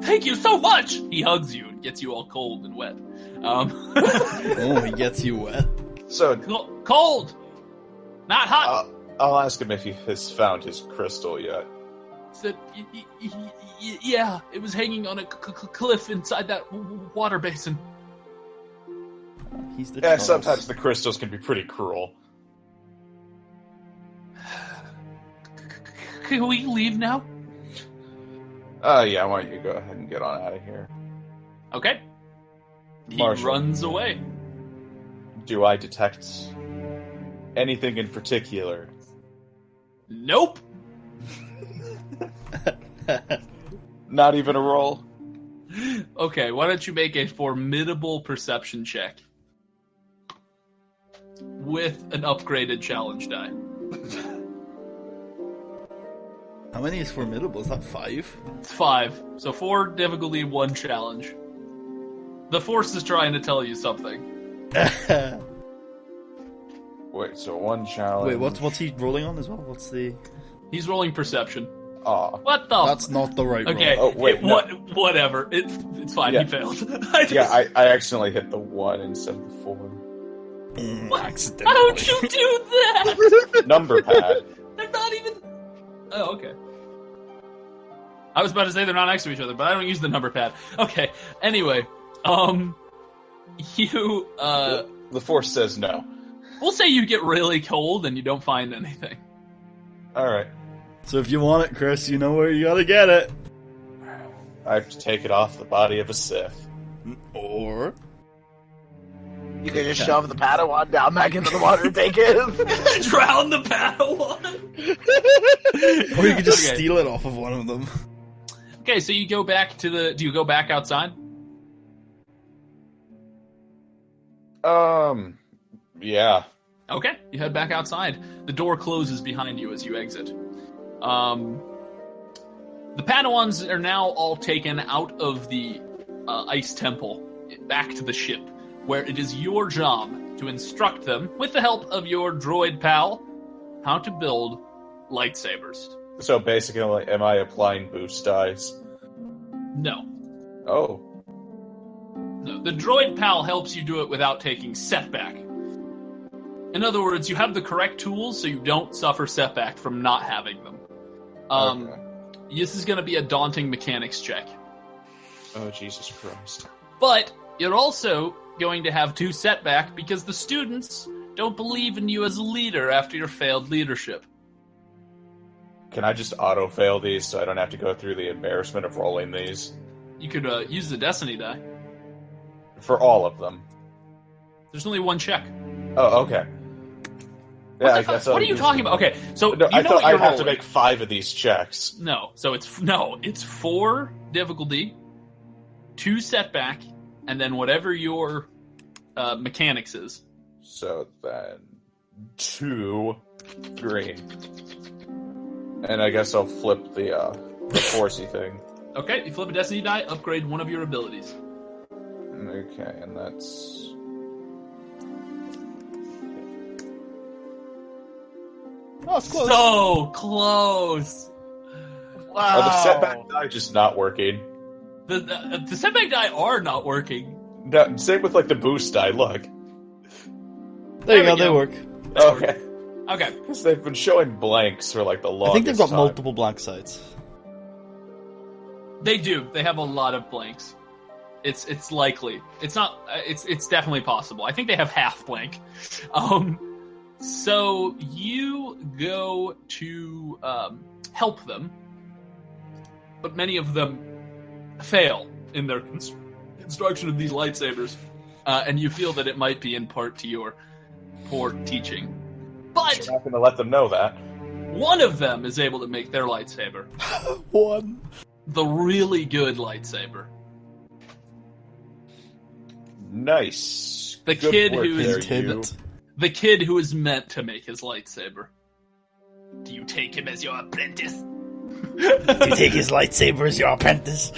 thank you so much." He hugs you and gets you all cold and wet. Oh, he gets you wet. So cold, not hot. I'll ask him if he has found his crystal yet. Said, yeah, it was hanging on a cliff inside that water basin. He's the Yeah, Charles. sometimes the crystals can be pretty cruel. Can we leave now? Yeah, why don't you go ahead and get on out of here. Okay. He Marshall. runs away. Do I detect anything in particular? Nope. Not even a roll? Okay, why don't you make a formidable perception check with an upgraded challenge die. How many is formidable? Is that 5? It's 5. So 4 difficulty, 1 challenge. The Force is trying to tell you something. Wait, so 1 challenge. Wait, what's he rolling on as well? What's the... He's rolling perception. Aw. What the? That's not the right roll. Okay. Oh, wait, no. Whatever. It's fine. Yeah. He failed. I accidentally hit the 1 instead of the 4. What? Accidentally. How'd you do that? Number pad. They're not even... Oh, okay. I was about to say they're not next to each other, but I don't use the number pad. Okay, anyway. You, The Force says no. We'll say you get really cold and you don't find anything. Alright. So if you want it, Chris, you know where you gotta get it. I have to take it off the body of a Sith. Or... You can just shove the Padawan down back into the water and take it. Drown the Padawan! Or you could just Okay. steal it off of one of them. Okay, so you go back to the... Do you go back outside? Yeah. Okay, you head back outside. The door closes behind you as you exit. The Padawans are now all taken out of the Ice Temple, back to the ship, where it is your job to instruct them, with the help of your droid pal, how to build lightsabers. So basically, am I applying boost dice? No. Oh. No, the droid pal helps you do it without taking setback. In other words, you have the correct tools so you don't suffer setback from not having them. Okay. This is going to be a daunting mechanics check. Oh, Jesus Christ. But you're also going to have 2 setback because the students don't believe in you as a leader after your failed leadership. Can I just auto-fail these so I don't have to go through the embarrassment of rolling these? You could use the Destiny die. For all of them. There's only 1 check. Oh, okay. What, I the guess fuck? What I'll are you use talking them. about? Okay, so No, you I know thought what you're I'd have to rolling. make 5 of these checks. No, so it's 4 difficulty, 2 setback, and then whatever your mechanics is. So then 2 green. And I guess I'll flip the Forcey thing. Okay, you flip a Destiny die, upgrade one of your abilities. Okay, and that's... Oh, it's close. So close. Wow. Oh, the setback die just not working. The setback die are not working. No, same with like the boost die, look. There you There go, we they go. work. Okay. Okay, Because they've been showing blanks for like the I longest think they've got time. multiple blank sites. they do. They have a lot of blanks. It's likely. It's not. It's definitely possible. I think they have half blank. So you go to help them, but many of them fail in their construction of these lightsabers, and you feel that it might be in part to your poor teaching. But You're not going to let them know that. one of them is able to make their lightsaber, One. the really good lightsaber. Nice. The Good kid work who there, is you. the kid who is meant to make his lightsaber. Do you take him as your apprentice? You take his lightsaber as your apprentice.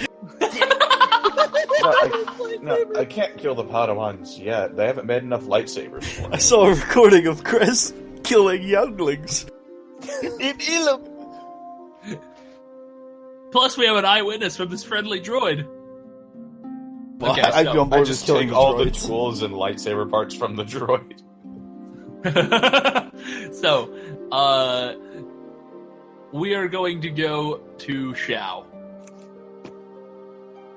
No, I can't kill the Padawans yet. They haven't made enough lightsabers for I me. saw a recording of Chris killing younglings. Plus, we have an eyewitness from this friendly droid. Well, Okay, I'd so be on I board with just killing take all the droids. tools and lightsaber parts from the droid. So, we are going to go to Shao.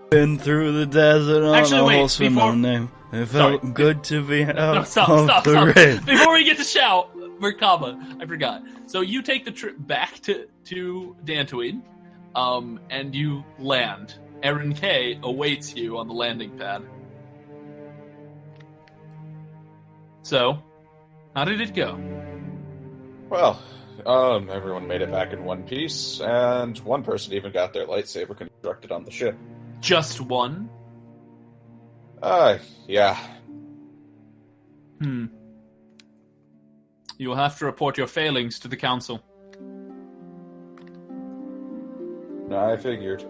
Been through the desert on Actually, a wait, horse with before- no name. It felt Sorry. good to be out No, of stop. the rain. Before we get to Shao, Merkaba, I forgot. So you take the trip back to Dantooine, and you land. Aaron K awaits you on the landing pad. So, how did it go? Well, everyone made it back in one piece, and one person even got their lightsaber constructed on the ship. Just one? Yeah. You will have to report your failings to the council. No, I figured.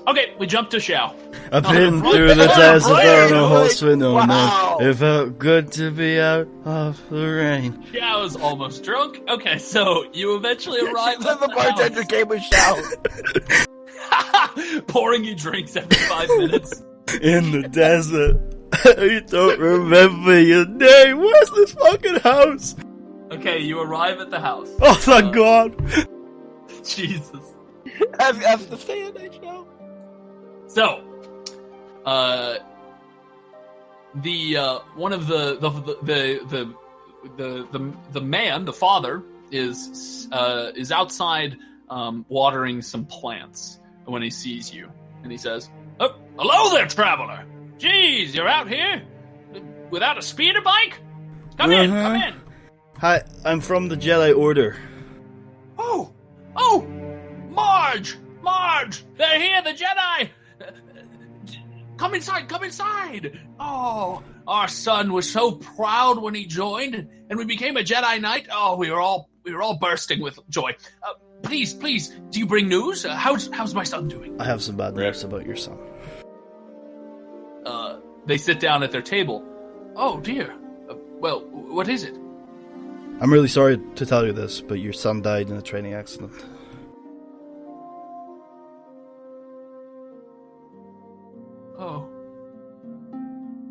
Okay, we jump to Shao. I've No, been right through the there, desert right on a there, horse with no wow. name. It felt good to be out of the rain. Shao is almost drunk. Okay, so you eventually arrive Then at the bartender house. came with shout. pouring you drinks every 5 minutes. In the desert. You don't remember your name. Where's this fucking house? Okay, you arrive at the house. Oh, thank God. Jesus. As the fan, I know. So, one of the man, the father, is outside watering some plants when he sees you, and he says, "Oh, hello there, traveler. Jeez, you're out here without a speeder bike? Come in, come in." Hi, I'm from the Jedi Order. Oh, Marge, they're here, the Jedi. Come inside. Oh, our son was so proud when he joined, and we became a Jedi Knight. Oh, we were all bursting with joy. Please, do you bring news? How's my son doing? I have some bad news about your son. They sit down at their table. Oh dear. Well, what is it? I'm really sorry to tell you this, but your son died in a training accident.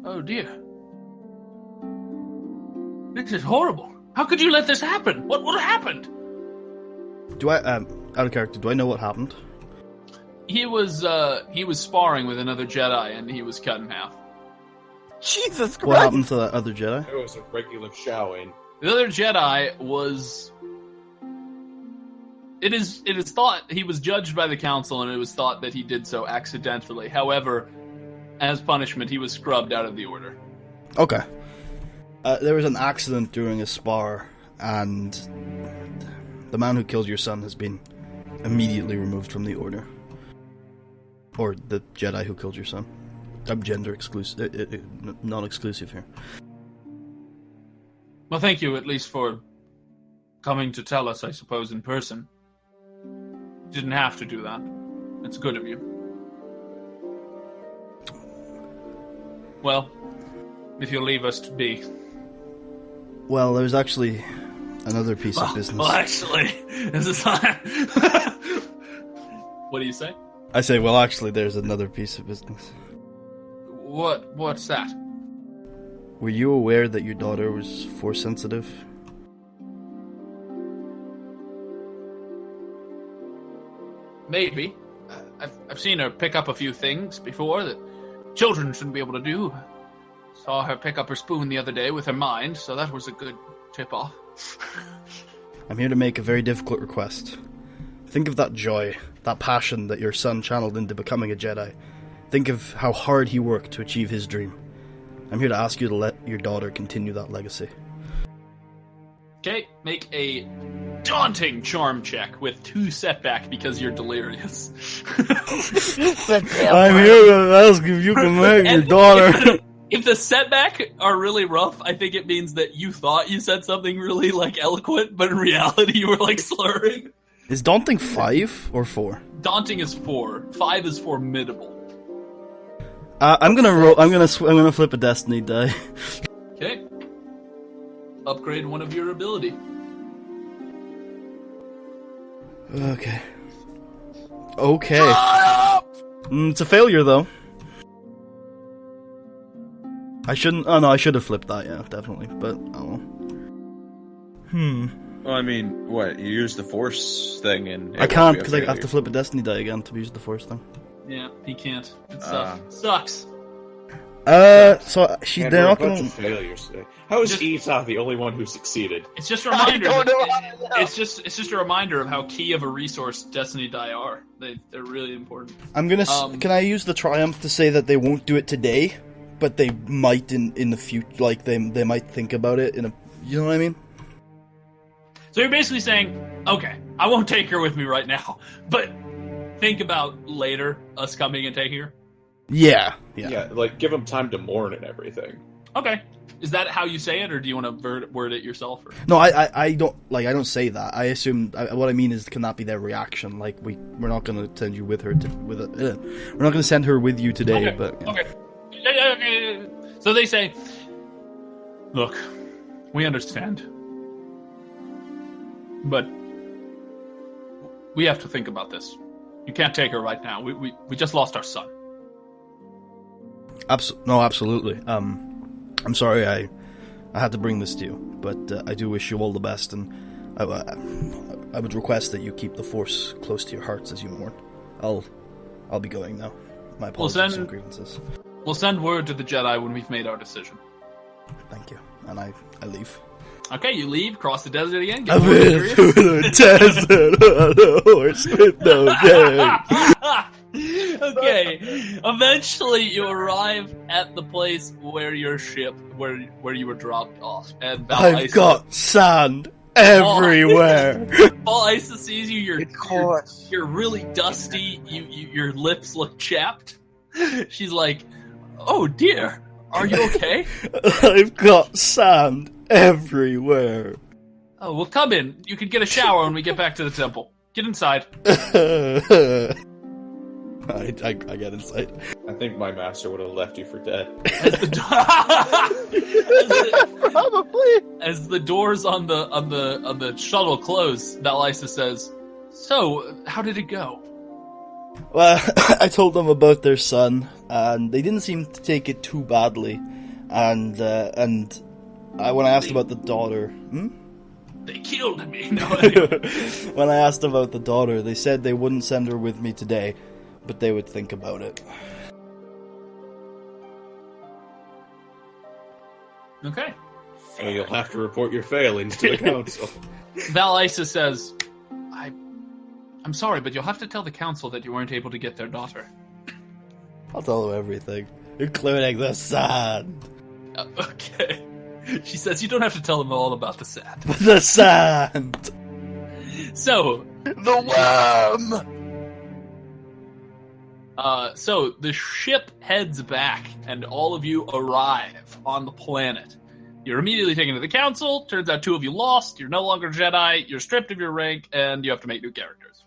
Oh dear. This is horrible. How could you let this happen? What happened? Do I, out of character, do I know what happened? He was sparring with another Jedi, and he was cut in half. Jesus Christ! What happened to that other Jedi? It was a regular showing. The other Jedi was... It is thought he was judged by the Council, and it was thought that he did so accidentally. However, as punishment, he was scrubbed out of the Order. Okay. There was an accident during a spar, and the man who killed your son has been immediately removed from the Order. Or the Jedi who killed your son. I'm gender exclusive, non-exclusive here. Well, thank you at least for coming to tell us, I suppose, in person. You didn't have to do that. It's good of you. Well, if you'll leave us to be. Well, there's actually another piece of business. Well, actually, this is not... What do you say? I say, well, actually, there's another piece of business. What's that? Were you aware that your daughter was Force sensitive? Maybe. I've seen her pick up a few things before that children shouldn't be able to do. Saw her pick up her spoon the other day with her mind, so that was a good tip-off. I'm here to make a very difficult request. Think of that joy, that passion that your son channeled into becoming a Jedi. Think of how hard he worked to achieve his dream. I'm here to ask you to let your daughter continue that legacy. Okay, make a daunting charm check with 2 setback because you're delirious. I'm here to ask if you can let your daughter... If the setback are really rough, I think it means that you thought you said something really, eloquent, but in reality you were, slurring. Is daunting 5 or 4? Daunting is 4. 5 is formidable. I'm gonna flip a destiny die. Okay. Upgrade one of your ability. Okay. It's a failure, though. I shouldn't... Oh, no, I should have flipped that, yeah, definitely. But, oh well. Well, I mean, what? You use the Force thing and... I can't, because I have to flip a Destiny die again to use the Force thing. Yeah, he can't. It sucks. So they're not going to... failures today. How is Ita the only one who succeeded? It's just a reminder. It's just a reminder of how key of a resource Destiny die are. They're really important. I'm gonna... can I use the Triumph to say that they won't do it today, but they might in the future? They might think about it in a... You know what I mean? So you're basically saying, okay, I won't take her with me right now, but think about later us coming and taking her. Yeah. Yeah, give them time to mourn and everything. Okay. Is that how you say it, or do you want to word it yourself? Or? No, I don't I don't say that. I assume what I mean is, can that be their reaction? We're not going to send you with her. We're not going to send her with you today. Okay. But yeah. Okay. So they say, look, we understand, but we have to think about this. You can't take her right now. We just lost our son. No, absolutely. I'm sorry I had to bring this to you, but I do wish you all the best, and I would request that you keep the Force close to your hearts as you mourn. I'll be going now. My apologies and grievances. We'll send word to the Jedi when we've made our decision. Thank you. And I leave. Okay, you leave, cross the desert again. I've been through the desert on a horse with no name. Okay, eventually you arrive at the place where your ship, where you were dropped off, and I've got sand everywhere. Val Isa sees you. You're really dusty. Your lips look chapped. She's like, "Oh dear, are you okay?" I've got sand everywhere. Oh, well, come in. You can get a shower when we get back to the temple. Get inside. I get inside. I think my master would have left you for dead. As the doors on the shuttle close, Val Isa says, "So, how did it go?" Well, I told them about their son, and they didn't seem to take it too badly. And when I asked about the daughter, They killed me. No, anyway. When I asked about the daughter, they said they wouldn't send her with me today, but they would think about it. Okay. So you'll have to report your failings to the council. Val Isa says, I'm sorry, but you'll have to tell the council that you weren't able to get their daughter. I'll tell them everything, including the sand. Okay. She says you don't have to tell them all about the sand. The sand! The So... worm! So the ship heads back, and all of you arrive on the planet. You're immediately taken to the council. Turns out 2 of you lost. You're no longer Jedi. You're stripped of your rank, and you have to make new characters.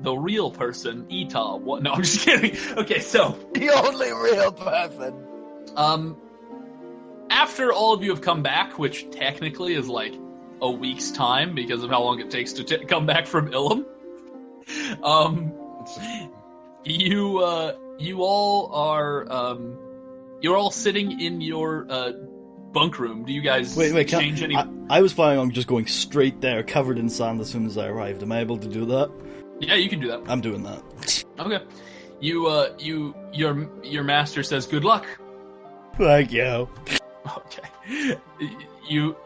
The real person, Ita. What? No, I'm just kidding. Okay, so The only real person. After all of you have come back, which technically is like a week's time because of how long it takes to come back from Ilum, you all are you're all sitting in your bunk room. Do you guys change any? I was planning on just going straight there, covered in sand, as soon as I arrived. Am I able to do that? Yeah, you can do that. I'm doing that. Okay. Your master says good luck. Thank you. Okay. You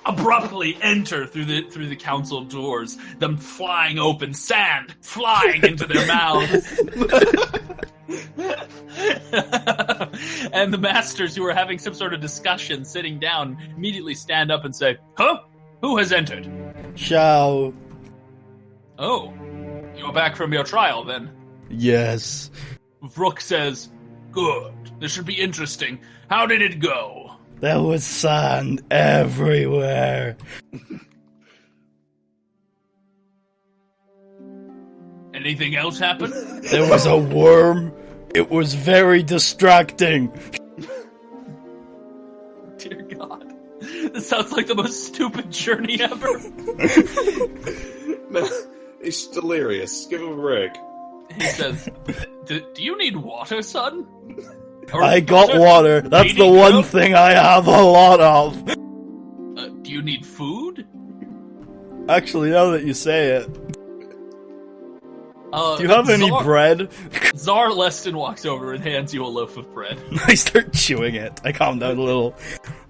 abruptly enter through the council doors, them flying open, sand flying into their mouths. And the masters, who are having some sort of discussion, sitting down, immediately stand up and say, "Huh? Who has entered?" Ciao. Oh, you're back from your trial, then? Yes. Vrook says, "Good. This should be interesting. How did it go?" There was sand everywhere. Anything else happen? There was a worm. It was very distracting. Dear God. This sounds like the most stupid journey ever. No, he's delirious. Give him a break. He says, do you need water, son? I got water. That's the one thing I have a lot of. Do you need food? Actually, now that you say it. Do you have any bread? Zar Leston walks over and hands you a loaf of bread. I start chewing it. I calm down a little.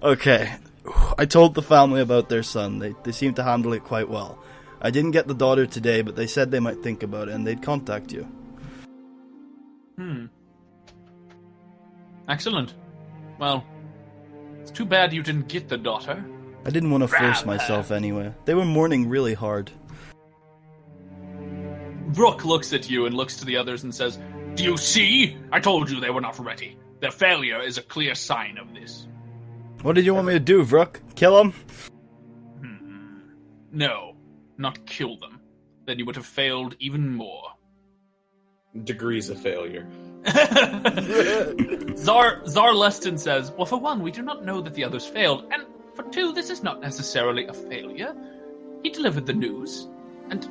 Okay. I told the family about their son. They seem to handle it quite well. I didn't get the daughter today, but they said they might think about it and they'd contact you. Excellent. Well, it's too bad you didn't get the daughter. I didn't want to force myself anyway. They were mourning really hard. Brooke looks at you and looks to the others and says, "Do you see? I told you they were not ready. Their failure is a clear sign of this." What did you want me to do, Vrook? Kill him? No, not kill them. Then you would have failed even more. Degrees of failure. Zar Leston says, "Well, for one, we do not know that the others failed, and for two, this is not necessarily a failure. He delivered the news, and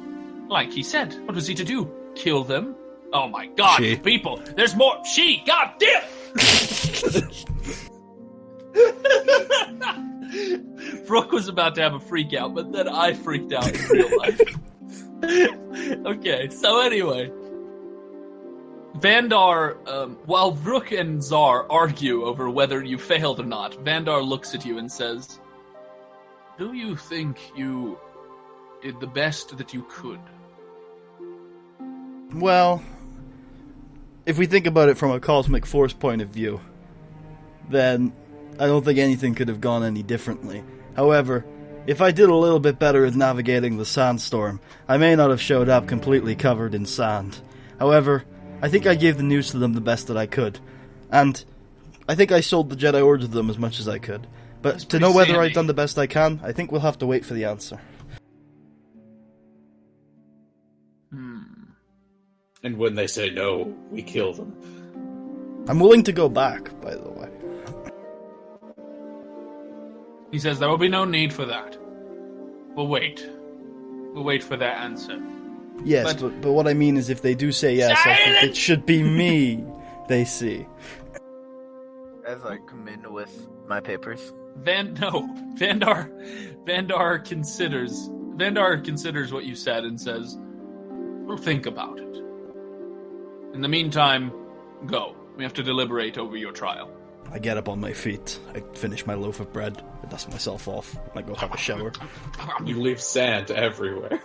Like he said, what was he to do? Kill them? Oh my god, She. you people! There's more. She! God damn! Brooke was about to have a freak out, but then I freaked out in real life. Okay, so anyway. Vandar, while Brooke and Zar argue over whether you failed or not, Vandar looks at you and says, do you think you did the best that you could? Well, if we think about it from a cosmic force point of view, then I don't think anything could have gone any differently. However, if I did a little bit better at navigating the sandstorm, I may not have showed up completely covered in sand. However, I think I gave the news to them the best that I could. And I think I sold the Jedi Order to them as much as I could. But to know whether I've done the best I can, I think we'll have to wait for the answer. And when they say no, we kill them. I'm willing to go back, by the way. He says there will be no need for that. We'll wait. We'll wait for their answer. Yes, but what I mean is if they do say yes, I think it should be me they see. As I come in with my papers. Vandar considers what you said and says, we'll think about it. In the meantime, go. We have to deliberate over your trial. I get up on my feet. I finish my loaf of bread. I dust myself off. I go have a shower. You leave sand everywhere.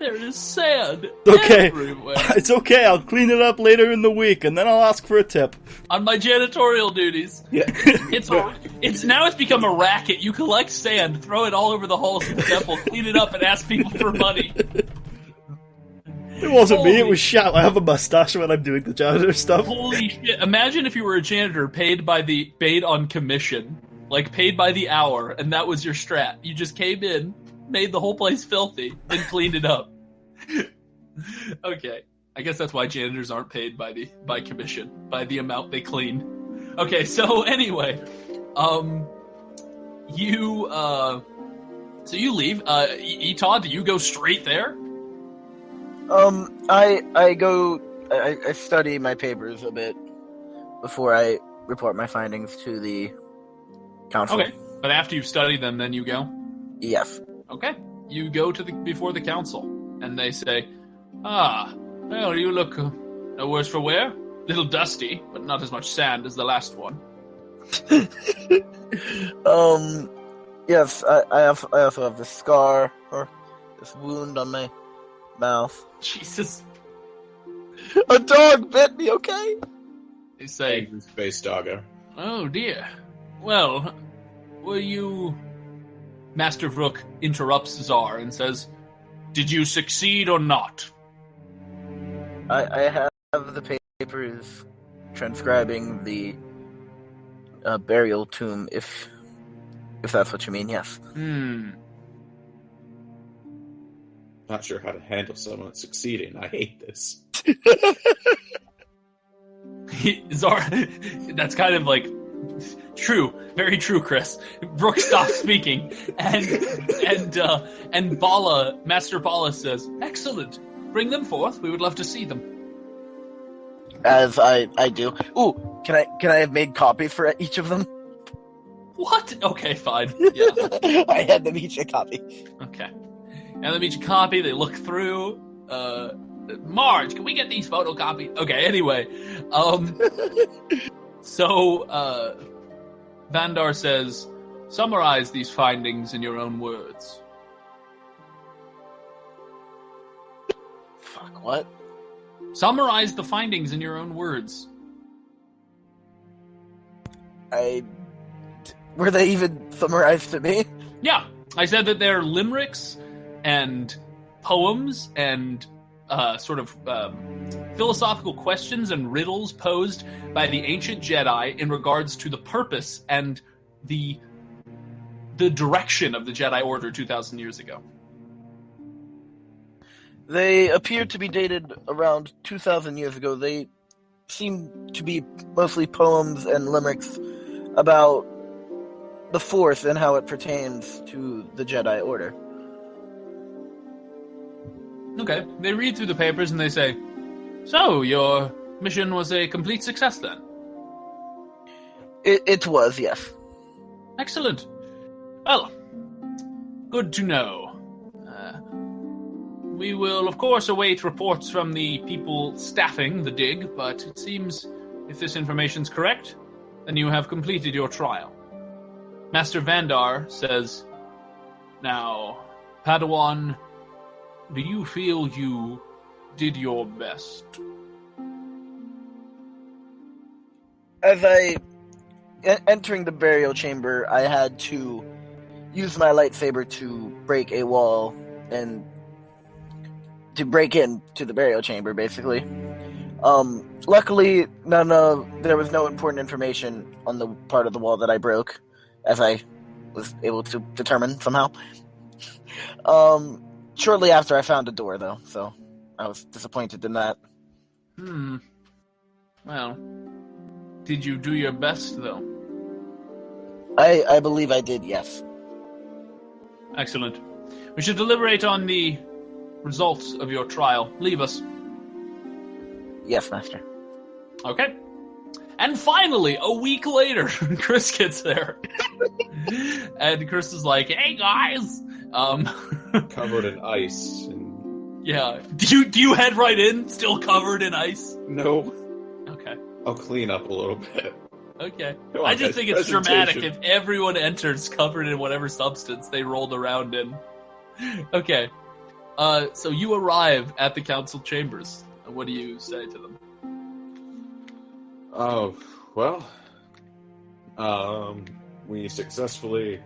There is sand everywhere. Okay. It's okay. I'll clean it up later in the week, and then I'll ask for a tip. On my janitorial duties. Yeah. It's now it's become a racket. You collect sand, throw it all over the halls of the temple, clean it up, and ask people for money. It wasn't me, it was Shout. I have a mustache when I'm doing the janitor stuff. Holy shit. Imagine if you were a janitor paid on commission. Like, paid by the hour, and that was your strat. You just came in, made the whole place filthy, then cleaned it up. Okay. I guess that's why janitors aren't paid by commission, by the amount they clean. Okay, so anyway. You leave. Etod, do you go straight there? I study my papers a bit before I report my findings to the council. Okay, but after you've studied them, then you go? Yes. Okay, you go before the council, and they say, well, you look no worse for wear. Little dusty, but not as much sand as the last one. Yes, I also have this scar, or this wound on my mouth. Jesus. A dog bit me, okay? They say, Angry space doggo. oh dear. Well, were you... Master Vrook interrupts Zar and says, did you succeed or not? I have the papers transcribing the burial tomb, if that's what you mean, yes. Not sure how to handle someone that's succeeding. I hate this. Zar, that's kind of like true, very true, Chris. Brooke stops speaking, and Bala, Master Bala says, "Excellent, bring them forth. We would love to see them." As I do. Ooh, can I have made copies for each of them? What? Okay, fine. Yeah. I had them each a copy. Okay. And let me each copy. They look through. Marge, can we get these photocopies? Okay, anyway. So, Vandar says, summarize these findings in your own words. Fuck, what? Summarize the findings in your own words. Were they even summarized to me? Yeah, I said that they're limericks and poems and philosophical questions and riddles posed by the ancient Jedi in regards to the purpose and the direction of the Jedi Order 2,000 years ago. They appear to be dated around 2,000 years ago. They seem to be mostly poems and limericks about the Force and how it pertains to the Jedi Order. Okay, they read through the papers and they say, "So, your mission was a complete success then?" It was, yes. Excellent. Well, good to know. We will, of course, await reports from the people staffing the dig, but it seems if this information's correct, then you have completed your trial. Master Vandar says, "Now, Padawan, do you feel you did your best?" As I entering the burial chamber, I had to use my lightsaber to break a wall and to break into the burial chamber, basically. Luckily, there was no important information on the part of the wall that I broke, as I was able to determine somehow. Shortly after, I found a door, though, so I was disappointed in that. Well, did you do your best, though? I believe I did, yes. Excellent. We should deliberate on the results of your trial. Leave us. Yes, Master. Okay. And finally, a week later, Chris gets there. And Chris is like, "Hey, guys!" Covered in ice. And... Yeah. Do you head right in, still covered in ice? No. Okay. I'll clean up a little bit. Okay. Come on, I just guys, think it's dramatic presentation. if everyone enters covered in whatever substance they rolled around in. Okay. So you arrive at the council chambers. What do you say to them? Oh, well, we successfully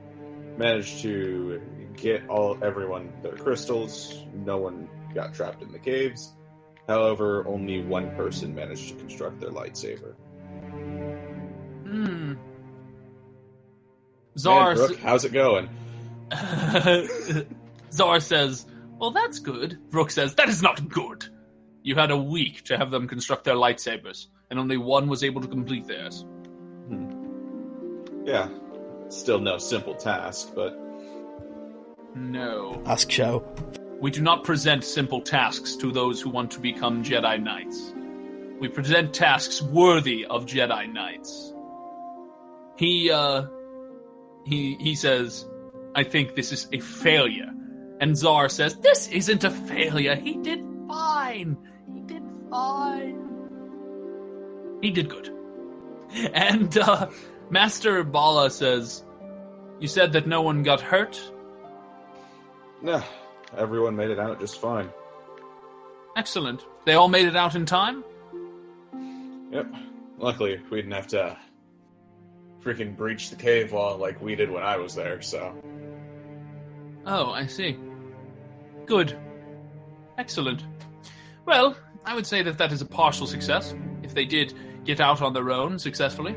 managed to get everyone their crystals. No one got trapped in the caves. However, only one person managed to construct their lightsaber. Zar, Brooke, how's it going? Zar says, "Well, that's good." Brooke says, "That is not good. You had a week to have them construct their lightsabers, and only one was able to complete theirs." Yeah, still no simple task, but... No. Ask Shao. We do not present simple tasks to those who want to become Jedi Knights. We present tasks worthy of Jedi Knights. He says, "I think this is a failure." And Zar says, "This isn't a failure. He did fine. He did fine. He did good." And Master Bala says, "You said that no one got hurt?" Nah, everyone made it out just fine. Excellent. They all made it out in time? Yep. Luckily, we didn't have to freaking breach the cave wall like we did when I was there, so... Oh, I see. Good. Excellent. Well, I would say that is a partial success, if they did get out on their own successfully.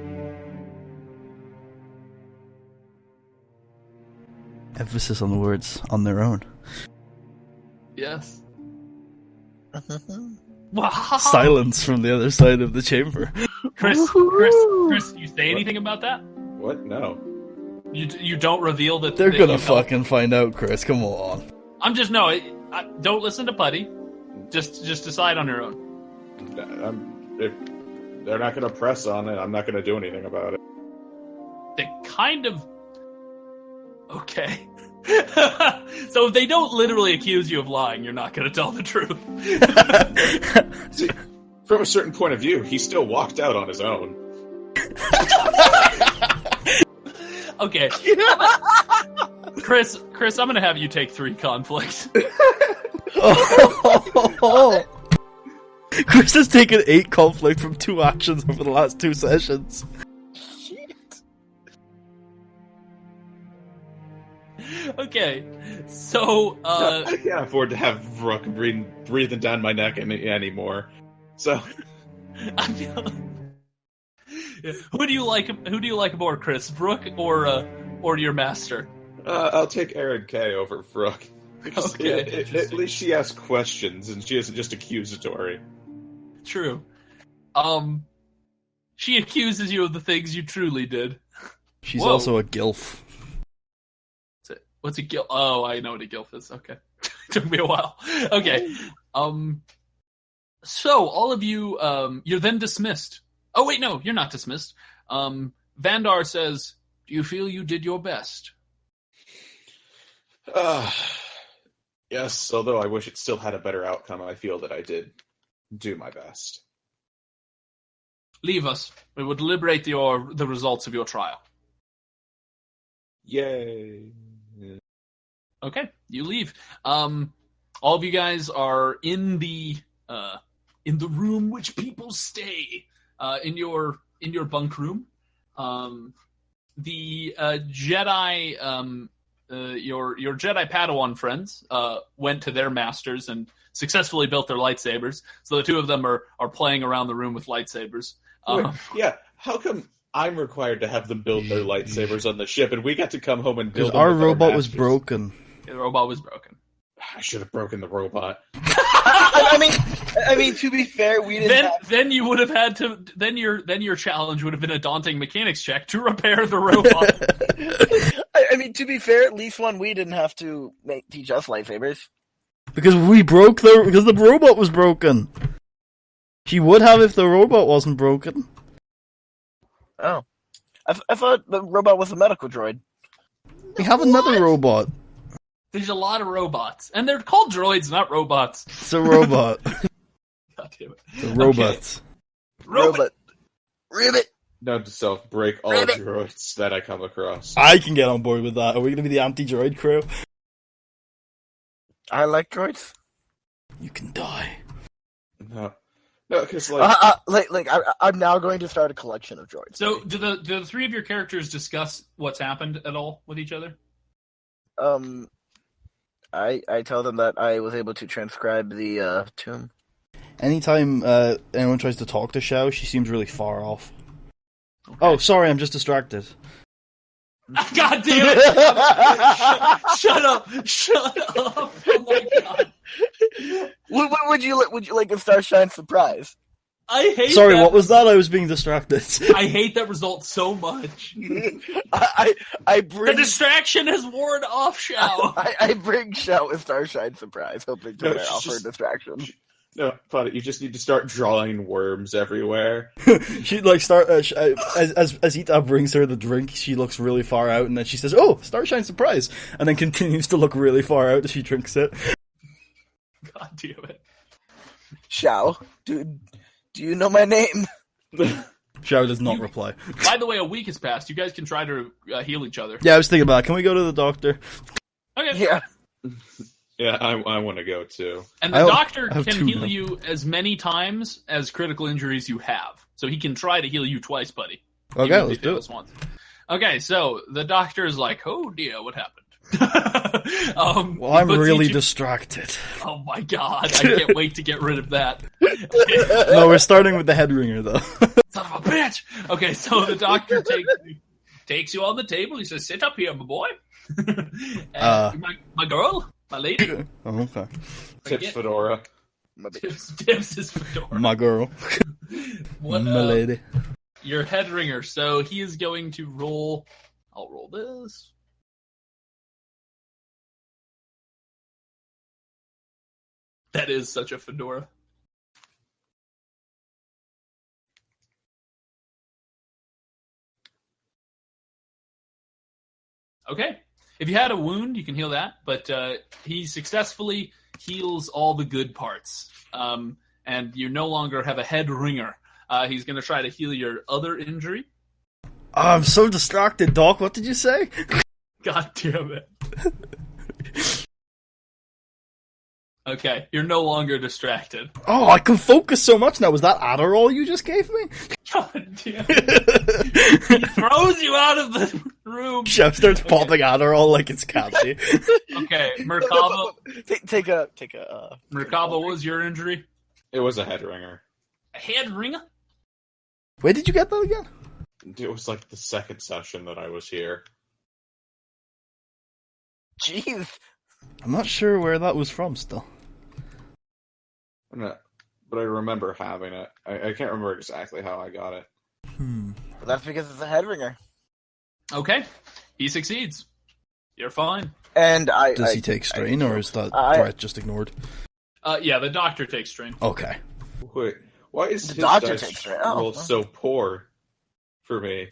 Emphasis on the words "on their own." Yes. Silence from the other side of the chamber. Chris, you say anything about that? What? No. You don't reveal that They're that gonna you know? fucking find out, Chris. Come on. I'm just don't listen to Putty. Just decide on your own. They're not going to press on it. I'm not going to do anything about it. They kind of... Okay. So if they don't literally accuse you of lying, you're not going to tell the truth. See, from a certain point of view, he still walked out on his own. Okay. Chris, I'm going to have you take 3 conflict. Oh. Chris has taken 8 conflict from 2 actions over the last 2 sessions. Okay, so I can't afford to have Rook breathing down my neck anymore. So, I feel... Who do you like more, Chris? Brooke or your master? I'll take Aaron K over Rook. Okay, At least she asks questions and she isn't just accusatory. True. She accuses you of the things you truly did. She's Whoa. also a gilf. What's a gilf? Oh, I know what a gilf is. Okay. Took me a while. Okay. So all of you, you're then dismissed. Oh wait, no, you're not dismissed. Vandar says, "Do you feel you did your best?" Yes, although I wish it still had a better outcome, I feel that I did do my best. Leave us. We will deliberate the results of your trial. Yay. Okay, you leave. All of you guys are in the room which people stay, in your bunk room. The Jedi, your Jedi Padawan friends went to their masters and successfully built their lightsabers. So the two of them are playing around the room with lightsabers. Yeah, how come I'm required to have them build their lightsabers on the ship, and we got to come home and build Because them our with robot was masters? broken. The robot was broken. I should have broken the robot. I mean, to be fair, we didn't. Then you would have had to. Then your challenge would have been a daunting mechanics check to repair the robot. I mean, to be fair, at least we didn't have to teach us lightsabers. Because because the robot was broken. She would have if the robot wasn't broken. Oh, I thought the robot was a medical droid. We have another robot. There's a lot of robots, and they're called droids, not robots. It's a robot. God damn it. The robots. Robot. Ribbit. Note to self, break all droids that I come across. I can get on board with that. Are we going to be the anti-droid crew? I like droids. You can die. No, because I'm now going to start a collection of droids. So, do the three of your characters discuss what's happened at all with each other? I tell them that I was able to transcribe the tomb. Anytime anyone tries to talk to Xiao, she seems really far off. Okay. Oh, sorry, I'm just distracted. God damn it! Shut up! Shut up! Oh my god! Would you like a Starshine surprise? I hate. Sorry, what was that? I was being distracted. I hate that result so much. I bring The distraction has worn off, Xiao. I bring Xiao a Starshine surprise, hoping to offer a distraction. No, but you just need to start drawing worms everywhere. She start as Ita brings her the drink. She looks really far out, and then she says, "Oh, Starshine surprise!" and then continues to look really far out as she drinks it. God damn it, Xiao, dude. Do you know my name? Xiao does not reply. By the way, a week has passed. You guys can try to heal each other. Yeah, I was thinking about it. Can we go to the doctor? Okay. Yeah. Yeah, I want to go too. And the doctor I have can two heal now. you as many times as critical injuries you have. So he can try to heal you twice, buddy. Okay, Even if let's he do fails it. once. Okay, so the doctor is like, "Oh dear, what happened?" Well, I'm puts really each- distracted. Oh my god, I can't wait to get rid of that. No, we're starting with the head ringer, though. Son of a bitch! Okay, so the doctor takes you on the table. He says, "Sit up here, my boy." My girl, my lady. Oh, okay. Tips fedora. Tips is fedora. My girl. What, My lady. Your head ringer. So he is going to roll. I'll roll this. That is such a fedora. Okay. If you had a wound, you can heal that, but he successfully heals all the good parts. And you no longer have a head ringer. He's going to try to heal your other injury. Oh, I'm so distracted, Doc. What did you say? God damn it. Okay, you're no longer distracted. Oh, I can focus so much now. Was that Adderall you just gave me? God damn it. He throws you out of the room. Chef starts popping Adderall like it's catchy. Okay, Merkaba. Take a. Merkaba, what was your injury? It was a head ringer. A head ringer? Where did you get that again? It was like the second session that I was here. Jeez. I'm not sure where that was from still. But I remember having it. I can't remember exactly how I got it. That's because it's a head ringer. Okay, he succeeds. You're fine. And Does he take strain, or is that threat just ignored? Yeah, the doctor takes strain. Okay. Wait, why is The his doctor dice takes it. roll so poor for me?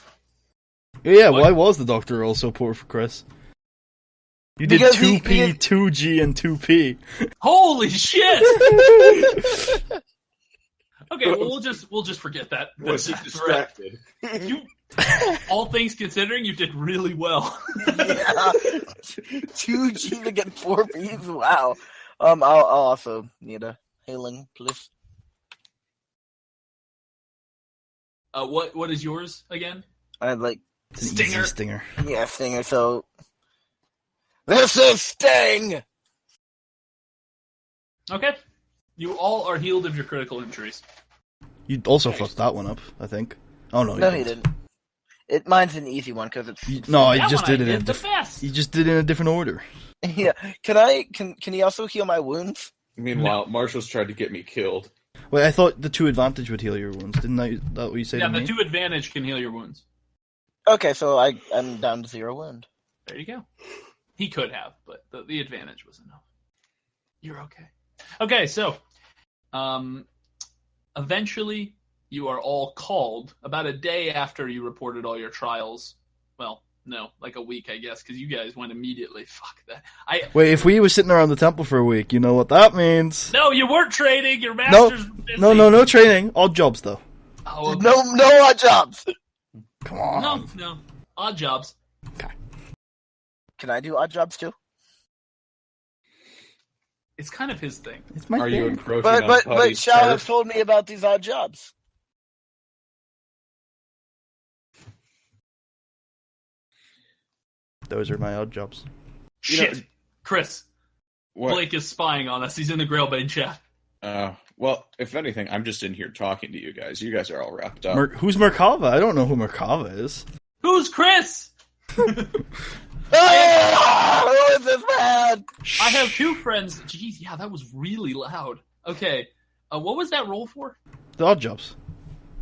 Yeah, What? why was the doctor also poor for Chris? You did Because 2P, 2G, and 2P. Holy shit! Okay, well we'll just forget that. Was he distracted? You, all things considering, you did really well. Yeah. 2 G to get 4 P's. Wow. I'll also need a hailing, please. What is yours again? I'd like It's an Stinger. easy stinger. Stinger. So this is Sting. Okay. You all are healed of your critical injuries. You also fucked that one up, I think. Oh no, No, he didn't. Mine's an easy one because it's No, That you just one I did it in the best. You just did it in a different order. yeah. Can he also heal my wounds? Meanwhile, Marshall's tried to get me killed. Wait, I thought the 2 advantage would heal your wounds. Didn't that what you said Yeah, to the me? 2 advantage can heal your wounds. Okay, so I'm down to 0 wound. There you go. He could have, but the advantage was enough. You're okay. Okay, so eventually you are all called about a day after you reported all your trials. Well, no, like a week, I guess, because you guys went immediately. Fuck that. Wait, if we were sitting around the temple for a week, you know what that means? No, you weren't trading. Your masters were busy. No training. Odd jobs, though. Oh, okay. No odd jobs. Come on. No. Odd jobs. Can I do odd jobs too? It's kind of his thing. It's my Are thing. you encroaching But on Putty's Shao has turf? told me about these odd jobs. Those are my odd jobs. Shit. Chris. What? Blake is spying on us. He's in the Grailbane chat. Well, if anything, I'm just in here talking to you guys. You guys are all wrapped up. Who's Merkava? I don't know who Merkava is. Who's Chris? Ah, who is this man? I have 2 friends. Jeez, yeah, that was really loud. Okay. What was that roll for? The odd jobs.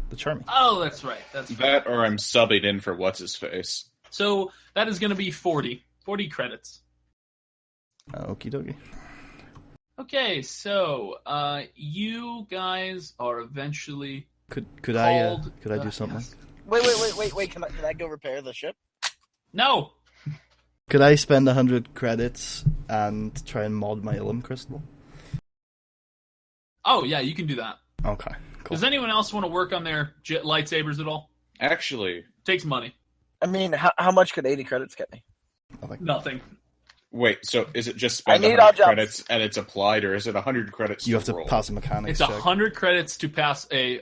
The charming. Oh, that's right. That's right. That or I'm subbing in for what's-his-face. So that is going to be 40. 40 credits. Okie dokie. Okay, so you guys are eventually Could I called. do something? Yes. Wait. Can I go repair the ship? No. Could I spend 100 credits and try and mod my Ilum crystal? Oh, yeah, you can do that. Okay, cool. Does anyone else want to work on their lightsabers at all? Actually, Takes money. I mean, how much could 80 credits get me? Nothing. wait, so is it just spend I need 100 odd jobs. credits and it's applied, or is it 100 credits You have to roll? pass a mechanics It's check. 100 credits to pass a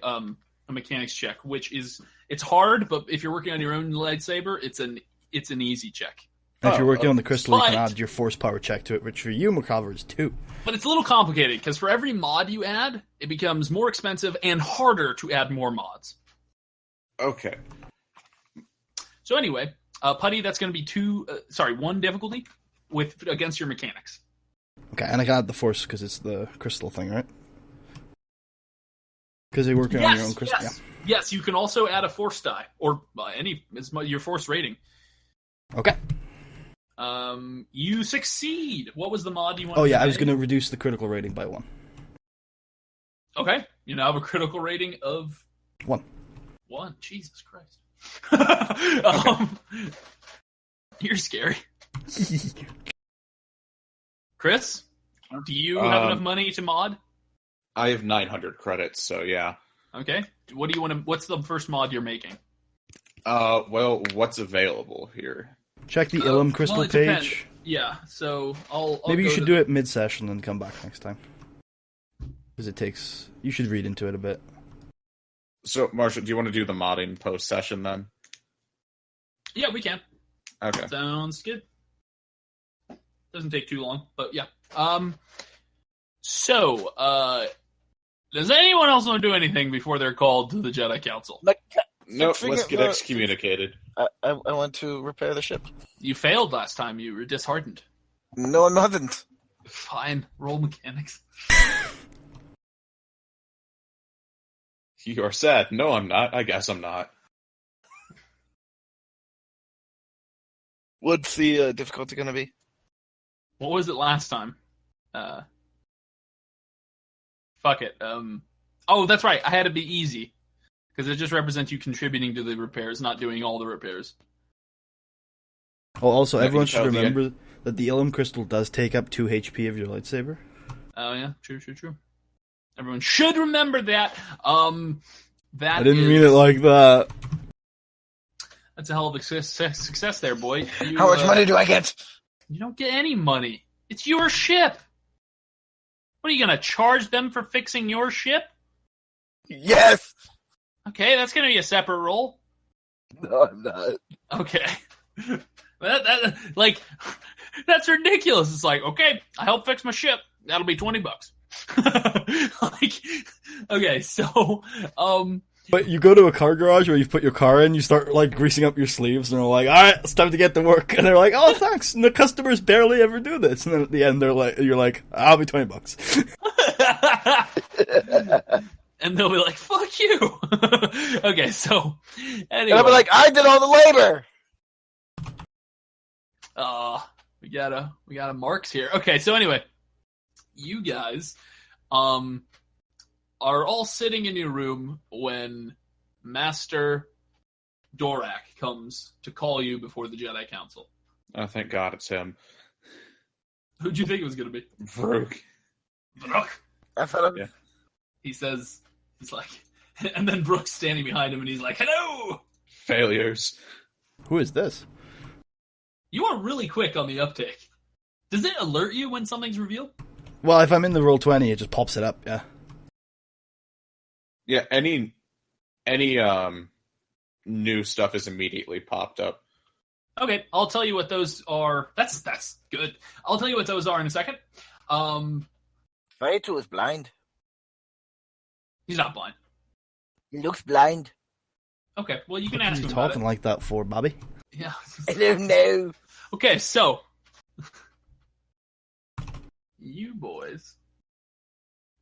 mechanics check, which is it's hard, but if you're working on your own lightsaber, it's an easy check. And if you're working on the crystal, you can but- add your force power check to it, which for you, Merkava, is 2. But it's a little complicated because for every mod you add, it becomes more expensive and harder to add more mods. Okay. So anyway, Putty, that's going to be 1 difficulty against your mechanics. Okay, and I can add the force because it's the crystal thing, right? Because you're working on your own crystal. Yes, you can also add a force die or your force rating. Yeah. Okay. You succeed. What was the mod you wanted? Oh yeah, to I was add? going to reduce the critical rating by 1. Okay, you now have a critical rating of 1. 1. Jesus Christ. You're scary. Chris, do you have enough money to mod? I have 900 credits, so yeah. Okay. What do you want to? What's the first mod you're making? Well, what's available here? Check the Ilum crystal it depends. page. Yeah. So I'll Maybe you go should to- do it mid-session and come back next time. Because it takes... You should read into it a bit. So, Marshall, do you want to do the modding post-session then? Yeah, we can. Okay. Sounds good. Doesn't take too long, but yeah. So, does anyone else want to do anything before they're called to the Jedi Council? No, Figure- let's get excommunicated. I want to repair the ship. You failed last time. You were disheartened. No, I'm not. Fine. Roll mechanics. You are sad. No, I'm not. I guess I'm not. What's the difficulty going to be? What was it last time? Fuck it. Oh, that's right. I had to be easy. Because it just represents you contributing to the repairs, not doing all the repairs. Oh, also, everyone should remember that the Ilum Crystal does take up 2 HP of your lightsaber. Oh, yeah. True. Everyone should remember that. I didn't mean it like that. That's a hell of a success there, boy. How much money do I get? You don't get any money. It's your ship. What, are you going to charge them for fixing your ship? Yes! Okay, that's going to be a separate roll. No, I'm not. Okay. That's ridiculous. It's like, okay, I helped fix my ship. That'll be $20. Okay, so, But you go to a car garage where you put your car in, you start, greasing up your sleeves, and they're like, alright, it's time to get to work. And they're like, oh, thanks. And the customers barely ever do this. And then at the end, you're like, I'll be $20. And they'll be like, fuck you. Okay, so, anyway. And I'll be like, I did all the labor. We got a marks here. Okay, so anyway, you guys, are all sitting in your room when Master Dorak comes to call you before the Jedi Council. Oh, thank God it's him. Who'd you think it was going to be? Vrook. I thought Yeah. He says, he's like, and then Brooke's standing behind him and he's like, hello! Failures. Who is this? You are really quick on the uptake. Does it alert you when something's revealed? Well, if I'm in the Roll20, it just pops it up, yeah. Yeah, any new stuff is immediately popped up. Okay, I'll tell you what those are. That's good. I'll tell you what those are in a second. Faitu is blind. He's not blind. He looks blind. Okay, well, you can What are ask you him about talking it. like that for, Bobby? Yeah. I don't know. Okay, so you boys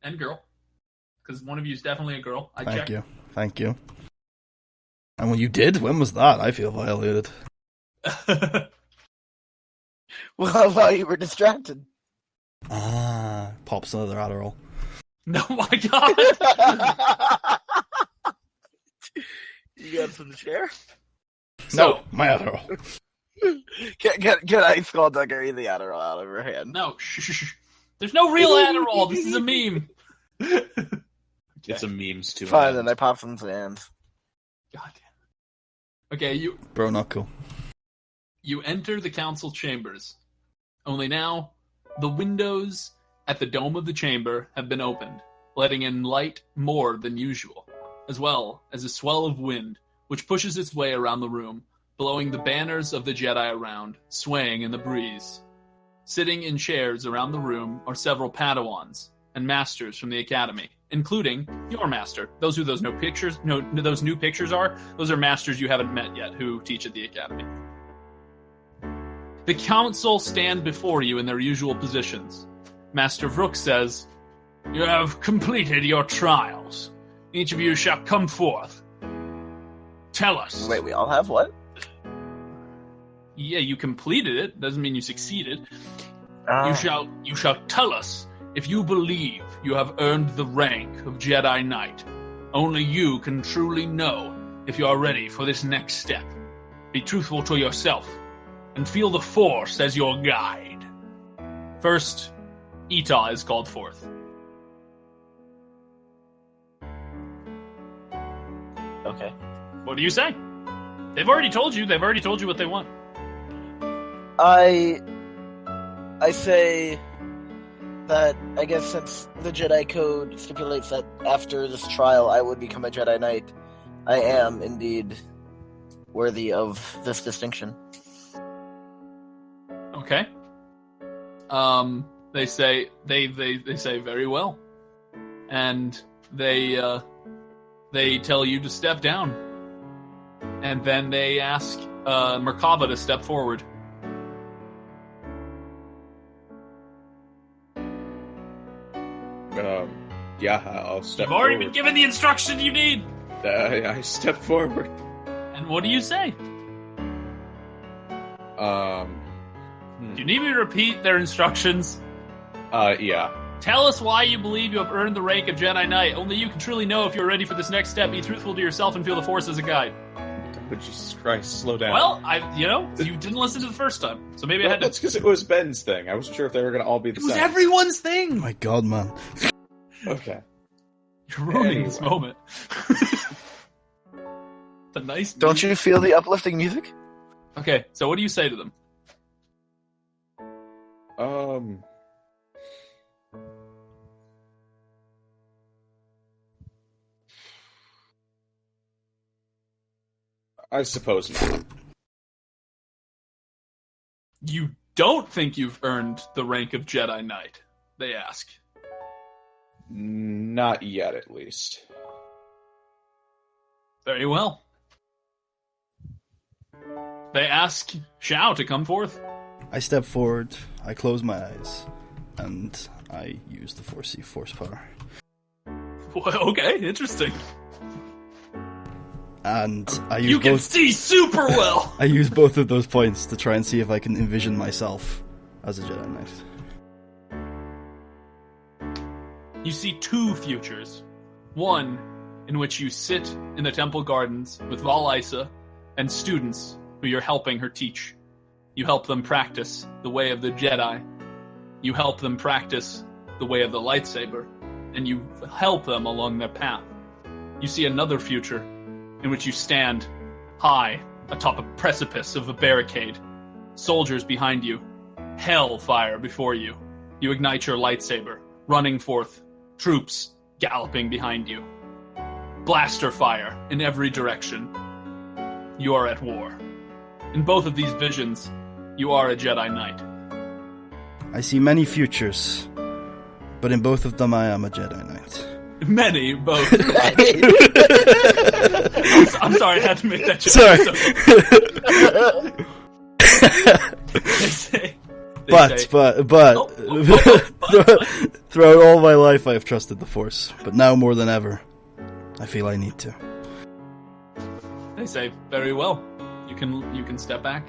and girl, because one of you is definitely a girl. I checked. Thank you. And when you did, when was that? I feel violated. Well, while you were distracted. Pops another Adderall. No, my God. You got some to share? No, my Adderall. Get Ice Skulldugger the Adderall out of her hand. No, shh. There's no real Adderall. This is a meme. It's a memes too. Fine, then I pop some hands. God damn. Okay, Bro, not cool. you enter the council chambers. Only now, the windows at the dome of the chamber have been opened, letting in light more than usual, as well as a swell of wind, which pushes its way around the room, blowing the banners of the Jedi around, swaying in the breeze. Sitting in chairs around the room are several Padawans and masters from the academy, including your master. Those new pictures are. Those are masters you haven't met yet who teach at the academy. The council stand before you in their usual positions. Master Vrook says, "You have completed your trials. Each of you shall come forth. Tell us." Wait, we all have what? Yeah, you completed it. Doesn't mean you succeeded. Ah. You shall tell us if you believe you have earned the rank of Jedi Knight. Only you can truly know if you are ready for this next step. Be truthful to yourself and feel the Force as your guide. First, Eta is called forth. Okay. What do you say? They've already told you what they want. I say that I guess since the Jedi Code stipulates that after this trial I would become a Jedi Knight, I am indeed worthy of this distinction. Okay. They say very well, and they tell you to step down, and then they ask Merkava to step forward. Yeah, I'll step You've already forward. been given the instruction you need. I step forward. And what do you say? Do you need me to repeat their instructions? Yeah. Tell us why you believe you have earned the rank of Jedi Knight. Only you can truly know if you're ready for this next step. Be truthful to yourself and feel the Force as a guide. But Jesus Christ, slow down. Well, you didn't listen to the first time, so maybe I had to... That's because it was Ben's thing. I wasn't sure if they were going to all be the It was same. everyone's Oh thing! my god, man. Okay. You're ruining this moment. It's a nice... Don't you feel the uplifting music? Okay, so what do you say to them? I suppose not. You don't think you've earned the rank of Jedi Knight, they ask. Not yet, at least. Very well. They ask Xiao to come forth. I step forward, I close my eyes, and I use the 4C force power. Well, okay, interesting. And I use You can both. see super well! I use both of those points to try and see if I can envision myself as a Jedi Knight. You see two futures. One in which you sit in the temple gardens with Val Isa and students who you're helping her teach. You help them practice the way of the Jedi. You help them practice the way of the lightsaber. And you help them along their path. You see another future in which you stand high atop a precipice of a barricade. Soldiers behind you. Hellfire before you. You ignite your lightsaber, running forth. Troops galloping behind you. Blaster fire in every direction. You are at war. In both of these visions, you are a Jedi Knight. I see many futures, but in both of them I am a Jedi Knight. Many, both. I'm sorry, I had to make that joke. Sorry. But throughout all my life I have trusted the Force, but now more than ever, I feel I need to. They say, very well. You can step back.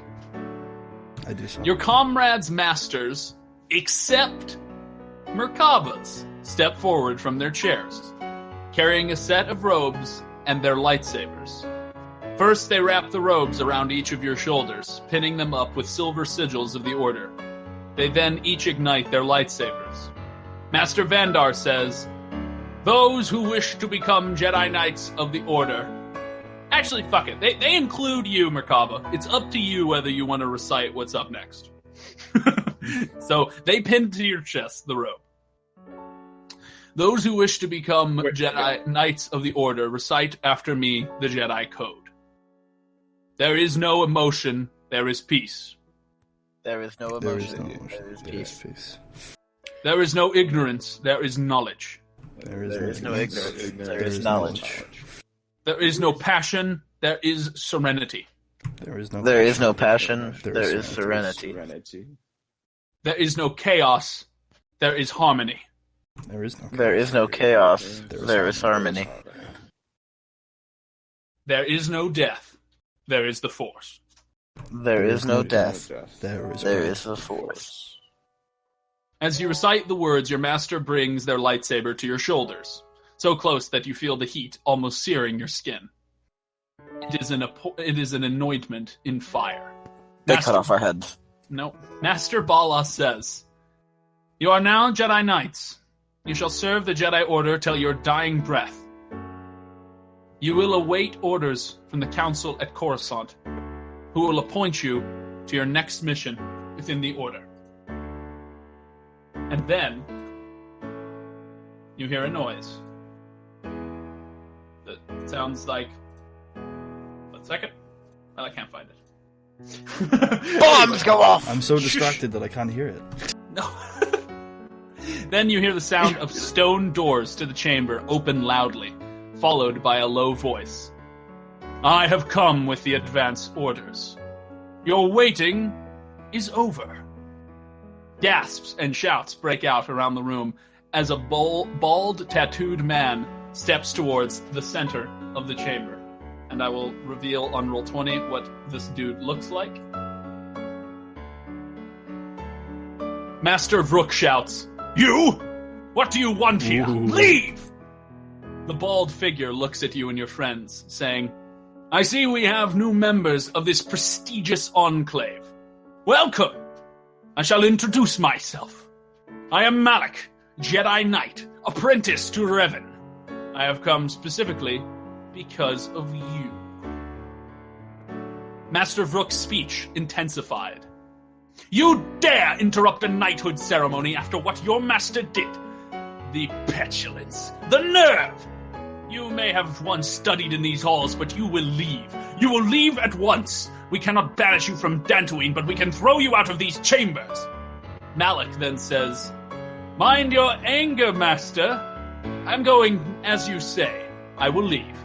I do so. Your comrades' masters, except Merkaba's, step forward from their chairs, carrying a set of robes and their lightsabers. First, they wrap the robes around each of your shoulders, pinning them up with silver sigils of the Order. They then each ignite their lightsabers. Master Vandar says, "Those who wish to become Jedi Knights of the Order..." Actually, fuck it. They include you, Merkaba. It's up to you whether you want to recite what's up next. So, they pin to your chest the robe. Those who wish to become Jedi Knights of the Order recite after me the Jedi Code. There is no emotion, there is peace. There is no emotion, there is peace. There is no ignorance, there is knowledge. There is no ignorance, there is knowledge. There is no passion, there is serenity. There is no passion, there is serenity. There is no chaos, there is harmony. There is no chaos, there is harmony. There is no death, there is the Force. There is no death, there is the Force. As you recite the words, your master brings their lightsaber to your shoulders, so close that you feel the heat almost searing your skin. It is an anointment in fire. They cut off our heads. No. Master Bala says, "You are now Jedi Knights. You shall serve the Jedi Order till your dying breath. You will await orders from the Council at Coruscant, who will appoint you to your next mission within the Order." And then, you hear a noise that sounds like... One second. Well, I can't find it. Bombs go off! I'm so distracted that I can't hear it. No. Then you hear the sound of stone doors to the chamber open loudly, followed by a low voice. "I have come with the advance orders. Your waiting is over." Gasps and shouts break out around the room as a bald, tattooed man steps towards the center of the chamber. And I will reveal on Roll20 what this dude looks like. Master Vrook shouts, "You? What do you want here? Ooh. Leave!" The bald figure looks at you and your friends, saying, "I see we have new members of this prestigious enclave. Welcome! I shall introduce myself. I am Malik, Jedi Knight, apprentice to Revan. I have come specifically because of you." Master Vrook's speech intensified. "You dare interrupt a knighthood ceremony after what your master did? The petulance, the nerve! You may have once studied in these halls, but you will leave. You will leave at once. We cannot banish you from Dantooine, but we can throw you out of these chambers." Malik then says, "Mind your anger, master. I'm going as you say. I will leave.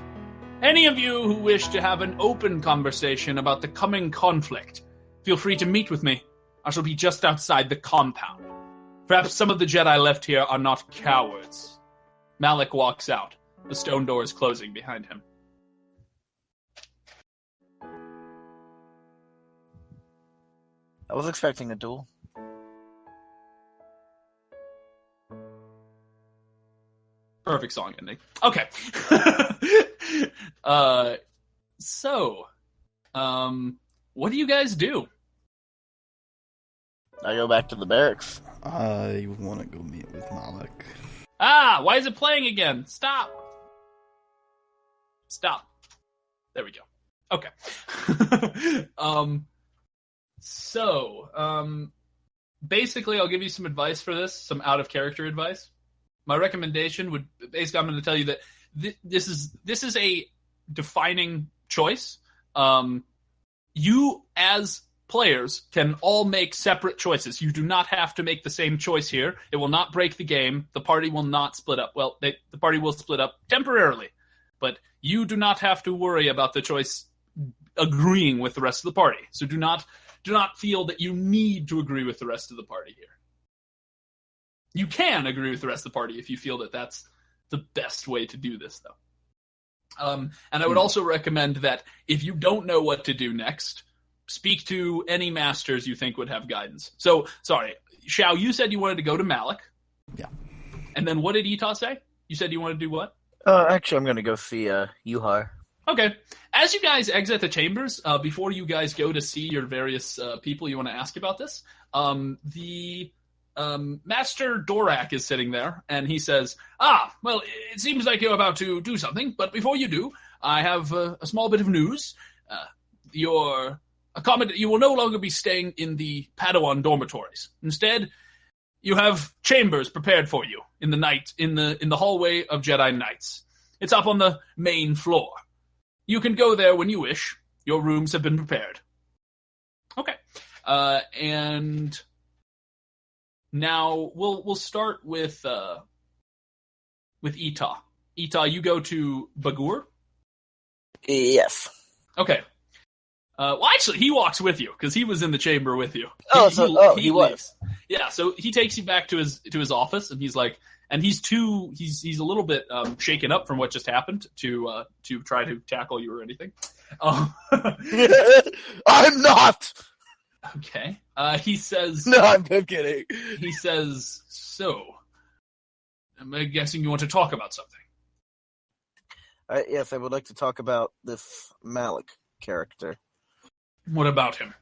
Any of you who wish to have an open conversation about the coming conflict, feel free to meet with me. I shall be just outside the compound. Perhaps some of the Jedi left here are not cowards." Malik walks out. The stone door is closing behind him. I was expecting a duel. Perfect song ending. Okay. What do you guys do? I go back to the barracks. I want to go meet with Malik. Why is it playing again? Stop. There we go. Okay. Basically, I'll give you some advice for this, some out-of-character advice. My recommendation would, basically, I'm going to tell you that this is a defining choice. You, as players, can all make separate choices. You do not have to make the same choice here. It will not break the game. The party will not split up. Well, the party will split up temporarily, but you do not have to worry about the choice agreeing with the rest of the party. So do not feel that you need to agree with the rest of the party here. You can agree with the rest of the party if you feel that that's the best way to do this, though. And I would also recommend that if you don't know what to do next, speak to any masters you think would have guidance. So, sorry, Xiao, you said you wanted to go to Malik. Yeah. And then what did Ita say? You said you wanted to do what? Actually, I'm going to go see Yuhar. Okay. As you guys exit the chambers, before you guys go to see your various people you want to ask about this, the Master Dorak is sitting there, and he says, well, it seems like you're about to do something, but before you do, I have a small bit of news. You will no longer be staying in the Padawan dormitories. Instead, you have chambers prepared for you in the hallway of Jedi Knights. It's up on the main floor. You can go there when you wish. Your rooms have been prepared. Okay. And now we'll start with Ita. Ita, you go to Bagur? Yes. Okay. Well, actually, he walks with you because he was in the chamber with you. He was. Yeah, so he takes you back to his office, and he's like, and he's a little bit shaken up from what just happened to try to tackle you or anything. I'm not. Okay. He says. No, I'm kidding. He says, "So, I'm guessing you want to talk about something." Yes, I would like to talk about this Malik character. What about him?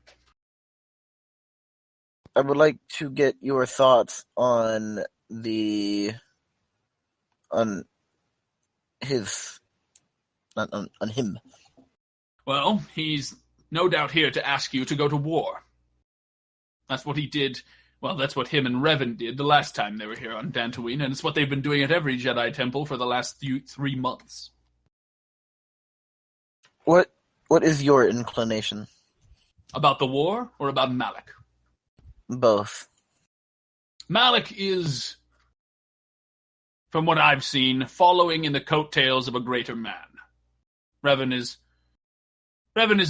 I would like to get your thoughts on him. Well, he's no doubt here to ask you to go to war. That's what he did. Well, that's what him and Revan did the last time they were here on Dantooine, and it's what they've been doing at every Jedi temple for the last 3 months. What is your inclination? About the war or about Malik? Both. Malik is, from what I've seen, following in the coattails of a greater man. Revan is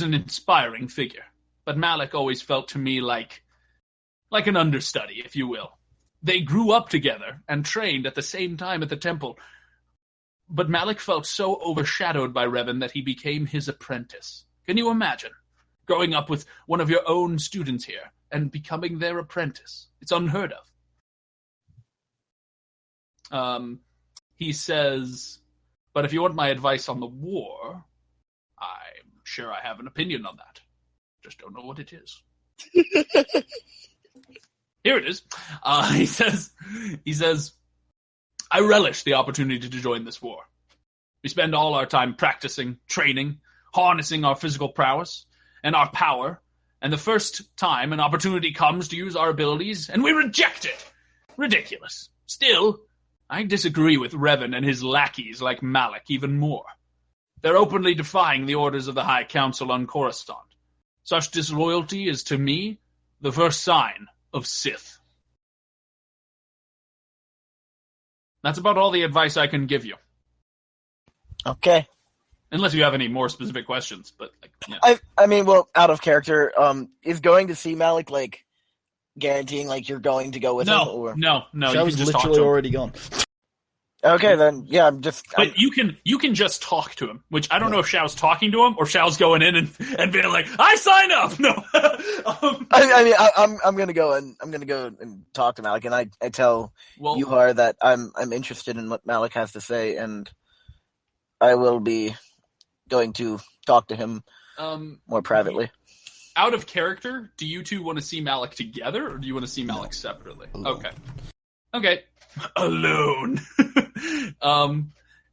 an inspiring figure, but Malik always felt to me like an understudy, if you will. They grew up together and trained at the same time at the temple, but Malik felt so overshadowed by Revan that he became his apprentice. Can you imagine? growing up with one of your own students here and becoming their apprentice. It's unheard of. He says, but if you want my advice on the war, I'm sure I have an opinion on that. Just don't know what it is. Here it is. He says, I relish the opportunity to join this war. We spend all our time practicing, training, harnessing our physical prowess and our power, and the first time an opportunity comes to use our abilities, and we reject it. Ridiculous. Still, I disagree with Revan and his lackeys like Malak even more. They're openly defying the orders of the High Council on Coruscant. Such disloyalty is, to me, the first sign of Sith. That's about all the advice I can give you. Okay. Unless you have any more specific questions, but yeah. I mean, well, out of character, is going to see Malik like guaranteeing like you're going to go with him? Or? No. Shao was literally already gone. Okay, then yeah, But you can just talk to him, which I don't know if Shao's talking to him or Shao's going in and being like, I sign up. No. I'm gonna go and talk to Malik, and I tell Yuhar that I'm interested in what Malik has to say, and I will be going to talk to him more privately. Out of character, do you two want to see Malik together, or do you want to see Malik separately? Alone. Okay. Alone.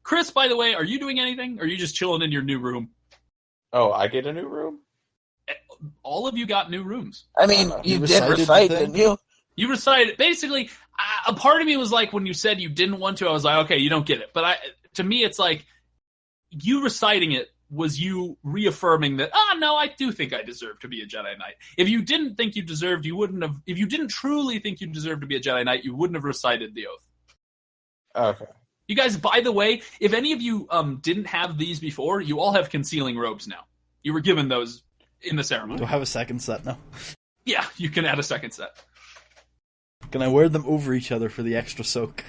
Chris, by the way, are you doing anything? Or are you just chilling in your new room? Oh, I get a new room? All of you got new rooms. I mean, you did recite, didn't you? You recited. Basically, a part of me was like, when you said you didn't want to, I was like, okay, you don't get it. But to me, it's like, you reciting it was you reaffirming that, no, I do think I deserve to be a Jedi Knight. If you didn't think you deserved, you wouldn't have, if you didn't truly think you deserved to be a Jedi Knight, you wouldn't have recited the oath. Okay. You guys, by the way, if any of you didn't have these before, you all have concealing robes now. You were given those in the ceremony. Do I have a second set now? Yeah, you can add a second set. Can I wear them over each other for the extra soak?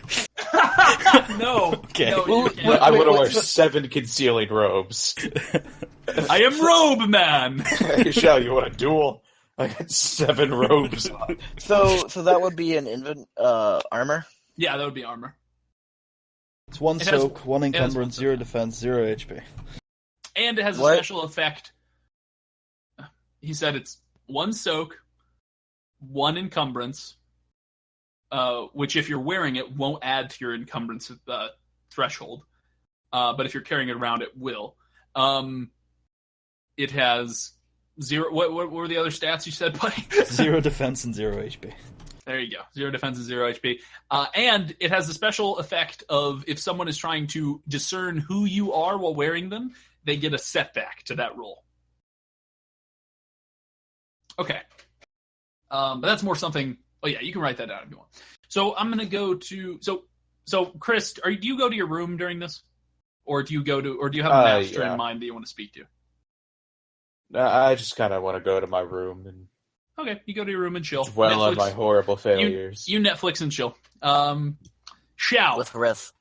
No. Okay. No, I want to wear 7 concealing robes. I am Robe Man. Hey, Shao, you want a duel? I got 7 robes on. So that would be an armor? Yeah, that would be armor. It's 1 soak, 1 encumbrance, 0 defense, 0 HP. And it has a special effect. He said it's 1 soak, 1 encumbrance, which if you're wearing it won't add to your encumbrance threshold. But if you're carrying it around, it will. It has 0. What were the other stats you said, buddy? 0 defense and 0 HP. There you go. 0 defense and 0 HP. And it has the special effect of if someone is trying to discern who you are while wearing them, they get a setback to that roll. Okay. But that's more something... Oh, yeah, you can write that down if you want. So I'm going to go to... So Chris, do you go to your room during this? Or do you have a master in mind that you want to speak to? I just kind of want to go to my room and... Okay, you go to your room and chill. Dwell on my horrible failures. You Netflix and chill. Shao. With Riff.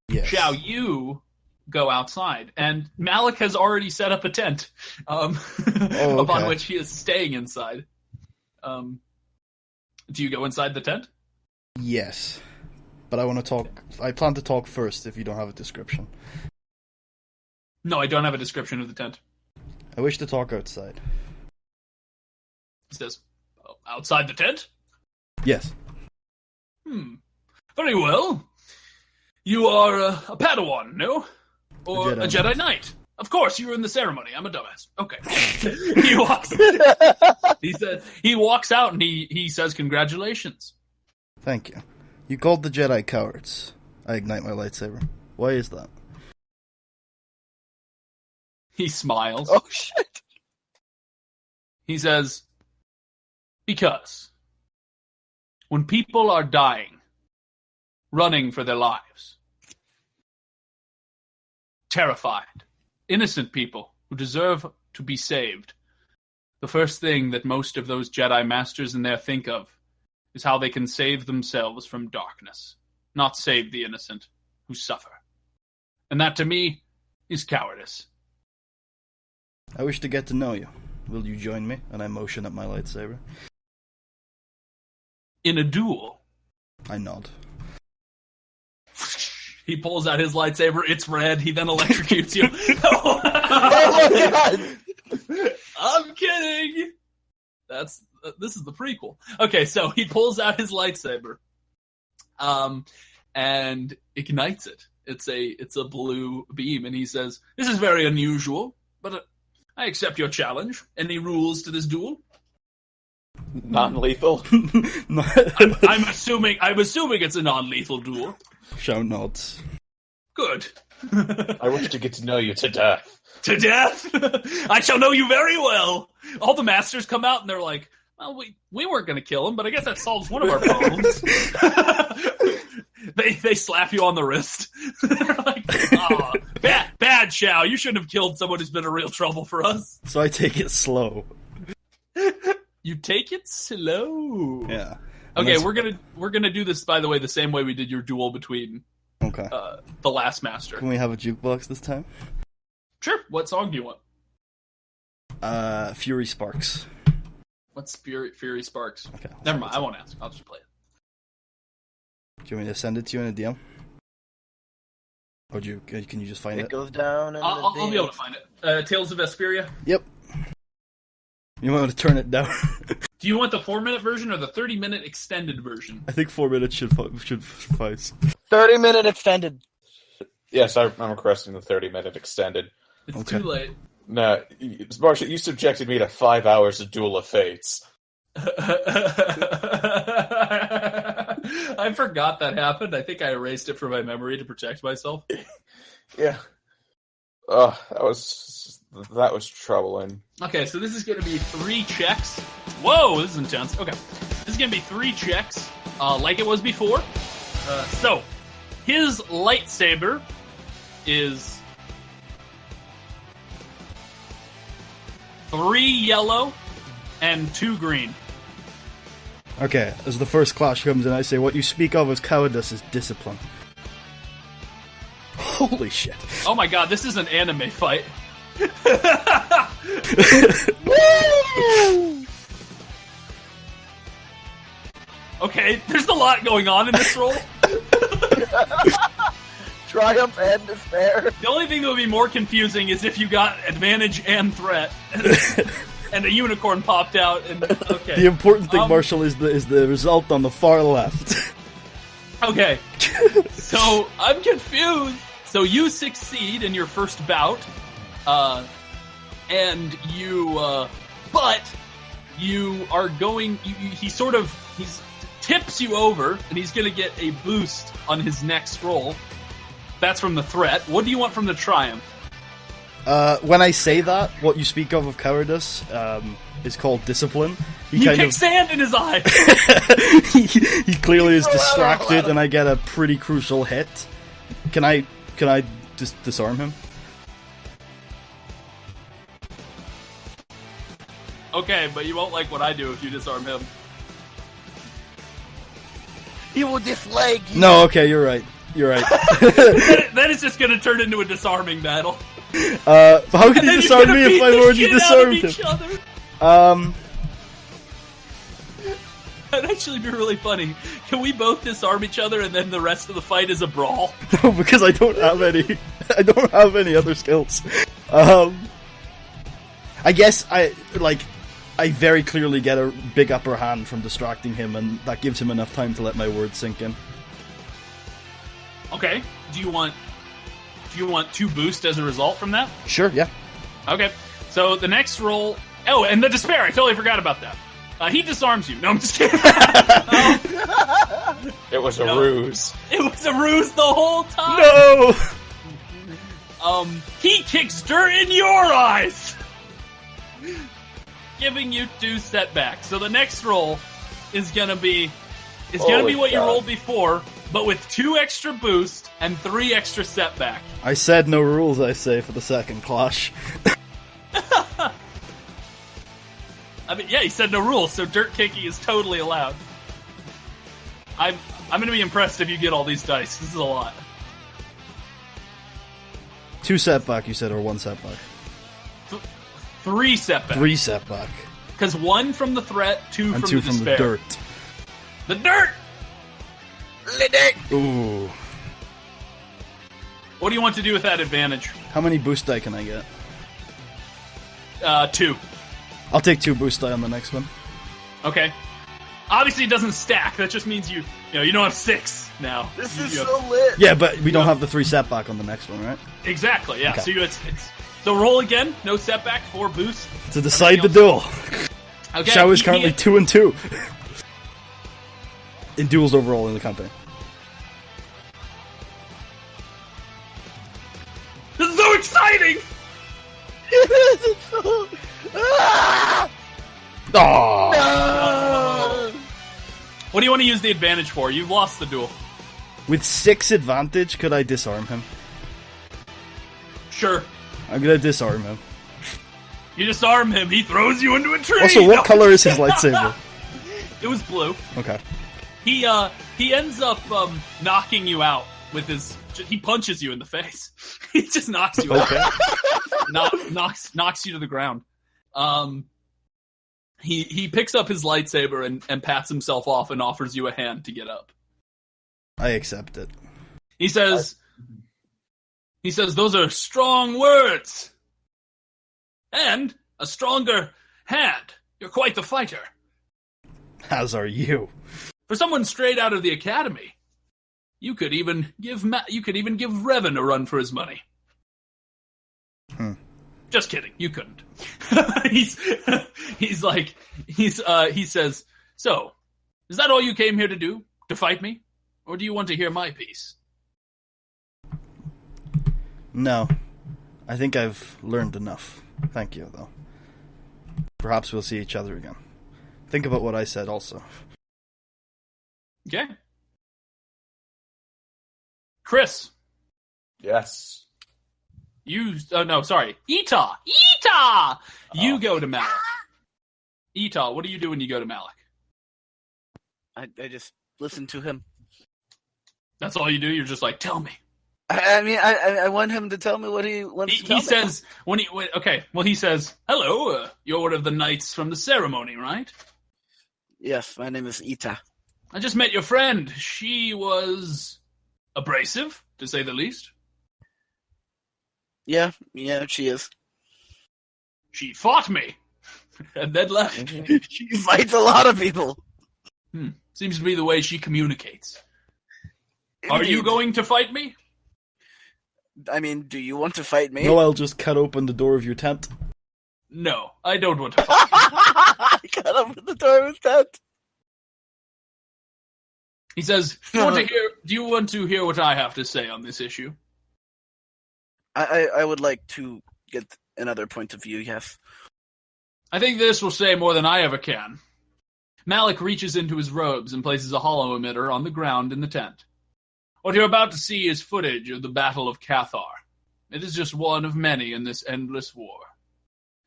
Yes. Shao, you go outside. And Malik has already set up a tent upon which he is staying inside. Do you go inside the tent? Yes. But I plan to talk first if you don't have a description. No, I don't have a description of the tent. I wish to talk outside. He says, outside the tent? Yes. Very well. You are a Padawan, no? Or a Jedi Knight. Of course, you were in the ceremony. I'm a dumbass. Okay. He walks out and he says, congratulations. Thank you. You called the Jedi cowards. I ignite my lightsaber. Why is that? He smiles. Oh, shit. He says, because when people are dying, running for their lives, terrified, innocent people who deserve to be saved, the first thing that most of those Jedi Masters in there think of is how they can save themselves from darkness, not save the innocent who suffer. And that, to me, is cowardice. I wish to get to know you. Will you join me? And I motion at my lightsaber. In a duel. I nod. He pulls out his lightsaber. It's red. He then electrocutes you. Oh my god! I'm kidding. This is the prequel. Okay, so he pulls out his lightsaber, and ignites it. It's a blue beam, and he says, "This is very unusual, but I accept your challenge. Any rules to this duel?" Non-lethal. I'm assuming it's a non-lethal duel. Shout nods. Good. I wish to get to know you to death. To death? I shall know you very well. All the masters come out and they're like, well, we weren't going to kill him, but I guess that solves one of our problems. They slap you on the wrist. They're like, oh, bad Shao. You shouldn't have killed someone who's been a real trouble for us. So I take it slow. You take it slow. Yeah. Okay, we're gonna do this, by the way, the same way we did your duel between the last master. Can we have a jukebox this time? Sure. What song do you want? Fury Sparks. What's Fury Sparks? Okay. Never mind. I won't ask. I'll just play it. Do you want me to send it to you in a DM? Or can you just find it? It goes down. I'll be able to find it. Tales of Vesperia. Yep. You might want to turn it down. Do you want the 4-minute version or the 30-minute extended version? I think 4 minutes should suffice. 30-minute extended. Yes, I'm requesting the 30-minute extended. It's too late. No, Marshall, you subjected me to 5 hours of Duel of Fates. I forgot that happened. I think I erased it from my memory to protect myself. Yeah. Oh, that was troubling. Okay, so this is going to be 3 checks. Whoa, this is intense. Okay, this is going to be 3 checks, like it was before. So, his lightsaber is 3 yellow and 2 green. Okay, as the first clash comes in, I say, what you speak of as cowardice is discipline. Holy shit. Oh my god, this is an anime fight. Okay, there's a lot going on in this roll. Triumph and despair. The only thing that would be more confusing is if you got advantage and threat, and a unicorn popped out. And okay, the important thing, Marshall, is the result on the far left. Okay, so I'm confused. So you succeed in your first bout, and you, but you are going. He tips you over, and he's going to get a boost on his next roll. That's from the threat. What do you want from the triumph? When I say that, what you speak of cowardice is called discipline. He kicks sand in his eye. he clearly is distracted, and I get a pretty crucial hit. Can I just disarm him? Okay, but you won't like what I do if you disarm him. He will dislike you. No, okay, you're right. You're right. That is just going to turn into a disarming battle. How can you disarm me if I've already disarmed him? That'd actually be really funny. Can we both disarm each other and then the rest of the fight is a brawl? No, because I don't have any. I don't have any other skills. I guess I very clearly get a big upper hand from distracting him, and that gives him enough time to let my words sink in. Okay. Do you want 2 boost as a result from that? Sure, yeah. Okay. So the next roll... Oh, and the despair. I totally forgot about that. He disarms you. No, I'm just kidding. It was a ruse. It was a ruse the whole time. No! He kicks dirt in your eyes! Giving you 2 setbacks. So the next roll is gonna be what you rolled before, but with 2 extra boost and 3 extra setback. I said no rules, I say, for the second clash. I mean, yeah, he said no rules, so dirt kicking is totally allowed. I'm gonna be impressed if you get all these dice. This is a lot. 2 setback, you said, or 1 setback? 3 setback. 3 setback. Because 1 from the threat, 2 And from 2 the from despair. the dirt. The dirt! The dirt! Ooh. What do you want to do with that advantage? How many boost die can I get? 2. I'll take 2 boost die on the next one. Okay. Obviously, it doesn't stack. That just means you don't have 6 now. This You is have- so lit. Yeah, but we don't have the 3 setback on the next one, right? Exactly, yeah. Okay. So so roll again, no setback, 4 boost. To decide the Everything duel. Okay. Shao is he- currently he- 2 and 2. In duels overall in the campaign. This is so exciting! Aww. What do you want to use the advantage for? You've lost the duel. With 6 advantage, could I disarm him? Sure. I'm gonna disarm him. You disarm him, he throws you into a tree! Also, what No. color is his lightsaber? It was blue. Okay. He ends up knocking you out with his... He punches you in the face. He just knocks you Okay. out. Knocks you to the ground. He picks up his lightsaber and pats himself off and offers you a hand to get up. I accept it. He says, those are strong words. And a stronger hand. You're quite the fighter. As are you. For someone straight out of the academy, you could even give Revan a run for his money. Just kidding, you couldn't. he says, so, is that all you came here to do? To fight me? Or do you want to hear my piece? No. I think I've learned enough. Thank you, though. Perhaps we'll see each other again. Think about what I said also. Okay. Chris, Yes. Ita! You go to Malik. Ita, what do you do when you go to Malik? I just listen to him. That's all you do? You're just like, tell me. I want him to tell me what he wants to tell He me. says, he says, hello, you're one of the knights from the ceremony, right? Yes, my name is Ita. I just met your friend. She was abrasive, to say the least. Yeah, she is. She fought me, and then left. She fights a lot of people. Seems to be the way she communicates. Are you Indeed. going to fight me? I mean, do you want to fight me? No, I'll just cut open the door of your tent. No, I don't want to fight you. I got open the door of his tent. He says, do you want to hear what I have to say on this issue? I would like to get another point of view, yes. I think this will say more than I ever can. Malik reaches into his robes and places a hollow emitter on the ground in the tent. What you're about to see is footage of the Battle of Cathar. It is just one of many in this endless war.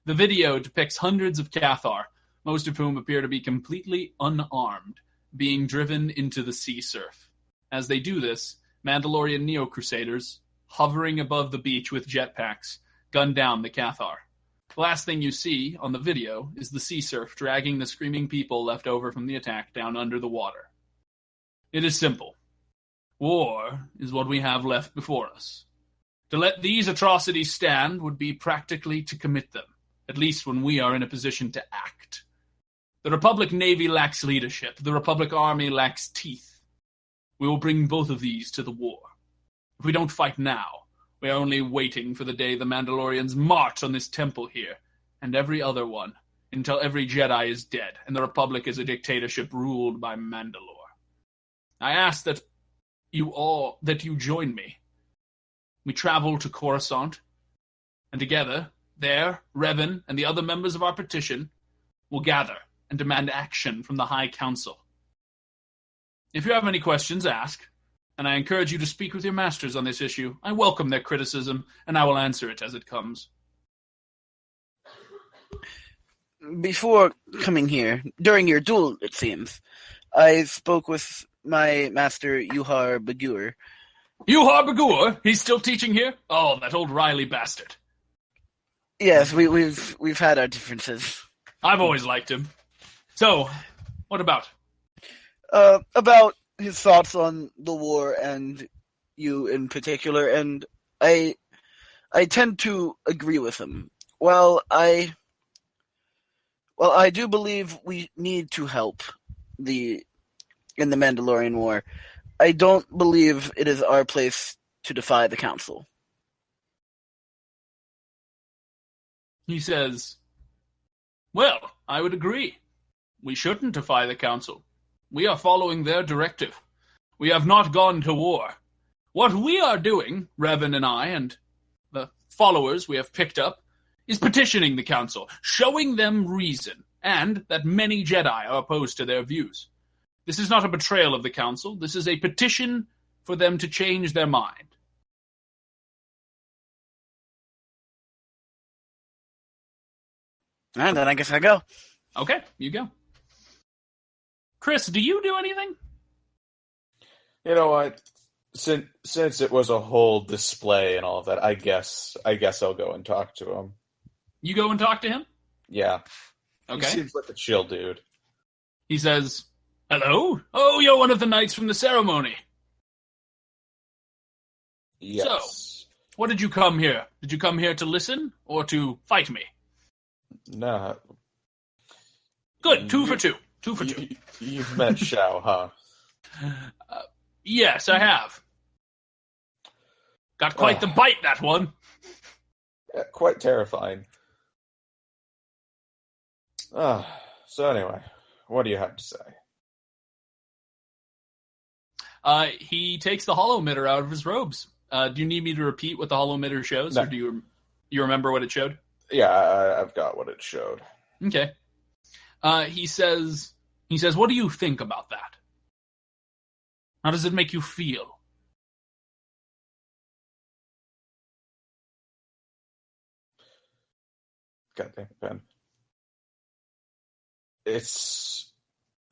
The video depicts hundreds of Cathar, most of whom appear to be completely unarmed, being driven into the sea surf. As they do this, Mandalorian Neo-Crusaders, hovering above the beach with jetpacks, gun down the Cathar. The last thing you see on the video is the sea surf dragging the screaming people left over from the attack down under the water. It is simple. War is what we have left before us. To let these atrocities stand would be practically to commit them, at least when we are in a position to act. The Republic Navy lacks leadership. The Republic Army lacks teeth. We will bring both of these to the war. If we don't fight now, we are only waiting for the day the Mandalorians march on this temple here, and every other one, until every Jedi is dead, and the Republic is a dictatorship ruled by Mandalore. I ask that you join me. We travel to Coruscant, and together, there, Revan and the other members of our petition will gather and demand action from the High Council. If you have any questions, ask, and I encourage you to speak with your masters on this issue. I welcome their criticism, and I will answer it as it comes. Before coming here, during your duel, it seems, I spoke with my master, Yuhar Bagur. Yuhar Bagur? He's still teaching here? Oh, that old Riley bastard. Yes, we've had our differences. I've always liked him. So, what about? About his thoughts on the war and you in particular, and I tend to agree with him. Well, I do believe we need to help in the Mandalorian War. I don't believe it is our place to defy the Council. He says, well, I would agree. We shouldn't defy the Council. We are following their directive. We have not gone to war. What we are doing, Revan and I, and the followers we have picked up, is petitioning the Council, showing them reason, and that many Jedi are opposed to their views. This is not a betrayal of the Council. This is a petition for them to change their mind. And then I guess I go. Okay, you go. Chris, do you do anything? You know what? Since it was a whole display and all of that, I guess I'll go and talk to him. You go and talk to him? Yeah. Okay. He seems like a chill dude. He says, hello? Oh, you're one of the knights from the ceremony. Yes. So, what did you come here? Did you come here to listen or to fight me? No. Good, two for two. Two for two. You've met Shao, huh? Yes, I have. Got quite the bite, that one. Yeah, quite terrifying. So anyway, what do you have to say? He takes the holometer out of his robes. Do you need me to repeat what the holometer shows, or do you remember what it showed? Yeah, I've got what it showed. Okay. He says, what do you think about that? How does it make you feel? Goddamn, Ben. It's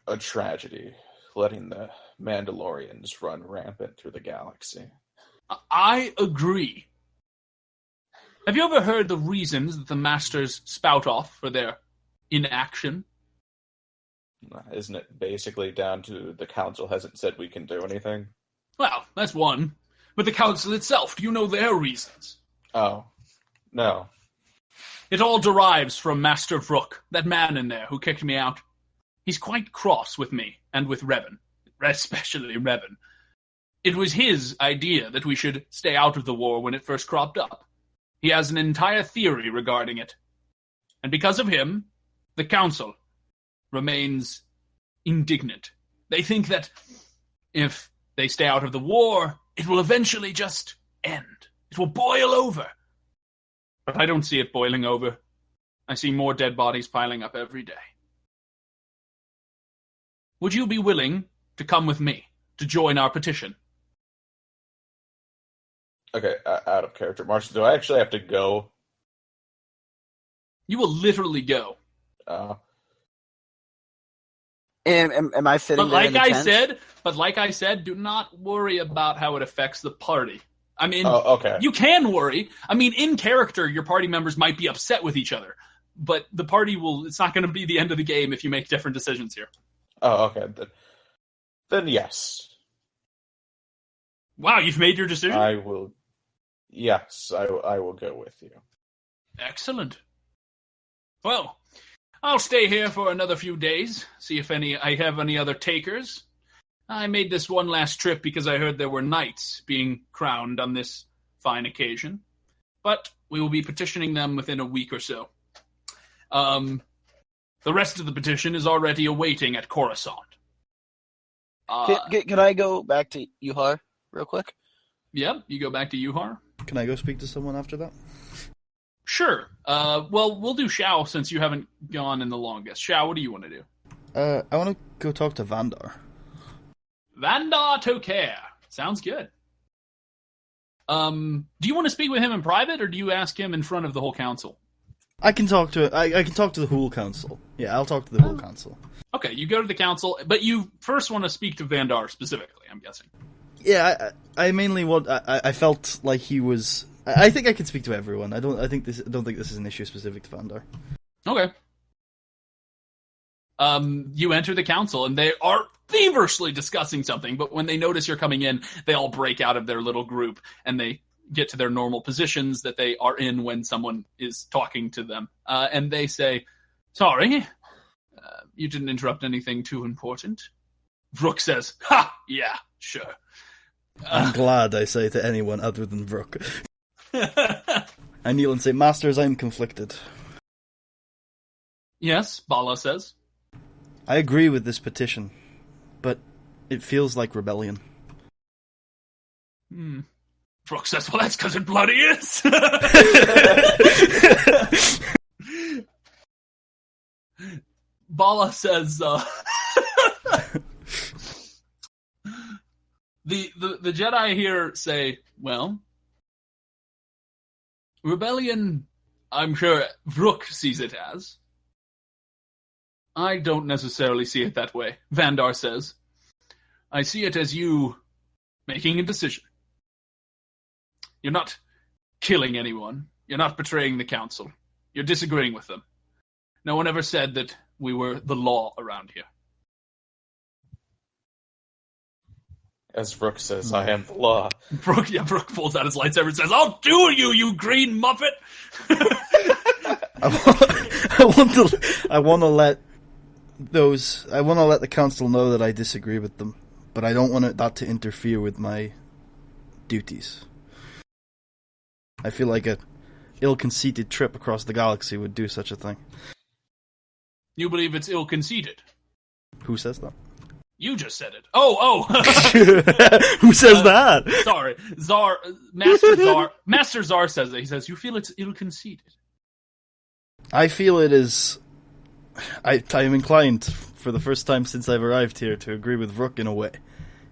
a tragedy letting the Mandalorians run rampant through the galaxy. I agree. Have you ever heard the reasons that the Masters spout off for their inaction? Isn't it basically down to the Council hasn't said we can do anything? Well, that's one. But the Council itself, do you know their reasons? Oh, no. It all derives from Master Vrook, that man in there who kicked me out. He's quite cross with me and with Revan, especially Revan. It was his idea that we should stay out of the war when it first cropped up. He has an entire theory regarding it. And because of him, the Council remains indignant. They think that if they stay out of the war, it will eventually just end. It will boil over. But I don't see it boiling over. I see more dead bodies piling up every day. Would you be willing to come with me, to join our petition? Okay, out of character. Marshall, do I actually have to go? You will literally go. And am I sitting there in the tent? But like I said, do not worry about how it affects the party. I mean, okay. You can worry. I mean, in character, your party members might be upset with each other, but the party it's not going to be the end of the game if you make different decisions here. Oh, okay. Then yes. Wow, you've made your decision? I will. Yes, I will go with you. Excellent. Well, I'll stay here for another few days, see if I have any other takers. I made this one last trip because I heard there were knights being crowned on this fine occasion. But we will be petitioning them within a week or so. The rest of the petition is already awaiting at Coruscant. Can I go back to Yuhar real quick? Yeah, you go back to Yuhar. Can I go speak to someone after that? Sure. Well, we'll do Shao since you haven't gone in the longest. Shao, what do you want to do? I want to go talk to Vandar. Vandar Tokair. Sounds good. Do you want to speak with him in private, or do you ask him in front of the whole council? I can talk to I can talk to the whole council. Yeah, I'll talk to the whole council. Okay, you go to the council, but you first want to speak to Vandar specifically, I'm guessing. Yeah, I mainly I felt like he was I think I can speak to everyone. I don't think this is an issue specific to Vandar. Okay. You enter the council, and they are feverishly discussing something, but when they notice you're coming in, they all break out of their little group, and they get to their normal positions that they are in when someone is talking to them. And they say, sorry, you didn't interrupt anything too important. Vrook says, ha, yeah, sure. I'm glad, I say to anyone other than Vrook. I kneel and say, Masters, I'm conflicted. Yes, Bala says. I agree with this petition, but it feels like rebellion. Vrook says, well, that's because it bloody is. Bala says, the Jedi here say, well, rebellion, I'm sure Vrook sees it as. I don't necessarily see it that way, Vandar says. I see it as you making a decision. You're not killing anyone. You're not betraying the council. You're disagreeing with them. No one ever said that we were the law around here. As Vrook says, I am the law. Vrook pulls out his lightsaber and says, I'll do you green muppet! I want to let the council know that I disagree with them, but I don't want that to interfere with my duties. I feel like a ill-conceited trip across the galaxy would do such a thing. You believe it's ill-conceited? Who says that? You just said it. Oh! Who says that? Sorry. Master Zar says it. He says, you feel it's ill-conceited. I feel it is... I am inclined, for the first time since I've arrived here, to agree with Vrook in a way.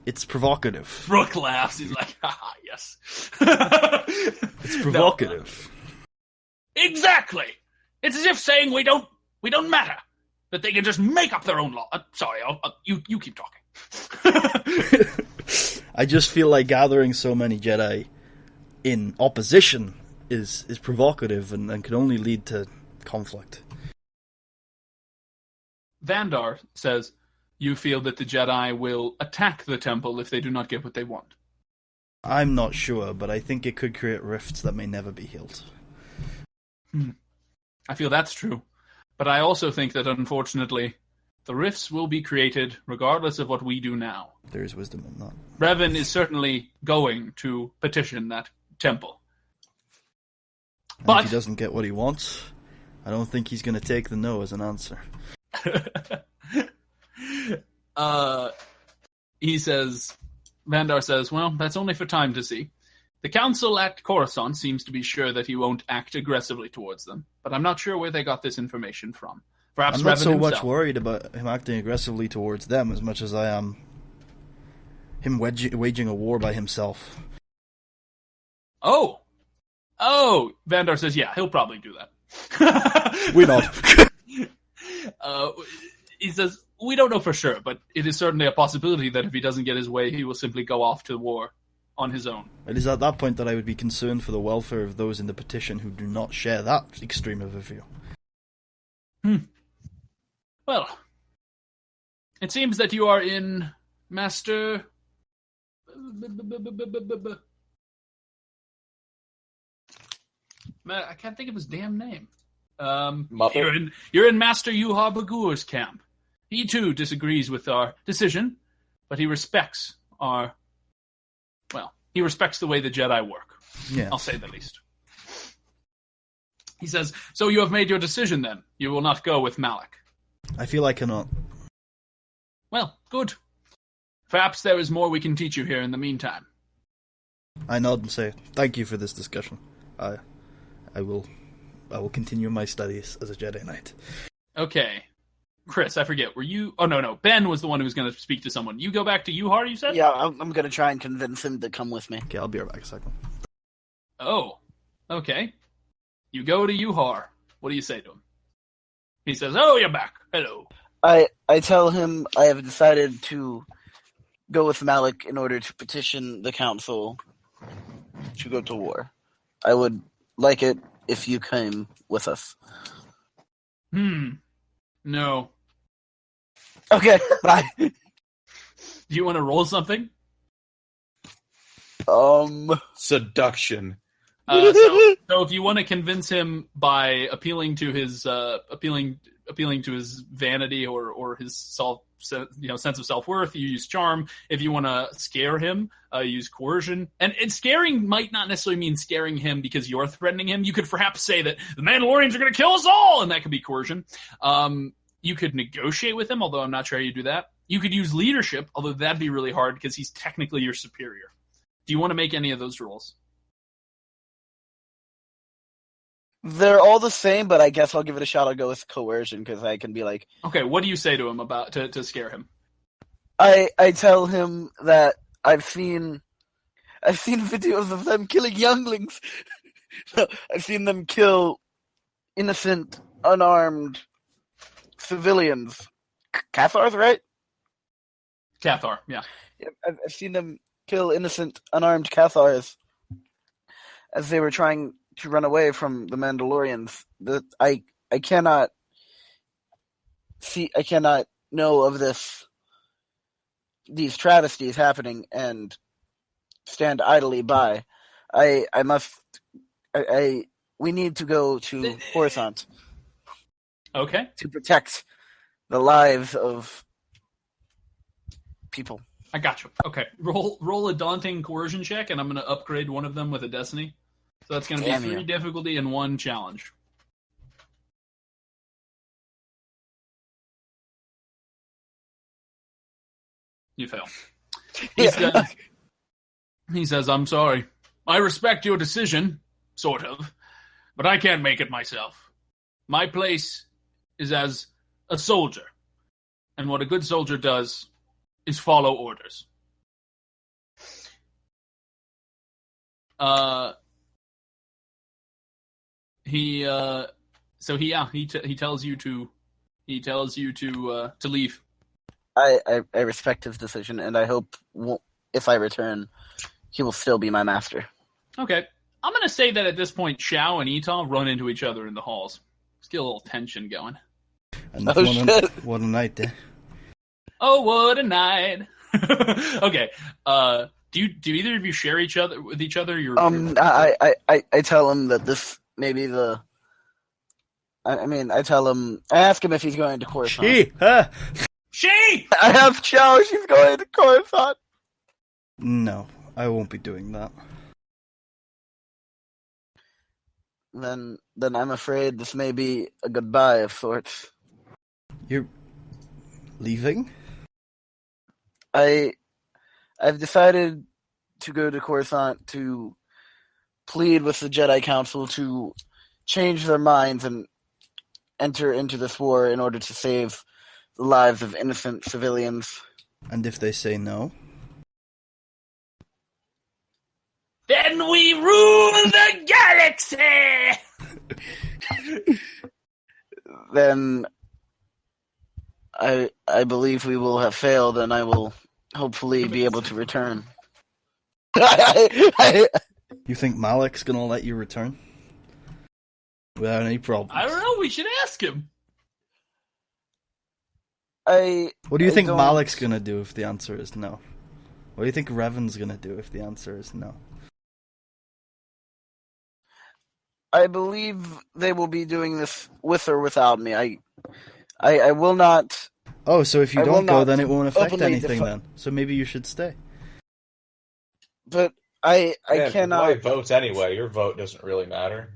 It's provocative. Vrook laughs. He's like, haha, yes. It's provocative. No. Exactly! It's as if saying we don't matter. That they can just make up their own law. Sorry, you keep talking. I just feel like gathering so many Jedi in opposition is provocative and can only lead to conflict. Vandar says, you feel that the Jedi will attack the temple if they do not get what they want. I'm not sure, but I think it could create rifts that may never be healed. I feel that's true. But I also think that, unfortunately, the rifts will be created regardless of what we do now. There is wisdom in that. Revan is certainly going to petition that temple. And if he doesn't get what he wants, I don't think he's going to take the no as an answer. Vandar says, well, that's only for time to see. The council at Coruscant seems to be sure that he won't act aggressively towards them, but I'm not sure where they got this information from. Perhaps I'm not Revan so himself. much worried about him acting aggressively towards them as much as I am him waging a war by himself. Oh, Vandar says, yeah, he'll probably do that. We're not. He says, we don't know for sure, but it is certainly a possibility that if he doesn't get his way, he will simply go off to war on his own. It is at that point that I would be concerned for the welfare of those in the petition who do not share that extreme of a view. Well, it seems that you are in Master... I can't think of his damn name. You're in Master Yuha Bagur's camp. He too disagrees with our decision, but he respects he respects the way the Jedi work. Yeah. I'll say the least. He says, so you have made your decision then. You will not go with Malak. I feel I cannot. Well, good. Perhaps there is more we can teach you here in the meantime. I nod and say, thank you for this discussion. I will continue my studies as a Jedi Knight. Okay. Chris, I forget, were you... Oh, no. Ben was the one who was going to speak to someone. You go back to Yuhar, you said? Yeah, I'm going to try and convince him to come with me. Okay, I'll be right back a second. Oh, okay. You go to Yuhar. What do you say to him? He says, oh, you're back. Hello. I tell him I have decided to go with Malak in order to petition the council to go to war. I would like it if you came with us. No. Okay, bye. Do you want to roll something? Seduction. So if you want to convince him by appealing to his vanity or his sense of self-worth, you use charm. If you want to scare him, use coercion. And scaring might not necessarily mean scaring him because you're threatening him. You could perhaps say that the Mandalorians are going to kill us all, and that could be coercion. You could negotiate with him, although I'm not sure how you do that. You could use leadership, although that'd be really hard because he's technically your superior. Do you want to make any of those rules? They're all the same, but I guess I'll give it a shot. I'll go with coercion because I can be like, okay, what do you say to him about to scare him? I tell him that I've seen videos of them killing younglings. I've seen them kill innocent, unarmed civilians. Cathars, right? Cathar, yeah. I've seen them kill innocent, unarmed Cathars as they were trying to run away from the Mandalorians. I cannot know of these travesties happening and stand idly by. We need to go to Coruscant. Okay. To protect the lives of people. I got you. Okay. Roll a daunting coercion check, and I'm going to upgrade one of them with a destiny. So that's going to be 3 difficulty and 1 challenge. You fail. He says, I'm sorry. I respect your decision, sort of, but I can't make it myself. My place is as a soldier, and what a good soldier does is follow orders. He tells you to leave. I respect his decision, and I hope if I return, he will still be my master. Okay. I'm going to say that at this point, Xiao and Etal run into each other in the halls. Let's get a little tension going. And what a night, eh? Oh, what a night. Okay. Do either of you share each other with each other? I tell him that this may be the. I tell him. I ask him if he's going to Coruscant. She. I have Chow. She's going to Coruscant. No, I won't be doing that. Then I'm afraid this may be a goodbye of sorts. You're leaving? I've decided to go to Coruscant to plead with the Jedi Council to change their minds and enter into this war in order to save the lives of innocent civilians. And if they say no? Then we rule the galaxy! Then I believe we will have failed, and I will hopefully be able to return. You think Malik's gonna let you return? Without any problem? I don't know, we should ask him. What do you think Malik's gonna do if the answer is no? What do you think Revan's gonna do if the answer is no? I believe they will be doing this with or without me. I will not. Oh, so if you don't go, then it won't affect anything then. So maybe you should stay. But I cannot. Why vote anyway? Your vote doesn't really matter.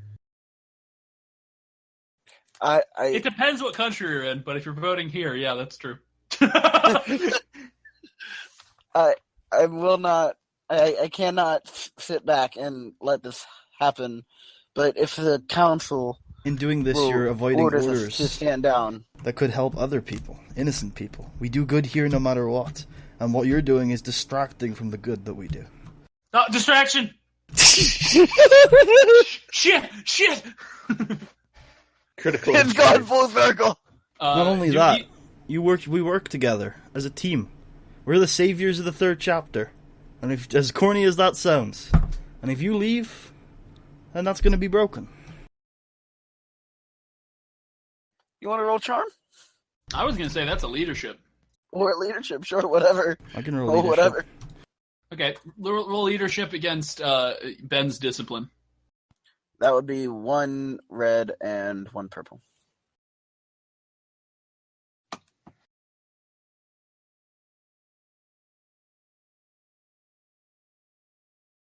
It depends what country you're in, but if you're voting here, yeah, that's true. I will not. I cannot sit back and let this happen. But if the council in doing this, you're avoiding orders to stand down that could help other people, innocent people. We do good here no matter what, and what you're doing is distracting from the good that we do. Distraction. Shit. Critical. It's gone full circle. Not only that, we work together as a team. We're the saviors of the 3rd chapter, and if, as corny as that sounds, and if you leave, and that's going to be broken. You want to roll charm? I was going to say that's a leadership. Or leadership, sure, whatever. I can roll Oh, leadership. whatever. Okay, roll leadership against Ben's discipline. That would be 1 red and 1 purple.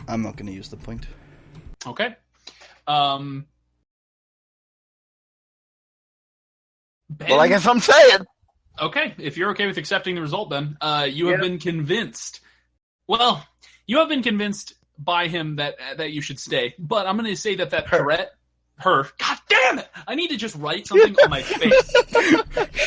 I'm not going to use the point. Okay. Ben, Well, I guess I'm saying. okay, if you're okay with accepting the result, Ben, you have been convinced. Well, you have been convinced by him that you should stay. But I'm going to say that threat, her. God damn it! I need to just write something on my face.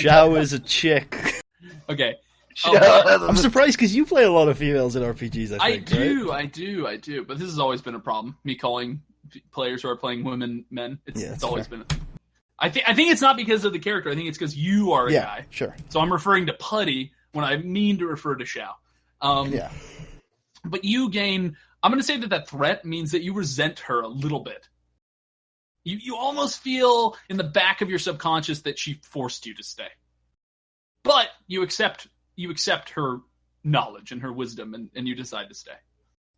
Xiao is a chick. Okay. I'm surprised because you play a lot of females in RPGs. I think, I do. But this has always been a problem. Me calling players who are playing women men. It's always been. I think it's not because of the character. I think it's because you are a guy. Sure. So I'm referring to Putty when I mean to refer to Xiao. But you gain. I'm going to say that threat means that you resent her a little bit. You almost feel in the back of your subconscious that she forced you to stay. But you accept her knowledge and her wisdom, and you decide to stay.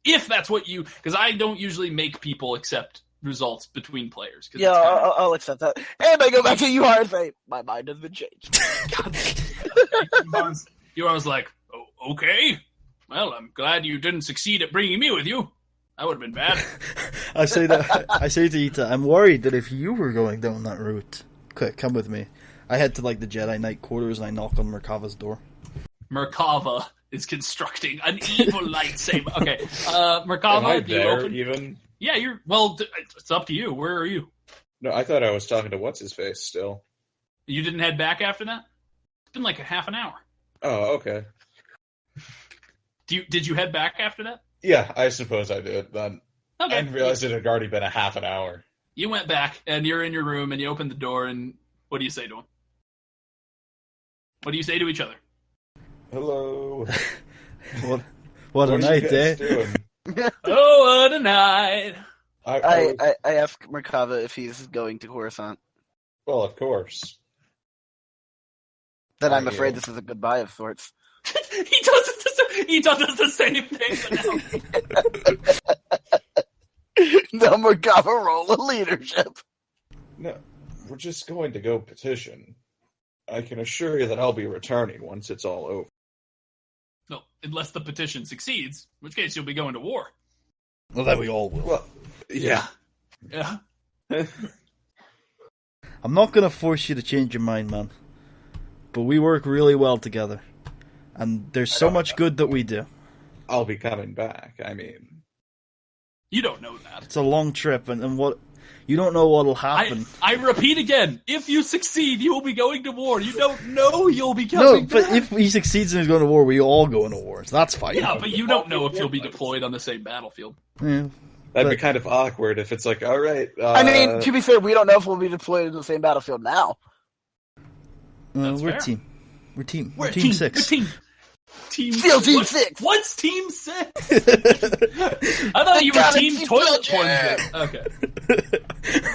If that's what you... Because I don't usually make people accept results between players. Yeah, I'll accept that. And I go back to you and say, my mind has been changed. You was like, oh, okay. Well, I'm glad you didn't succeed at bringing me with you. That would have been bad. I say to Ita, I'm worried that if you were going down that route... Quick, come with me. I head to the Jedi Knight quarters and I knock on Merkava's door. Merkava is constructing an evil lightsaber. Okay, Merkava, Am I do you there open? even? Yeah, you're. Well, it's up to you. Where are you? No, I thought I was talking to what's his face still. You didn't head back after that? It's been like a half an hour. Oh, okay. Did you head back after that? Yeah, I suppose I did. Then Okay. I didn't realize it had already been a half an hour. You went back and you're in your room and you open the door and what do you say to him? What do you say to each other? Hello. What a night, eh? Doing? Oh, what a night! I ask Merkava if he's going to Coruscant. Well, of course. Then I'm afraid this is a goodbye of sorts. He does the same thing. Now Merkava roll a leadership. No, we're just going to go petition. I can assure you that I'll be returning once it's all over. No, unless the petition succeeds, in which case you'll be going to war. Well, then we all will. Well, yeah. Yeah. I'm not going to force you to change your mind, man. But we work really well together. And there's so much good that we do. I'll be coming back. I mean... You don't know that. It's a long trip, and what... You don't know what'll happen. I repeat again, if you succeed, you will be going to war. You don't know you'll be coming but back. if he succeeds and he's going to war, we all go into war. So that's fine. Yeah, but you don't know if you'll be deployed on the same battlefield. Yeah, That'd be kind of awkward if it's like, all right... I mean, to be fair, we don't know if we'll be deployed in the same battlefield now. That's we're fair. team. We're team. We're team 6. We're team Still Team 6. What's Team 6? I thought you were Galaxy Team Toilet Plunger. Plunger.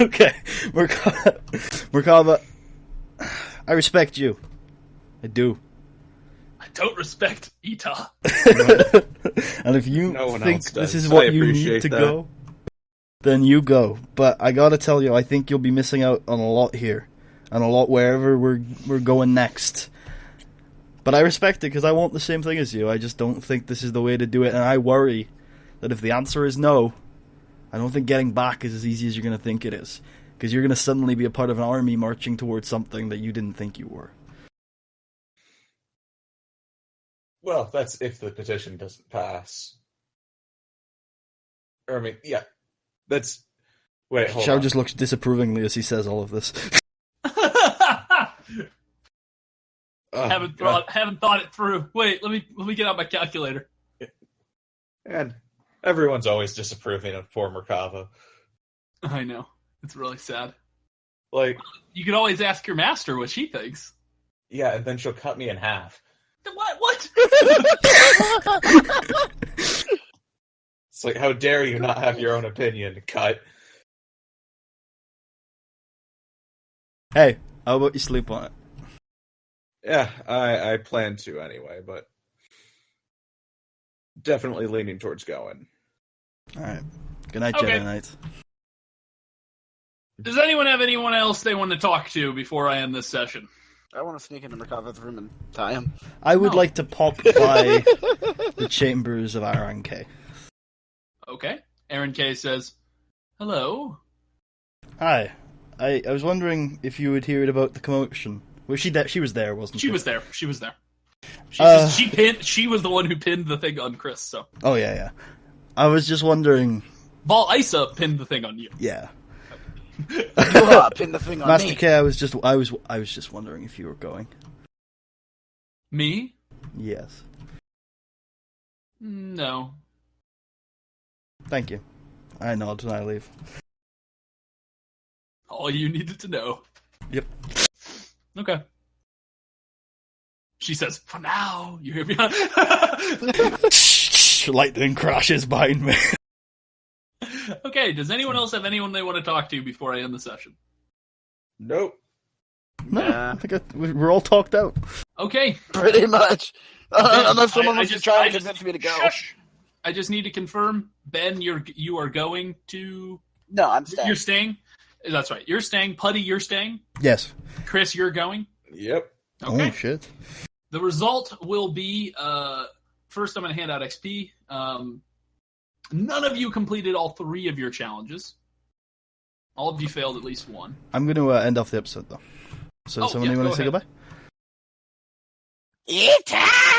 Okay. Okay. Merkava, I respect you. I do. I don't respect Ita. And if you No one think else this does. is I what you appreciate need to that. go, then you go. But I gotta tell you, I think you'll be missing out on a lot here. And a lot wherever we're going next. But I respect it because I want the same thing as you. I just don't think this is the way to do it. And I worry that if the answer is no, I don't think getting back is as easy as you're going to think it is. Because you're going to suddenly be a part of an army marching towards something that you didn't think you were. Well, that's if the petition doesn't pass. Or, I mean, yeah. That's... Wait, hold Xiao on. just looks disapprovingly as he says all of this. Oh, haven't God. thought it through. Wait, let me get out my calculator. And everyone's always disapproving of poor Merkava. I know. It's really sad. Like, You could always ask your master what she thinks. yeah, and then she'll cut me in half. What? It's like, how dare you not have your own opinion, cut. Hey, how about you sleep on it? Yeah, I plan to anyway, but definitely leaning towards going. Alright. Good night, Okay. Jedi Knights. Does anyone have anyone else they want to talk to before I end this session? I want to sneak into Merkava's room and tie him. I would No. like to pop by the chambers of Aaron K. Okay. Aaron K says, "Hello." Hi. I was wondering if you had heard about the commotion. Was she there? She was there, wasn't she? She was there. She was there. She was the one who pinned the thing on Chris. So Oh, yeah. I was just wondering... Val Isa pinned the thing on you. Yeah. You pin the thing on Master me. K, I was just wondering if you were going. Me? Yes. No. Thank you. I nod and I leave. All you needed to know. Yep. Okay. She says, "For now." You hear me? Lightning crashes behind me. Okay. Does anyone else have anyone they want to talk to before I end the session? Nope. No, Nah. I think we're all talked out. Okay. Pretty much. Unless someone I wants to just- try I to just- convince me to go. Shush. I just need to confirm, Ben. You are going to. No, I'm staying. You're staying. That's right. You're staying. Putty, you're staying. Yes. Chris, you're going. Yep. Okay. Oh, shit. The result will be, first I'm going to hand out XP. None of you completed all 3 of your challenges. All of you failed at least one. I'm going to end off the episode, though. So, Oh, someone yeah, want go to say ahead. goodbye? Eat time!